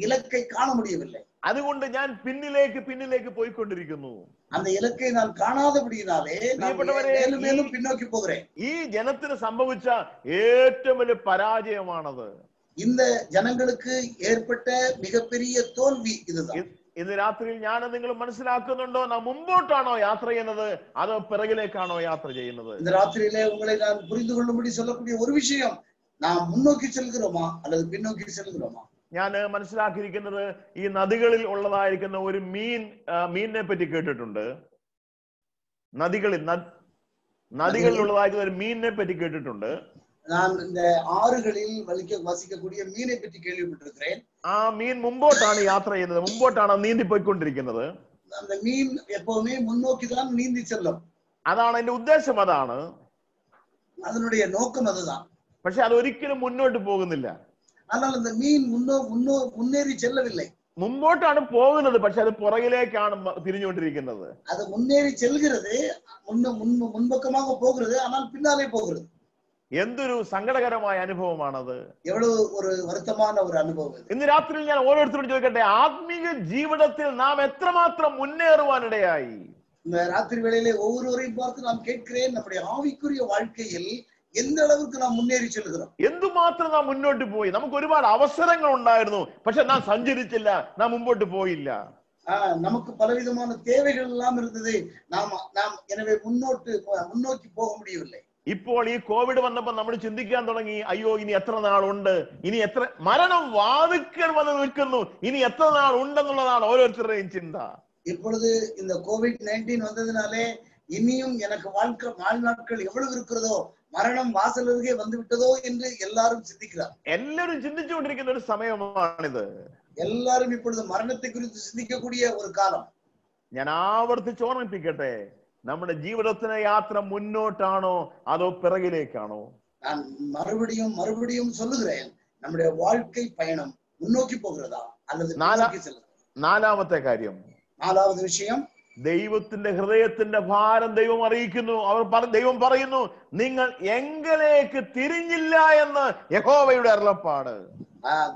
இலக்கை காண முடியவில்லை. അതുകൊണ്ട് ഞാൻ പിന്നിലേക്ക് പോയിക്കൊണ്ടിരിക്കുന്നു. அந்த இலக்கை நான் காணாதபடியினாலே மேலும் மேலும் பின்னோக்கி போகிறேன். ഈ ജനത്തിന് സംഭവിച്ച ഏറ്റവും വലിയ പരാജയമാണത്. இந்த ஜனங்களுக்கு ஏற்பட்ட மிகப்பெரிய தோல்வி இதுதான். ഇന്ന് രാത്രിയിൽ ഞാൻ നിങ്ങൾ മനസ്സിലാക്കുന്നുണ്ടോ, നാം മുമ്പോട്ടാണോ യാത്ര ചെയ്യുന്നത് അതോ പിറകിലേക്കാണോ യാത്ര ചെയ്യുന്നത്? இந்த ராத்திரியிலே உங்களை நான் புரிந்து கொள்ளும்படி சொல்லக்கூடிய ஒரு விஷயம், நாம் முன்னோக்கி செல்கிறோமா அல்லது பின்னோக்கி செல்கிறோமா? ഞാൻ മനസ്സിലാക്കിയിരിക്കുന്നത് ഈ നദികളിൽ ഉള്ളതായിരിക്കുന്ന ഒരു മീനിനെ പറ്റി കേട്ടിട്ടുണ്ട്. നദികളിൽ ഉള്ളതായിരിക്കുന്ന ഒരു മീനിനെ പറ്റി കേട്ടിട്ടുണ്ട്. நான் இந்த ஆறுகளில் வசிக்கக்கூடிய மீனை பற்றி கேள்விப்பட்டிருக்கிறேன். ആ മീൻ മുമ്പോട്ടാണ് യാത്ര ചെയ്യുന്നത്, മുമ്പോട്ടാണ് നീന്തി പോയിക്കൊണ്ടിരിക്കുന്നത്. அந்த மீன் எப்பவுமே முன்னோக்கி தான் நீந்தி செல்லும். അതാണ് അതിന്റെ ഉദ്ദേശം, അതാണ് அதனுடைய நோக்கம் அதுதான். പക്ഷെ അത് ഒരിക്കലും മുന്നോട്ട് പോകുന്നില്ല. ஆனால் அந்த மீன் முன்னேறி செல்லவில்லை. മുമ്പോട്ടാണ് പോകുന്നത്, പക്ഷെ അത് പുറകിലേക്കാണ് തിരിഞ്ഞുകൊണ്ടിരിക്കുന്നത്. அது முன்னேறி செல்கிறது, முன்பக்கமாக போகிறது, ஆனால் பின்னாலே போகிறது. എന്തൊരു സങ്കടകരമായ അനുഭവമാണത്. എவ்வளவு ഒരു வருத்தமான ஒரு അനുഭവം. ഇന്ന് രാത്രിയിൽ ഞാൻ ഓരോരുത്തരോട് ചോദിക്കട്ടെ, ആത്മീക ജീവിതത്തിൽ നാം എത്രമാത്രം മുന്നേറുവാനിടയായി? இந்த ராத்திரி வேளையிலே ஒவ்வொருவரையும் பார்த்து நான் கேட்கிறேன், நம்முடைய ஆவிக்குரிய வாழ்க்கையில் எந்த அளவுக்கு நாம் முன்னேறி செல்கிறோம்? എന്തുമാത്രം നാം മുന്നോട്ട് പോയി? നമുക്ക് ഒരുപാട് അവസരങ്ങൾ ഉണ്ടായിരുന്നു, പക്ഷെ നാം സഞ്ചരിച്ചില്ല, നാം മുമ്പോട്ട് പോയില്ല. நமக்கு பலவிதமான தேவைகள் எல்லாம் இருந்தது, நாம் எனவே முன்னோக்கி போக முடியவில்லை. ഇപ്പോൾ ഈ കോവിഡ് വന്നപ്പോൾ നമ്മൾ ചിന്തിക്കാൻ തുടങ്ങി, അയ്യോ ഇനി എത്ര നാളുണ്ട്, ഇനി എത്ര മരണം വാതിക്കൽ വന്ന് നിൽക്കുന്നു, ഇനി എത്ര നാൾ ഉണ്ടെന്നുള്ളതാണ് ഓരോരുത്തരുടെയും ചിന്ത. இப்பொழுது இந்த COVID-19 வந்ததினாலே இனியும் எனக்கு வாழ்நாட்கள் எவ்வளவு இருக்கிறதோ, மரணம் வாசல் அருகே வந்து விட்டதோ என்று எல்லாரும் சிந்திக்கிறார். എല്ലാവരും ചിന്തിച്ചുകൊണ്ടിരിക്കുന്ന ഒരു സമയമാണിത്. எல்லாரும் இப்பொழுது மரணத்தை குறித்து சிந்திக்கக்கூடிய ஒரு காலம். ഞാൻ ആവർത്തിച്ച് ഓർമ്മിപ്പിക്കട്ടെ, നമ്മുടെ ജീവിതത്തിന് യാത്ര മുന്നോട്ടാണോ അതോ പിറകിലേക്കാണോ? நான் மறுபடியும் சொல்லுகிறேன், நம்முடைய வாழ்க்கை பயணம் முன்னோக்கி போகிறதா அல்லது பின்னோக்கி செல்கிறதா? നാലാമത്തെ കാര്യം, നാലാമത്തെ വിഷയം, ദൈവത്തിന്റെ ഹൃദയത്തിന്റെ ഭാരം ദൈവം അറിയിക്കുന്നു. ദൈവം പറയുന്നു, നിങ്ങൾ എങ്കിലേക്ക് തിരിഞ്ഞില്ല എന്ന് യഹോവയുടെ അരുളപ്പാട്.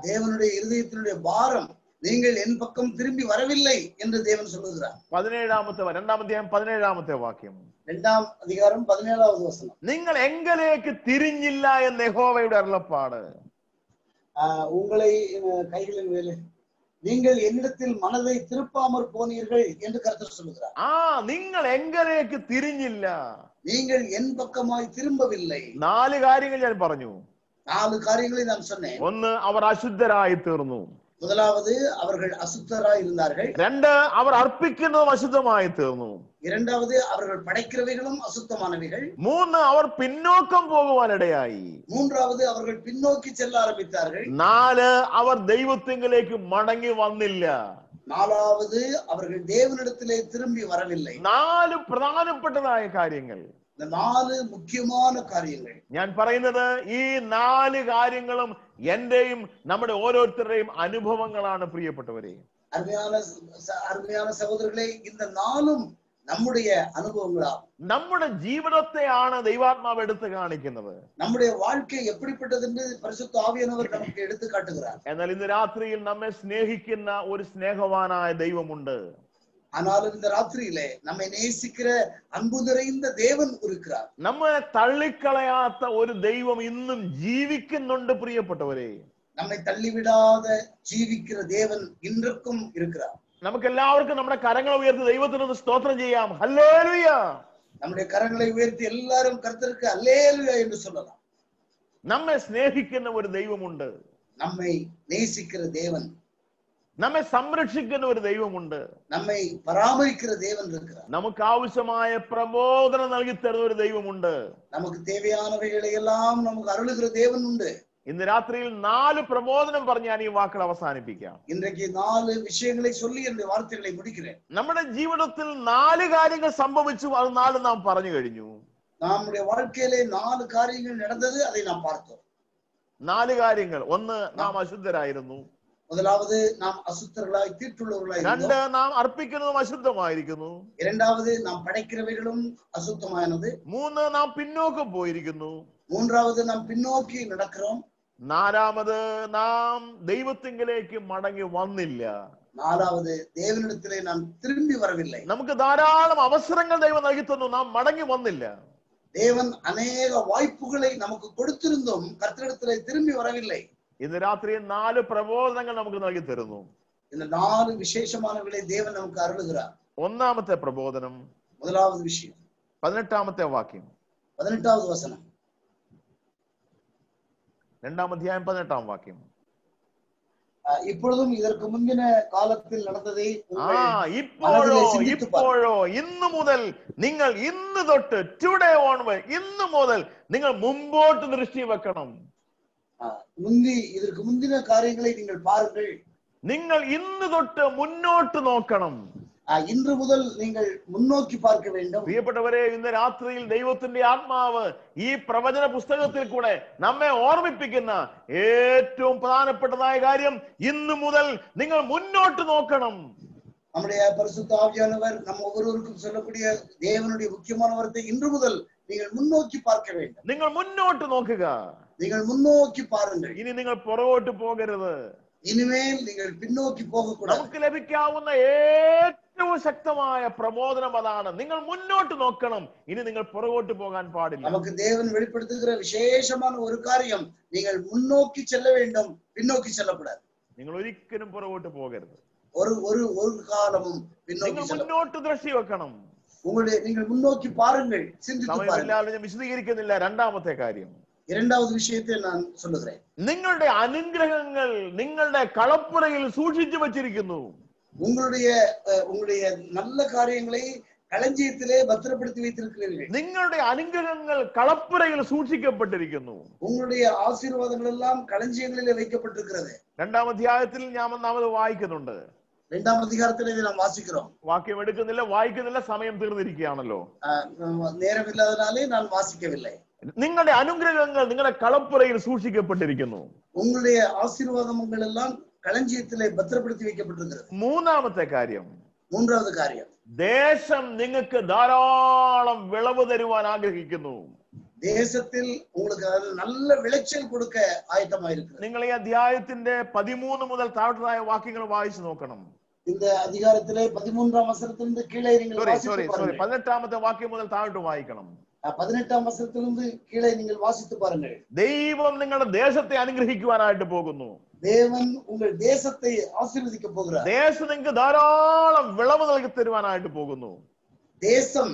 தேவனுடைய இருதயத்தினுடைய பாரம், நீங்கள் என் பக்கம் திரும்பி வரவில்லை என்று தேவன் சொல்லுகிறார். 17-ാമത്തെ വാക്യം, 2-ാം അധികാരം 17-ാவது വചനം. നിങ്ങൾ എങ്കിലേക്ക് തിരിഞ്ഞില്ല എന്ന് യഹോവയുടെ അരുളപ്പാട്. உங்களை கைகளின் வேலை, நீங்கள் என்னிடத்தில் மனதை திருப்பாமற் போனீர்கள் என்று கர்த்தர் சொல்லுகிறார். നിങ്ങൾ എങ്കിലേക്ക് തിരിഞ്ഞില്ല, நீங்கள் என் பக்கமாய் திரும்பவில்லை. 4 കാര്യങ്ങൾ ഞാൻ പറഞ്ഞു. 4 காரியங்களை நான் சொன்னேன். 1, അവർ അശുദ്ധരായി തീർന്നു. முதலாவது, அவர்கள் அசுத்தராய் இருந்தார்கள். 2, അവർ അർപ്പിക്കുന്നതും അശുദ്ധമായി തീർന്നു. 2வது, அவர்கள் படைக்கிறவைகளும் அசுத்தமானவைகள். 3, അവർ പിന്നോക്കം പോകുവാനിടയായി. 3வது, அவர்கள் பின்னோக்கி செல்ல ஆரம்பித்தார்கள். 4, അവർ ദൈവത്തിങ്കിലേക്ക് മടങ്ങി വന്നില്ല. നാലാவது அவர்கள் தேவனிடத்திலே திரும்பி வரவில்லை. 4 പ്രധാനപ്പെട്ടതായ കാര്യങ്ങൾ. இந்த 4 മുഖ്യமான കാര്യങ്ങൾ. ഞാൻ പറയുന്നത് ഈ 4 കാര്യങ്ങളും എന്റെയും നമ്മുടെ ഓരോരുത്തരുടെയും അനുഭവങ്ങളാണ് പ്രിയപ്പെട്ടവരെ. അരുമயான സഹോദരങ്ങളെ, இந்த 4ഉം നമ്മുടെ അനുഭവങ്ങളാണ്. നമ്മുടെ ജീവിതത്തെയാണ് ദൈവാത്മാവ് എടുത്തു കാണിക്കുന്നത്. നമ്മുടെ வாழ்க்கை எப்படிப்பட்டதென்று பரிசுத்த ஆவியானவர் நமக்கு எடுத்து காட்டுகிறார். എന്നാൽ ഇന്ന് രാത്രിയിൽ നമ്മെ സ്നേഹിക്കുന്ന ഒരു സ്നേഹവാനായ ദൈവമുണ്ട്. ஆனாலும் இந்த ராத்திரியிலே நம்மை நேசிக்கிற அன்பு நிறைந்த தேவன் இருக்கிறார். നമ്മെ തള്ളിക്കളയാത്ത ഒരു ദൈവം ഇന്നും ജീവിക്കുന്നുണ്ട് പ്രിയപ്പെട്ടവരെ. നമ്മെ തള്ളിവിടാതെ ജീവിക്കുന്ന ദേവൻ ഇന്നും இருக்கிறார். നമുക്ക് എല്ലാവർക്കും നമ്മുടെ കരങ്ങൾ ഉയർത്തി ദൈവത്തിനൊന്ന് സ്തോത്രം ചെയ്യാം. ഹല്ലേലൂയ. നമ്മുടെ കരങ്ങളെ ഉയർത്തി എല്ലാവരും കർത്തർക്ക് ഹല്ലേലൂയ എന്ന് சொல்லலாம். നമ്മെ സ്നേഹിക്കുന്ന ഒരു ദൈവമുണ്ട്. നമ്മെ നേസിക്കുന്ന ദേവൻ, നമ്മെ സംരക്ഷിക്കുന്ന ഒരു ദൈവമുണ്ട്. നമ്മെ പരാമരിക്കുന്ന ദേവൻ இருக்கிறார். നമുക്ക് ആവശ്യമായ പ്രബോധനം നൽകി തരുന്ന ഒരു ദൈവമുണ്ട്. നമുക്ക് தேவையானவைகளை எல்லாம் നമുക്ക് അരുളുகிற ദേവൻ ഉണ്ട്. ഇന്ന് രാത്രിയിൽ 4 പ്രബോധനം പറഞ്ഞ് ഞാൻ ഈ വാക്കുകൾ അവസാനിപ്പിക്കാം. ഇന്നേക്ക് 4 വിഷയങ്ങളെ ചൊല്ലി എന്റെ വാർത്തകളെ മുടിக்கிறேன். നമ്മുടെ ജീവിതത്തിൽ 4 കാര്യങ്ങൾ സംഭവിച്ചു. അത് 4 നാം പറഞ്ഞു കഴിഞ്ഞു. നമ്മുടെ வாழ்க்கையிலே 4 കാര്യങ്ങൾ നടന്നത്, அதை നാം பார்த்தோம். 4 കാര്യങ്ങൾ. 1, നാം അശുദ്ധരായിരുന്നു. முதலாவது நாம் அசுத்தர்களாய் தீட்டுள்ளவர்களாயிருந்தோம். 2, നാം അർപ്പിക്കുന്നതും അശുദ്ധമായിരിക്കുന്നു. இரண்டாவது நாம் படைக்கிறவைகளும் அசுத்தமானது. 3, നാം പിന്നോക്കം പോയിരിക്കുന്നു. மூன்றாவது நாம் பின்னோக்கி நடக்கிறோம். 4, നാം ദൈവത്തിങ്കിലേക്ക് മടങ്ങി വന്നില്ല. 4வது தேவனிடத்திலே நாம் திரும்பி வரவில்லை. നമുക്ക് ധാരാളം അവസരങ്ങൾ ദൈവം നൽകി തന്നു, നാം മടങ്ങി വന്നില്ല. தேவன் அநேக வாய்ப்புகளை நமக்கு கொடுத்திருந்தும் கர்த்தரிடத்திலே திரும்பி வரவில்லை. ഇന്ന് രാത്രി 4 പ്രബോധനങ്ങൾ നമുക്ക് നൽകി തരുന്നു. இந்த 4 விசேஷமானவைகளை தேவன் நமக்கு அருளுகிறார். ഒന്നാമത്തെ പ്രബോധനം, முதலாவது விஷயம் 18ാമത്തെ വാക്യം, 18வது வசனம், 2ാം അധ്യായം 18ാം വാക്യം. இப்பொழுதும் இதற்கு முந்தின காலத்தில் நடந்ததை ഇപ്പോഴോ ഇന്നു മുതൽ നിങ്ങൾ ഇന്ന് തൊട്ട് ടുഡേ ഓൺവേർഡ്, ഇന്നു മുതൽ നിങ്ങൾ മുമ്പോട്ട് ദൃഷ്ടി വെക്കണം. இதற்கு முந்தின காரியங்களை நீங்கள் பாருங்கள். നിങ്ങൾ ഇന്ന് തൊട്ട് മുന്നോട്ട് നോക്കണം. ഇன்று മുതൽ നിങ്ങൾ മുന്നോക്കി பார்க்க வேண்டும். പ്രിയപ്പെട്ടവരെ, ഇന്ന് രാത്രിയിൽ ദൈവത്തിന്റെ ആത്മാവ് ഈ പ്രവചന പുസ്തകത്തിൽ കൂടെ നമ്മെ ഓർമ്മിപ്പിക്കുന്ന ഏറ്റവും പ്രധാനപ്പെട്ടതായ കാര്യം, ഇന്നു മുതൽ നിങ്ങൾ മുന്നോട്ട് നോക്കണം. நம்முடைய பரிசுத்த ஆவியானவர் நம்ம ஒவ்வொருவருக்கும் சொல்லக்கூடிய தேவனுடைய முக்கியமான வார்த்தை, இன்று முதல் நீங்கள் முன்னோக்கி பார்க்க வேண்டும். നിങ്ങൾ മുന്നോട്ട് നോക്കുക. നിങ്ങൾ മുന്നോക്കി പാരുங்கள். ഇനി നിങ്ങൾ പുറകോട്ട് പോകരുത്. ഇനിമേൽ നിങ്ങൾ പിന്നോക്കി പോകக்கூடாது. നമുക്ക് ലഭിക്കാവുന്ന ഏറ്റവും ശക്തമായ പ്രബോധനം അതാണ്. നിങ്ങൾ മുന്നോട്ട് നോക്കണം. ഇനി നിങ്ങൾ പുറകോട്ട് പോകാൻ പാടില്ല. നമുക്ക് ദേവൻ വെളിപ്പെടുത്തുகிற വിശേഷமான ഒരു കാര്യം, നിങ്ങൾ മുന്നോക്കി ചെല്ല வேண்டும், പിന്നോക്കി ചെല്ലக்கூடாது. നിങ്ങൾ ഒരിക്കലും പുറകോട്ട് പോകരുത്. ഒരു കാലവും പിന്നോക്കി മുന്നോട്ട് ദൃഷ്ടി വെക്കണം. നിങ്ങൾ മുന്നോക്കി പാരുங்கள், ചിന്തിച്ചു പാരുங்கள். ഞാൻ വിശദീകരിക്കുന്നില്ല. 2ാമത്തെ കാര്യം, இரண்டாவது விஷயத்தை நான் சொல்லுகிறேன். നിങ്ങളുടെ അനുഗ്രഹങ്ങൾ നിങ്ങളുടെ കളപ്പുരയിൽ സൂക്ഷിച്ചു വച്ചിരിക്കുന്നു. உங்களுடைய நல்ல காரியங்களை களஞ்சியத்திலே பத்திரப்படுத்தி வைத்திருக்கிறீர்கள். നിങ്ങളുടെ അനുഗ്രഹങ്ങൾ കളപ്പുരയിൽ സൂക്ഷിക്കപ്പെട്ടിരിക്കുന്നു. உங்களுடைய ஆசீர்வாதங்கள் எல்லாம் களஞ்சியங்களிலே வைக்கப்பட்டிருக்கிறது. 2ാം അധ്യായത്തിൽ നാം വായിക്കുന്നുണ്ട്. 2ാം അധികാരത്തിൽ നാം വാസിக்கிறோம். വാക്യം എടുക്കുന്നില്ല, വായിക്കുന്നില്ല, സമയം തീർന്നിരിക്കുകയാണല്ലോ. നേരമില്ലാത്തതിനാലേ ഞാൻ വാസിക്കവിல்லை. നിങ്ങളുടെ അനുഗ്രഹങ്ങൾ നിങ്ങളുടെ കളപ്പുരയിൽ സൂക്ഷിക്കപ്പെട്ടിരിക്കുന്നു. உங்களுடைய ஆசீர்வாதங்கள் எல்லாம் களஞ்சியத்திலே பத்திரப்படுத்தி வைக்கப்பட்டிருக்கிறது. 3ാമത്തെ കാര്യം, 3வது காரியம், ദേശം നിങ്ങൾക്ക് ധാരാളം വിളവ് തരുവാൻ ആഗ്രഹിക്കുന്നു. ദേശത്തിൽ உங்களுக்கு நல்ல വിളച്ചൽ കൊടുക്ക ആയത്തമായിരിക്കുന്നു. നിങ്ങൾ ഈ അധ്യായത്തിന്റെ 13 മുതൽ താഴോട്ടായ വാക്യങ്ങൾ വായിച്ചു നോക്കണം. இந்த அதிகாரத்திலே 13ാം വചനത്തിന്റെ കീഴേ നിങ്ങൾ വാസിച്ചു പാരുங்கள். 18ാമത്തെ വാക്യം മുതൽ താഴോട്ട് വായിക്കണം. 18ാം വചനത്തിലിருந்து കീഴേ നിങ്ങൾ വാസിച്ചു പാരുங்கள். ദൈവം നിങ്ങളുടെ ദേശത്തെ അനുഗ്രഹിക്കുവാനായിട്ട് പോകുന്നു. ദേവൻ ഉங்கள் ദേശത്തെ ആശീർവദിക്കാൻ പോകുகிறார். ദേശം നിങ്ങൾക്ക് ധാരാളം വിളവ് നൽകി തരുവാനായിട്ട് പോകുന്നു. ദേശം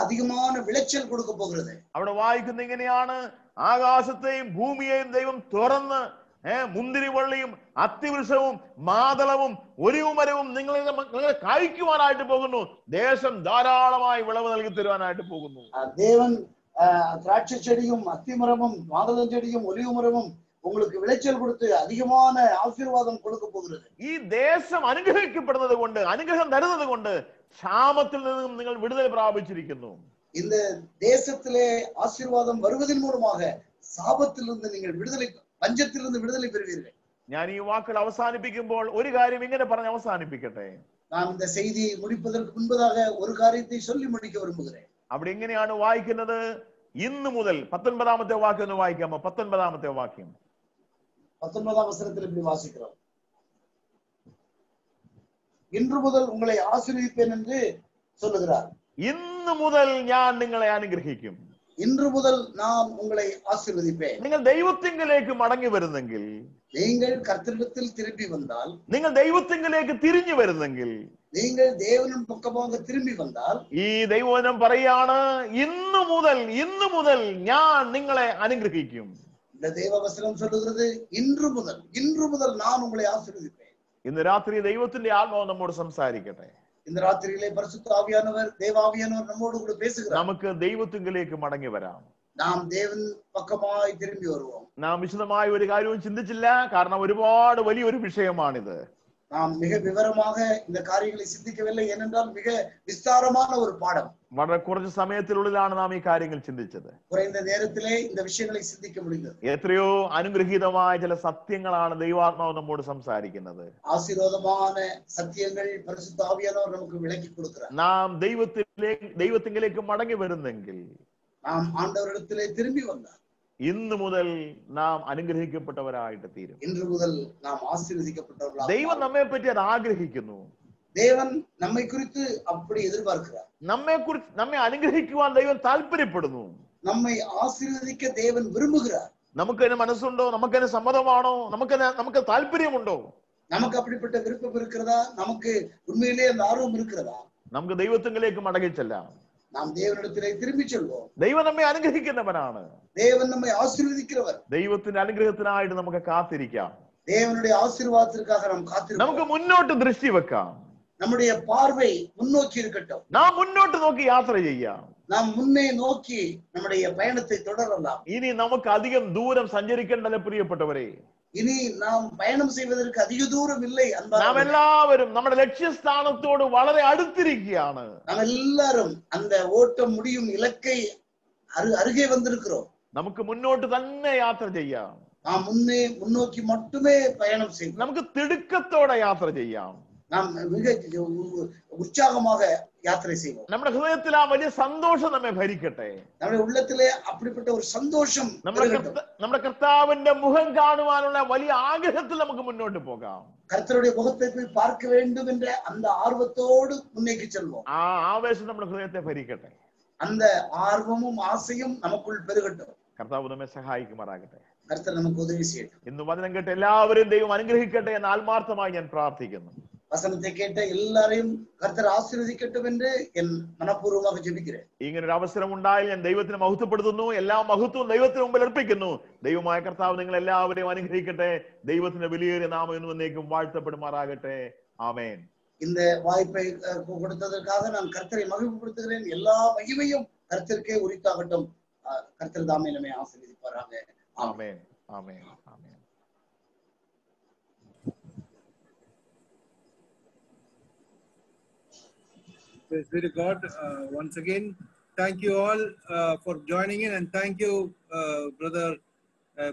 അധികமான വിളച്ചൽ കൊടുക്ക പോകുന്നത്. അവിടെ വായിക്കുന്ന ഇങ്ങനെയാണ്, ആകാശത്തെയും ഭൂമിയെയും ദൈവം തുറന്ന് മുന്തിരിവള്ളിയും അത്തിവൃക്ഷവും മാതളവും ഒലിവുമരവും നിങ്ങളെ കായ്ക്കുവാനായിട്ട് പോകുന്നു. ദേശം ധാരാളമായി വിളവ് നൽകി തരുവാനായിട്ട് പോകുന്നു. ദേവൻ ദ്രാക്ഷ ചെടിയും അത്തിമരവും മാതളം ചെടിയും ഒലിവുമരവും உங்களுக்கு விளைச்சல் கொடுத்து அதிகமான ஆசீர்வாதம் கொடுக்க போகிறது. ഈ ദേശം അനുഗ്രഹിക്കപ്പെടുന്നത് കൊണ്ട്, അനുഗ്രഹം തരുന്നത് കൊണ്ട് ക്ഷാമത്തിൽ നിന്നും നിങ്ങൾ വിടുതൽ പ്രാപിച്ചിരിക്കുന്നു. இந்த தேசத்திலே ஆசீர்வாதம் வருவதன் மூலமாக சாபத்திலிருந்து நீங்கள் விடுதலை, பஞ்சத்திலிருந்து விடுதலை பெறுவீர்கள். ഞാൻ ഈ വാക്കുകൾ അവസാനിപ്പിക്കുമ്പോൾ ഒരു കാര്യം ഇങ്ങനെ പറഞ്ഞ് അവസാനിപ്പിക്കട്ടെ. நான் இந்த செய்தியை முடிப்பதற்கு முன்பதாக ஒரு காரியத்தை சொல்லி முடிக்க விரும்புகிறேன். അവിടെ എങ്ങനെയാണ് വായിക്കുന്നത്? ഇന്ന് മുതൽ 19ാമത്തെ വാക്യം ഒന്ന് വായിക്കാമോ? 19ാമത്തെ വാക്യം 19ஆம் வசனத்தில் இப்படி வாசிக்கிறோம். இன்று முதல் உங்களை ஆசீர்வதிப்பேன் என்று சொல்லுகிறார். ഇന്ന് മുതൽ ഞാൻ നിങ്ങളെ അനുഗ്രഹിക്കും. இன்று முதல் நான் உங்களை ஆசீர்வதிப்பேன். നിങ്ങൾ ദൈവത്തിങ്കലേക്ക് മടങ്ങി വരുന്നെങ്കിൽ, நீங்கள் கர்த்தரிடத்தில் திரும்பி வந்தால், നിങ്ങൾ ദൈവത്തിങ്കലേക്ക് തിരിഞ്ഞു വരുന്നെങ്കിൽ, நீங்கள் தேவனின் பக்கமாக திரும்பி வந்தால், ഈ ദൈവവചനം പറയാണ് ഇന്നു മുതൽ ഞാൻ നിങ്ങളെ അനുഗ്രഹിക്കും. இந்த தேவ வசனம் சொல்லுகிறது இன்று முதல் நான் உங்களை ஆசீர்வதிப்பேன். ഇന്ന് രാത്രി ദൈവത്തിന്റെ ആത്മാവ് നമ്മോട് സംസാരിക്കട്ടെ. இந்த ராத்திரியிலே பரிசுத்த ஆவியானவர், தேவாவியானவர் நம்மோடு கூட பேசுகிறார். നമുക്ക് ദൈവത്തിങ്കലേക്ക് മടങ്ങി വരാം. நாம் தேவன் பக்கமாய் திரும்பி வருவோம். നാം വിശദമായ ഒരു കാര്യവും ചിന്തിച്ചില്ല, കാരണം ഒരുപാട് വലിയൊരു വിഷയമാണിത്. நாம் மிக விவரமாக இந்த காரியங்களை சிந்திக்கவில்லை, ஏனென்றால் மிக விஸ்தாரமான ஒரு பாடம். വളരെ കുറച്ച് സമയത്തിനുള്ളിലാണ് നാം ഈ കാര്യങ്ങൾ ചിന്തിച്ചത്. குறைந்த நேரத்திலே இந்த விஷயங்களை சிந்திக்க முடிந்தது. എത്രയോ അനുഗ്രഹീതമായ ചില സത്യങ്ങളാണ് ദൈവാത്മാവ് നമ്മോട് സംസാരിക്കുന്നത്. ஆசீர்வாதமான சத்தியங்கள் பரிசுத்த ஆவியானவர் நமக்கு விளக்கி கொடுக்கிறார். നാം ദൈവത്തിങ്കിലേക്ക് മടങ്ങി വരുന്നെങ്കിൽ, நாம் ஆண்டவரிடத்திலே திரும்பி வந்தால், ഇന്ന് മുതൽ നാം അനുഗ്രഹിക്കപ്പെട്ടവരായിട്ട് തീരും. இன்று முதல் நாம் ஆசீர்வதிக்கப்பட்டவர்களாக. ദൈവം നമ്മെ പറ്റി അത് ആഗ്രഹിക്കുന്നു. தேவன் நம்மை குறித்து அப்படி எதிர்பார்க்கிறார். നമ്മെ അനുഗ്രഹിക്കുവാൻ ദൈവം താല്പര്യപ്പെടുന്നു. நம்மை ஆசீர்வதிக்க தேவன் விரும்புகிறார். നമുക്കതിന് മനസ്സുണ്ടോ? നമുക്കതിന് സമ്മതമാണോ? നമുക്ക് താല്പര്യമുണ്ടോ? நமக்கு அப்படிப்பட்ட விருப்பம் இருக்கிறதா? நமக்கு உண்மையிலே அந்த ஆர்வம் இருக்கிறதா? നമുക്ക് ദൈവത്തിങ്കിലേക്ക് മടങ്ങിച്ചെല്ലാം. நாம் தேவனிடத்திலே திரும்பி செல்வோம். ദൈവം നമ്മെ അനുഗ്രഹിക്കുന്നവനാണ്. தேவன் நம்மை ஆசீர்வதிக்கிறவர். ദൈവത്തിന്റെ അനുഗ്രഹത്തിനായിട്ട് നമുക്ക് കാത്തിരിക്കാം. தேவனுடைய ஆசீர்வாதத்திற்காக நாம் காத்திருப்போம். നമുക്ക് മുന്നോട്ട് ദൃഷ്ടി വെക്കാം. நம்முடைய பார்வை முன்னோக்கி இருக்கட்டும். നാം മുന്നോട്ട് നോക്കി യാത്ര ചെയ്യാം. நாம் முன்னே நோக்கி நம்முடைய பயணத்தை தொடரலாம். ഇനി നമുക്ക് അധികം ദൂരം സഞ്ചരിക്കേണ്ടത് പ്രിയപ്പെട്ടവരെ. இனி நாம் பயணம் செய்வதற்கு அதிக தூரம் இல்லை. നാം എല്ലാവരും നമ്മുടെ ലക്ഷ്യസ്ഥാനത്തോട് വളരെ അടുത്തിരിക്കുകയാണ്. நாம் எல்லாரும் அந்த ஓட்டம் முடியும் இலக்கை அருகே வந்திருக்கிறோம். നമുക്ക് മുന്നോട്ട് തന്നെ യാത്ര ചെയ്യാം. நாம் முன்னோக்கி மட்டுமே பயணம் செய்வோம். നമുക്ക് തിടുക്കത്തോടെ യാത്ര ചെയ്യാം. நாம் மிக உற்சாகமாக யாத்திரை செய்வோம். നമ്മുടെ ഹൃദയത്തിൽ ആ വലിയ സന്തോഷം നമ്മെ ഭരിക്കട്ടെ. നമ്മുടെ உள்ளத்திலே அப்படிப்பட்ட ஒரு சந்தோஷம். നമ്മുടെ കർത്താവിന്റെ മുഖം കാണുവാനുള്ള വലിയ ആഗ്രഹത്തിൽ നമുക്ക് മുന്നോട്ട് പോകാം. കർത്തരുടെ മുഖത്തെ പോയി பார்க்க வேண்டும் என்ற அந்த ஆர்வத்தோடு முன்னேக்கி செல்வோம். ആ ആവേശം നമ്മുടെ ഹൃദയത്തെ ഭരിക്കട്ടെ. அந்த ஆர்வமும் ஆசையும் நமக்குள் பெருகட்டும். കർത്താവ് നമ്മെ സഹായിക്കുമാറാകട്ടെ. കർത്തർ നമുക്ക് ഉദവി ചെയ്യട്ടെ. ഇന്ന് വചനം കേട്ട് എല്ലാവരും ദൈവം അനുഗ്രഹിക്കട്ടെ എന്ന് ആത്മാർത്ഥമായി ഞാൻ പ്രാർത്ഥിക്കുന്നു. വചനത്തെ കേട്ട എല്ലാവരെയും കർത്തർ ആശീർവദിക്കട്ടെ എന്ന് ഞാൻ മനഃപൂർവ്വമായി ജപിக்கிறேன். ഇങ്ങനെ ഒരു അവസരം ഉണ്ടായാൽ ഞാൻ ദൈവത്തിനെ മഹത്വപ്പെടുത്തുന്നു. എല്ലാ മഹത്വവും ദൈവത്തിന് മുമ്പിൽ അർപ്പിക്കുന്നു. ദൈവമായ കർത്താവ് നിങ്ങൾ എല്ലാവരെയും അനുഗ്രഹിക്കട്ടെ. ദൈവത്തിന്റെ വലിയൊരു നാമം എന്നും എന്നേക്കും വാഴ്ത്തപ്പെടുമാറാകട്ടെ. ആമേൻ. இந்த வாய்ப்பை கொடுத்ததற்காக நான் கர்த்தரை மகிமைப்படுத்துகிறேன். எல்லா மகிமையும் கர்த்தருக்கே உரித்தாகட்டும். கர்த்தர் தாமே நம்மை ஆசீர்வதிப்பாராக. ஆமென். ஆமென். ஆமென். Praise be to God. Once again, thank you all for joining in, and thank you, Brother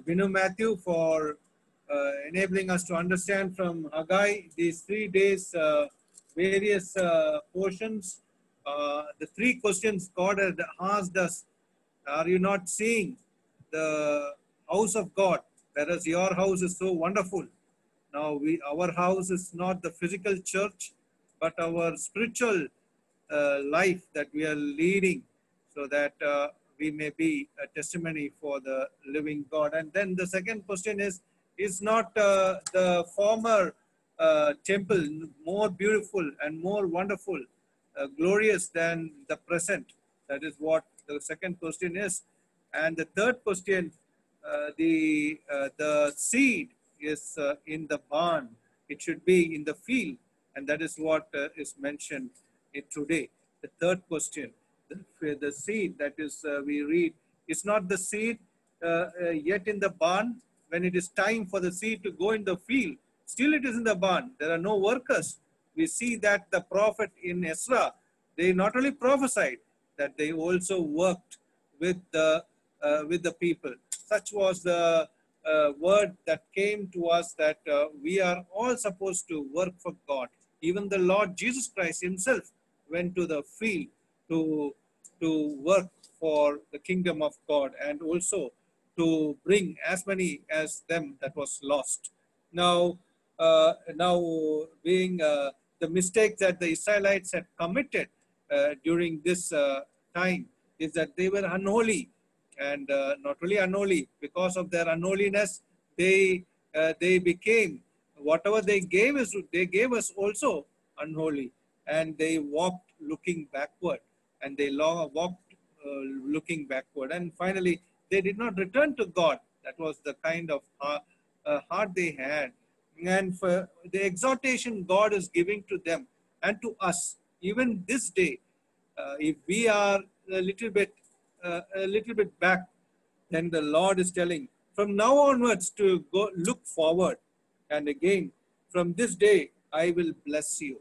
Binu Matthew, for enabling us to understand from Haggai these 3 days various portions. The 3 questions God had asked us. Are you not seeing the house of God, whereas your house is so wonderful? Now our house is not the physical church, but our spiritual life that we are leading, so that we may be a testimony for the living God. And then the second question is not the former temple more beautiful and more wonderful, glorious than the present? That is what the second question is. And the third question, the seed is in the barn. It should be in the field, and that is what is mentioned today. The third question, the seed that is we read is not the seed yet in the barn, when it is time for the seed to go in the field, still it is in the barn. There are no workers. We see that the prophet in Ezra, they not only prophesied, that they also worked with the people. Such was the word that came to us, that we are all supposed to work for God. Even the Lord Jesus Christ himself went to the field to work for the kingdom of God, and also to bring as many as them that was lost. Now, being the mistake that the Israelites had committed during this time is that they were unholy, and not really unholy. Because of their unholiness, they became, whatever they gave us also unholy, and they walked looking backward, and they walked looking backward, and finally they did not return to God. That was the kind of heart they had. And for the exhortation God is giving to them and to us, even this day, if we are a little bit back, then the Lord is telling, from now onwards to go look forward. And again, from this day, I will bless you.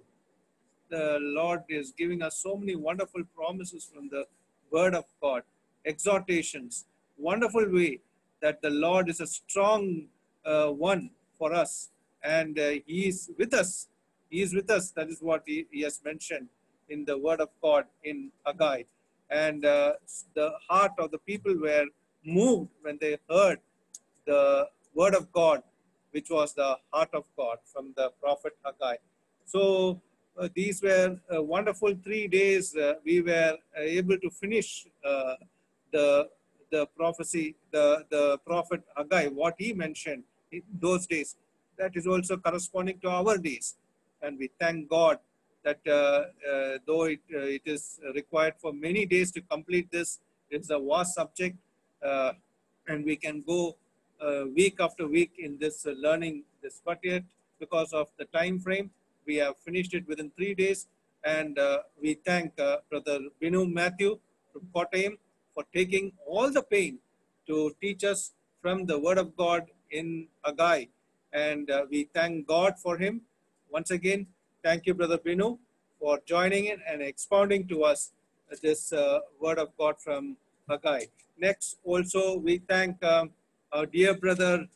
The Lord is giving us so many wonderful promises from the word of God, exhortations, wonderful way that the Lord is a strong one for us, and he is with us. He is with us. That is what he has mentioned in the word of God in Haggai. And the heart of the people were moved when they heard the word of God, which was the heart of God from the prophet Haggai. So these were wonderful 3 days. We were able to finish the prophecy, the prophet Haggai, what he mentioned in those days. That is also corresponding to our days. And we thank God that though it is required for many days to complete this, it's a vast subject, and we can go week after week in this learning this. But yet, because of the time frame, we have finished it within 3 days. And we thank Brother Binu Matthew from Kottayam for taking all the pain to teach us from the Word of God in Haggai. And we thank God for him. Once again, thank you, Brother Binu, for joining in and expounding to us this Word of God from Haggai. Next, also, we thank our dear brother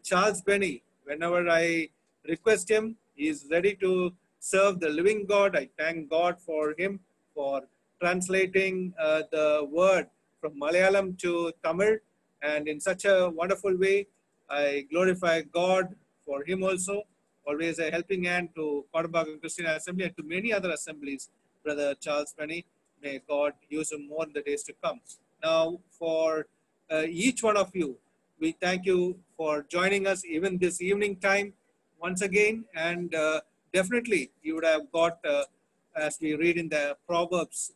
Charles Benny. Whenever I request him, he is ready to serve the living God. I thank God for him for translating the word from Malayalam to Tamil, and in such a wonderful way. I glorify God for him also. Always a helping hand to Kodambakkam Christian Assembly and to many other assemblies, Brother Charles Benny. May God use him more in the days to come. Now, for each one of you, we thank you for joining us even this evening time once again. And definitely, you would have got, as we read in the Proverbs,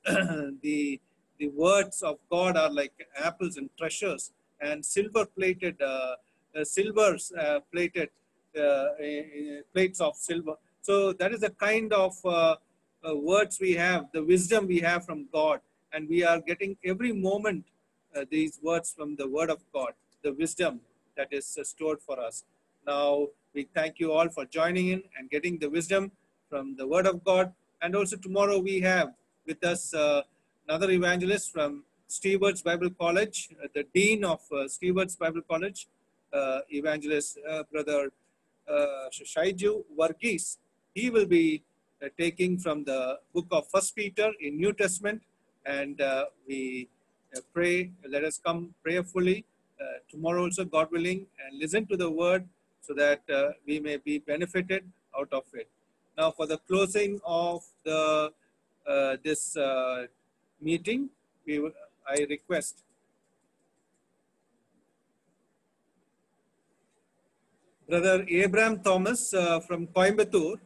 the words of God are like apples and treasures, and silver-plated, plated plates of silver. So that is the kind of words we have, the wisdom we have from God, and we are getting every moment these words from the Word of God, the wisdom that is stored for us. Now, we thank you all for joining in and getting the wisdom from the Word of God. And also tomorrow we have with us another evangelist from Stewart's Bible College, the Dean of Stewart's Bible College, Evangelist Brother Shaiju Varghese. He will be taking from the book of 1 Peter in New Testament, and we pray, let us come prayerfully tomorrow also, God willing, and listen to the word so that we may be benefited out of it. Now, for the closing of the this meeting, I request Brother Abraham Thomas from Coimbatore,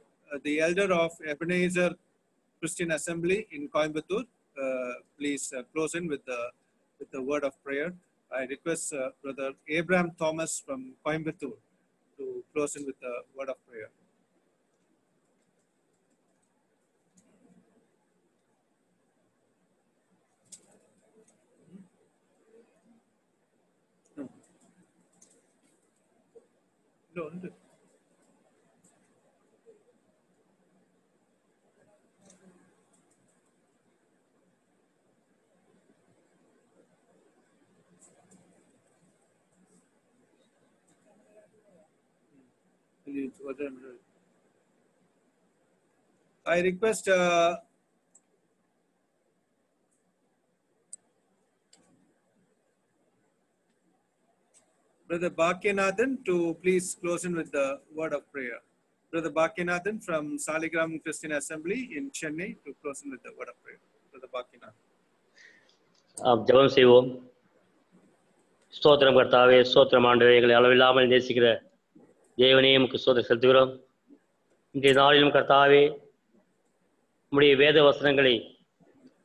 the elder of Ebenezer Christian Assembly in Coimbatore. Please close in with the word of prayer. I request Brother Abraham Thomas from Coimbatore to close in with the word of prayer. No, no. I request Brother Bhakyanathan to please close in with the word of prayer. Brother Bhakyanathan from Saligram Christian Assembly in Chennai to close in with the word of prayer. Brother Bhakyanathan. ஜெபம் செய்வோம். ஸ்தோத்திரம் கர்த்தாவே, ஸ்தோத்திரம் ஆண்டவரே, எங்களை அளவில்லாமல் நேசிக்கிற தேவனே உமக்கு ஸ்தோத்திரம் செலுத்துகிறோம். இன்றைய நாளிலும் கர்த்தாவே உம்முடைய வேத வசனங்களை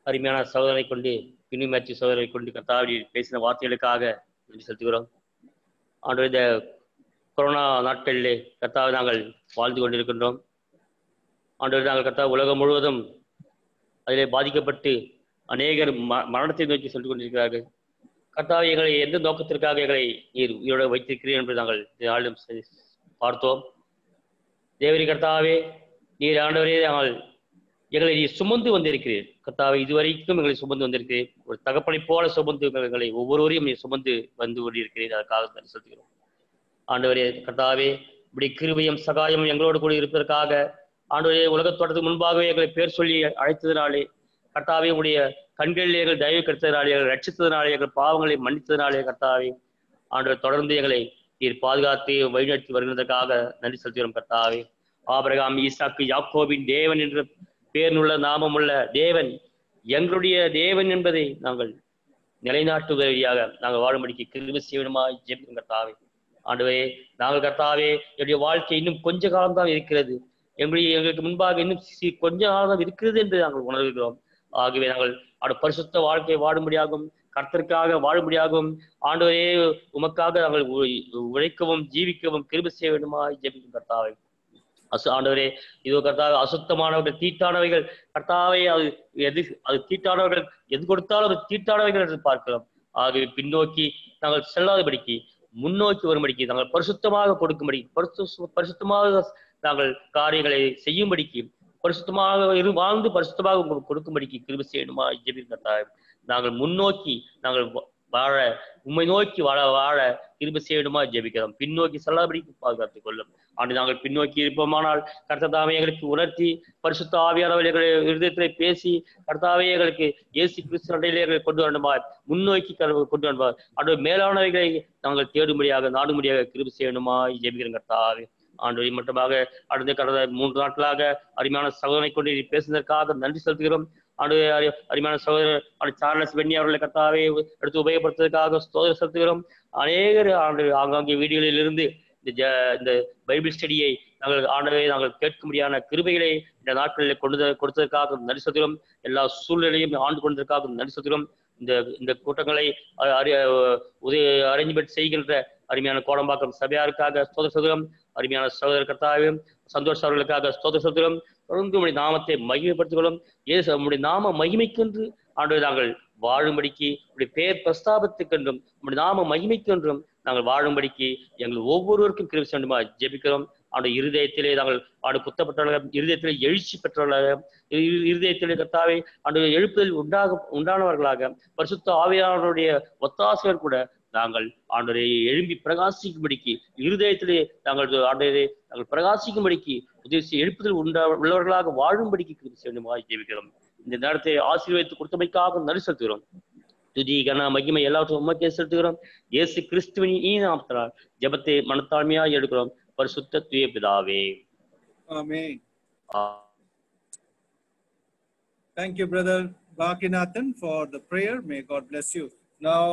அருமையான சகோதரனை கொண்டு பின்னிமேற்றி சகோதரனை கொண்டு கர்த்தாவே பேசின வார்த்தைகளுக்காக நன்றி செலுத்துகிறோம். ஆண்டவரே, இந்த கொரோனா நாட்களிலே கர்த்தாவே நாங்கள் வாழ்ந்து கொண்டிருக்கின்றோம். ஆண்டவரே, நாங்கள் கர்த்தாவே உலகம் முழுவதும் அதிலே பாதிக்கப்பட்டு அநேகர் மரணத்தை நோக்கி சென்று கொண்டிருக்கிறார்கள். கர்த்தாவே, எங்களை எந்த நோக்கத்திற்காக எங்களை நீர் உயிரோட வைத்திருக்கிறீர்கள் என்று நாங்கள் நாளும் பார்த்தோம். தேவரி கர்த்தாவே, நீர் ஆண்டவரே, நாங்கள் எங்களை நீர் சுமந்து வந்திருக்கிறீர். கர்த்தாவே, இதுவரைக்கும் எங்களை சுமந்து வந்திருக்கிறீர். ஒரு தகப்பனை போல சுமந்து எங்களை ஒவ்வொருவரையும் நீர் சுமந்து வந்து கொண்டிருக்கிறீர். அதற்காக நன்றி செலுத்துகிறோம். ஆண்டவரே கர்த்தாவே, இப்படி கிருபையும் சகாயமும் எங்களோடு கூட இருப்பதற்காக ஆண்டவரே, உலகத்தோட்டத்துக்கு முன்பாகவே எங்களை பேர் சொல்லி அழைத்ததினாலே கர்த்தாவே, உடைய கண்களில் எங்கள் தயவு கிடைத்ததினாலே, எங்களை ரட்சித்ததினாலே, எங்கள் பாவங்களை மன்னித்ததினாலே கர்த்தாவே ஆண்டவர் தொடர்ந்து எங்களை நீர் பாதுகாத்து வழிநடத்தி வருகிறதற்காக நன்றி செலுத்துகிறோம். கர்த்தாவே, ஆபிரகாம், ஈசாக்கு, யாக்கோபின் தேவன் என்ற பேருள்ள நாமமுள்ள தேவன் எங்களுடைய தேவன் என்பதை நாங்கள் நிலைநாட்டுவதாக நாங்கள் வாழும்படிக்கு கிருபை செய்யணுமாய் ஜெபிக்கிறோம். கர்த்தாவே ஆண்டவரே, நாங்கள் கர்த்தாவே என்னுடைய வாழ்க்கை இன்னும் கொஞ்ச காலம்தான் இருக்கிறது, எங்களுக்கு முன்பாக இன்னும் கொஞ்ச காலம் இருக்கிறது என்று நாங்கள் உணர்கிறோம். ஆகவே நாங்கள் பரிசுத்த வாழ்க்கை வாழும்படியாகும், கர்த்தருக்காக வாழும்படியாகும் ஆண்டவரே உமக்காக நாங்கள் உழைக்கவும் ஜீவிக்கவும் கிருபை செய்ய வேண்டுமா ஜெபிக்கும். கர்த்தாவே ஆண்டவரே, இதோ கர்த்தாவே, அசுத்தமானவர்கள் தீட்டானவைகள் கர்த்தாவே, அது தீட்டானவர்கள் எது கொடுத்தாலும் அது தீட்டானவைகள் என்று பார்க்கிறோம். ஆகவே பின்னோக்கி நாங்கள் செல்லாதபடிக்கு முன்னோக்கி வரும்படிக்கு நாங்கள் பரிசுத்தமாக கொடுக்கும்படி பரிசுத்தமாக நாங்கள் காரியங்களை செய்யும்படிக்கு பரிசுத்தமாக வாழ்ந்து பரிசுத்தமாக உங்களுக்கு கொடுக்கும்படிக்கு கிருபை செய்யணுமா ஜெபிக்கிறதாய் நாங்கள் முன்னோக்கி நாங்கள் வாழ உண்மை நோக்கி வாழ கிருபை செய்யணுமா ஜெபிக்கிறோம். பின்னோக்கி செல்லாதபடிக்கு பாதுகாத்துக் கொள்ளும். ஆண்டு நாங்கள் பின்னோக்கி இருப்போமானால் கர்த்ததாவே எங்களுக்கு உணர்த்தி பரிசுத்த ஆவியானவர் எங்களை இருதயத்திலே பேசி கர்த்தாவே எங்களுக்கு இயேசு கிறிஸ்து நடையிலே எங்களை கொண்டு வரணுமா, முன்னோக்கி கொண்டு வரணுமா, ஆண்டு மேலானவைகளை நாங்கள் தேடும்படியாக நாடும்படியாக கிருபை செய்யணுமா ஜெபிக்கிறோம். கர்த்தாவே ஆண்டு மட்டுமாக அடுத்த கடந்த 3 நாட்களாக அருமையான சகோதரனை கொண்டு பேசுவதற்காக நன்றி செலுத்துகிறோம். ஆண்டு அருமையான சகோதரர் சார்லஸ் பென்னி அவர்களை கர்த்தாவே எடுத்து உபயோகப்படுத்துவதற்காக ஸ்தோத்திரம் செலுத்துகிறோம். அநேகர் ஆங்காங்கே வீடுகளில் இருந்து இந்த பைபிள் ஸ்டடியை நாங்கள் கேட்கும்படியான கிருபைகளை இந்த நாட்களில் கொடுத்ததற்காக நன்றி செலுத்துகிறோம். எல்லா சூழ்நிலையும் ஆண்டு கொண்டதற்காக நன்றி செலுத்துகிறோம். இந்த கூட்டங்களை அரேஞ்ச்மெண்ட் செய்கின்ற அருமையான கோடம்பாக்கம் சபையாருக்காக ஸ்தோத்திரம் செலுத்துகிறோம். அருமையான சகோதரர் கர்த்தாவையும் சந்தோஷ் அவர்களுக்காக ஸ்தோத்திரம் செலுத்துகிறோம். தொடர்ந்து உடைய நாமத்தை மகிமைப்படுத்திக்கொள்ளும். நம்முடைய நாம மகிமைக்கென்று ஆண்டு நாங்கள் வாழும்படிக்கு உடைய பெயர் பிரஸ்தாபத்துக்கென்றும் நம்முடைய நாம மகிமைக்கென்றும் நாங்கள் வாழும்படிக்கு எங்கள் ஒவ்வொருவருக்கும் கிருபை செய்யுமா ஜெபிக்கிறோம். அவருடைய இருதயத்திலே நாங்கள் குத்தப்பட்டவர்கள், இருதயத்திலே எழுச்சி பெற்றவர்களாக, இருதயத்திலே கர்த்தாவே அவருடைய எழுப்புதல் உண்டானவர்களாக பரிசுத்த ஆவியானவருடைய ஒத்தாசைகள் கூட நாங்கள் ஆண்டவரை எழும்பி பிரகாசிக்கும்படிக்கு இருதயத்திலே நாங்கள் பிரகாசிக்கும்படிக்கு உதவி எழுப்புதல் உள்ளவர்களாக வாழும்படிக்கு கிருபை செய்யுமா ஜெபிக்கிறோம். இந்த நேரத்தை ஆசீர்வதித்து கொடுத்தமைக்காக நன்றி செலுத்துகிறோம். துதி கன மகிமை எல்லாவற்றையும் உமக்கே செலுத்துகிறோம். இயேசு கிறிஸ்துவின் நாமத்தினால் ஜெபத்தை மனத்தாழ்மையாக எடுக்கிறோம். பரிசுத்த தூய பிதாவே, ஆமென். Thank you, Brother Bhakyanathan, for the prayer. May God bless you. Now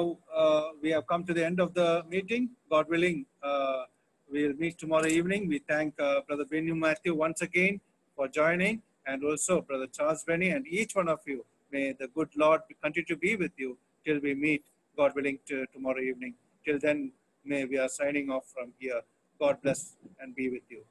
we have come to the end of the meeting. God willing, we'll meet tomorrow evening. We thank Brother Benjamin Matthew once again for joining, and also Brother Charles Benny and each one of you. May the good Lord continue to be with you till we meet, God willing, tomorrow evening. Till then, may we are signing off from here. God bless and be with you.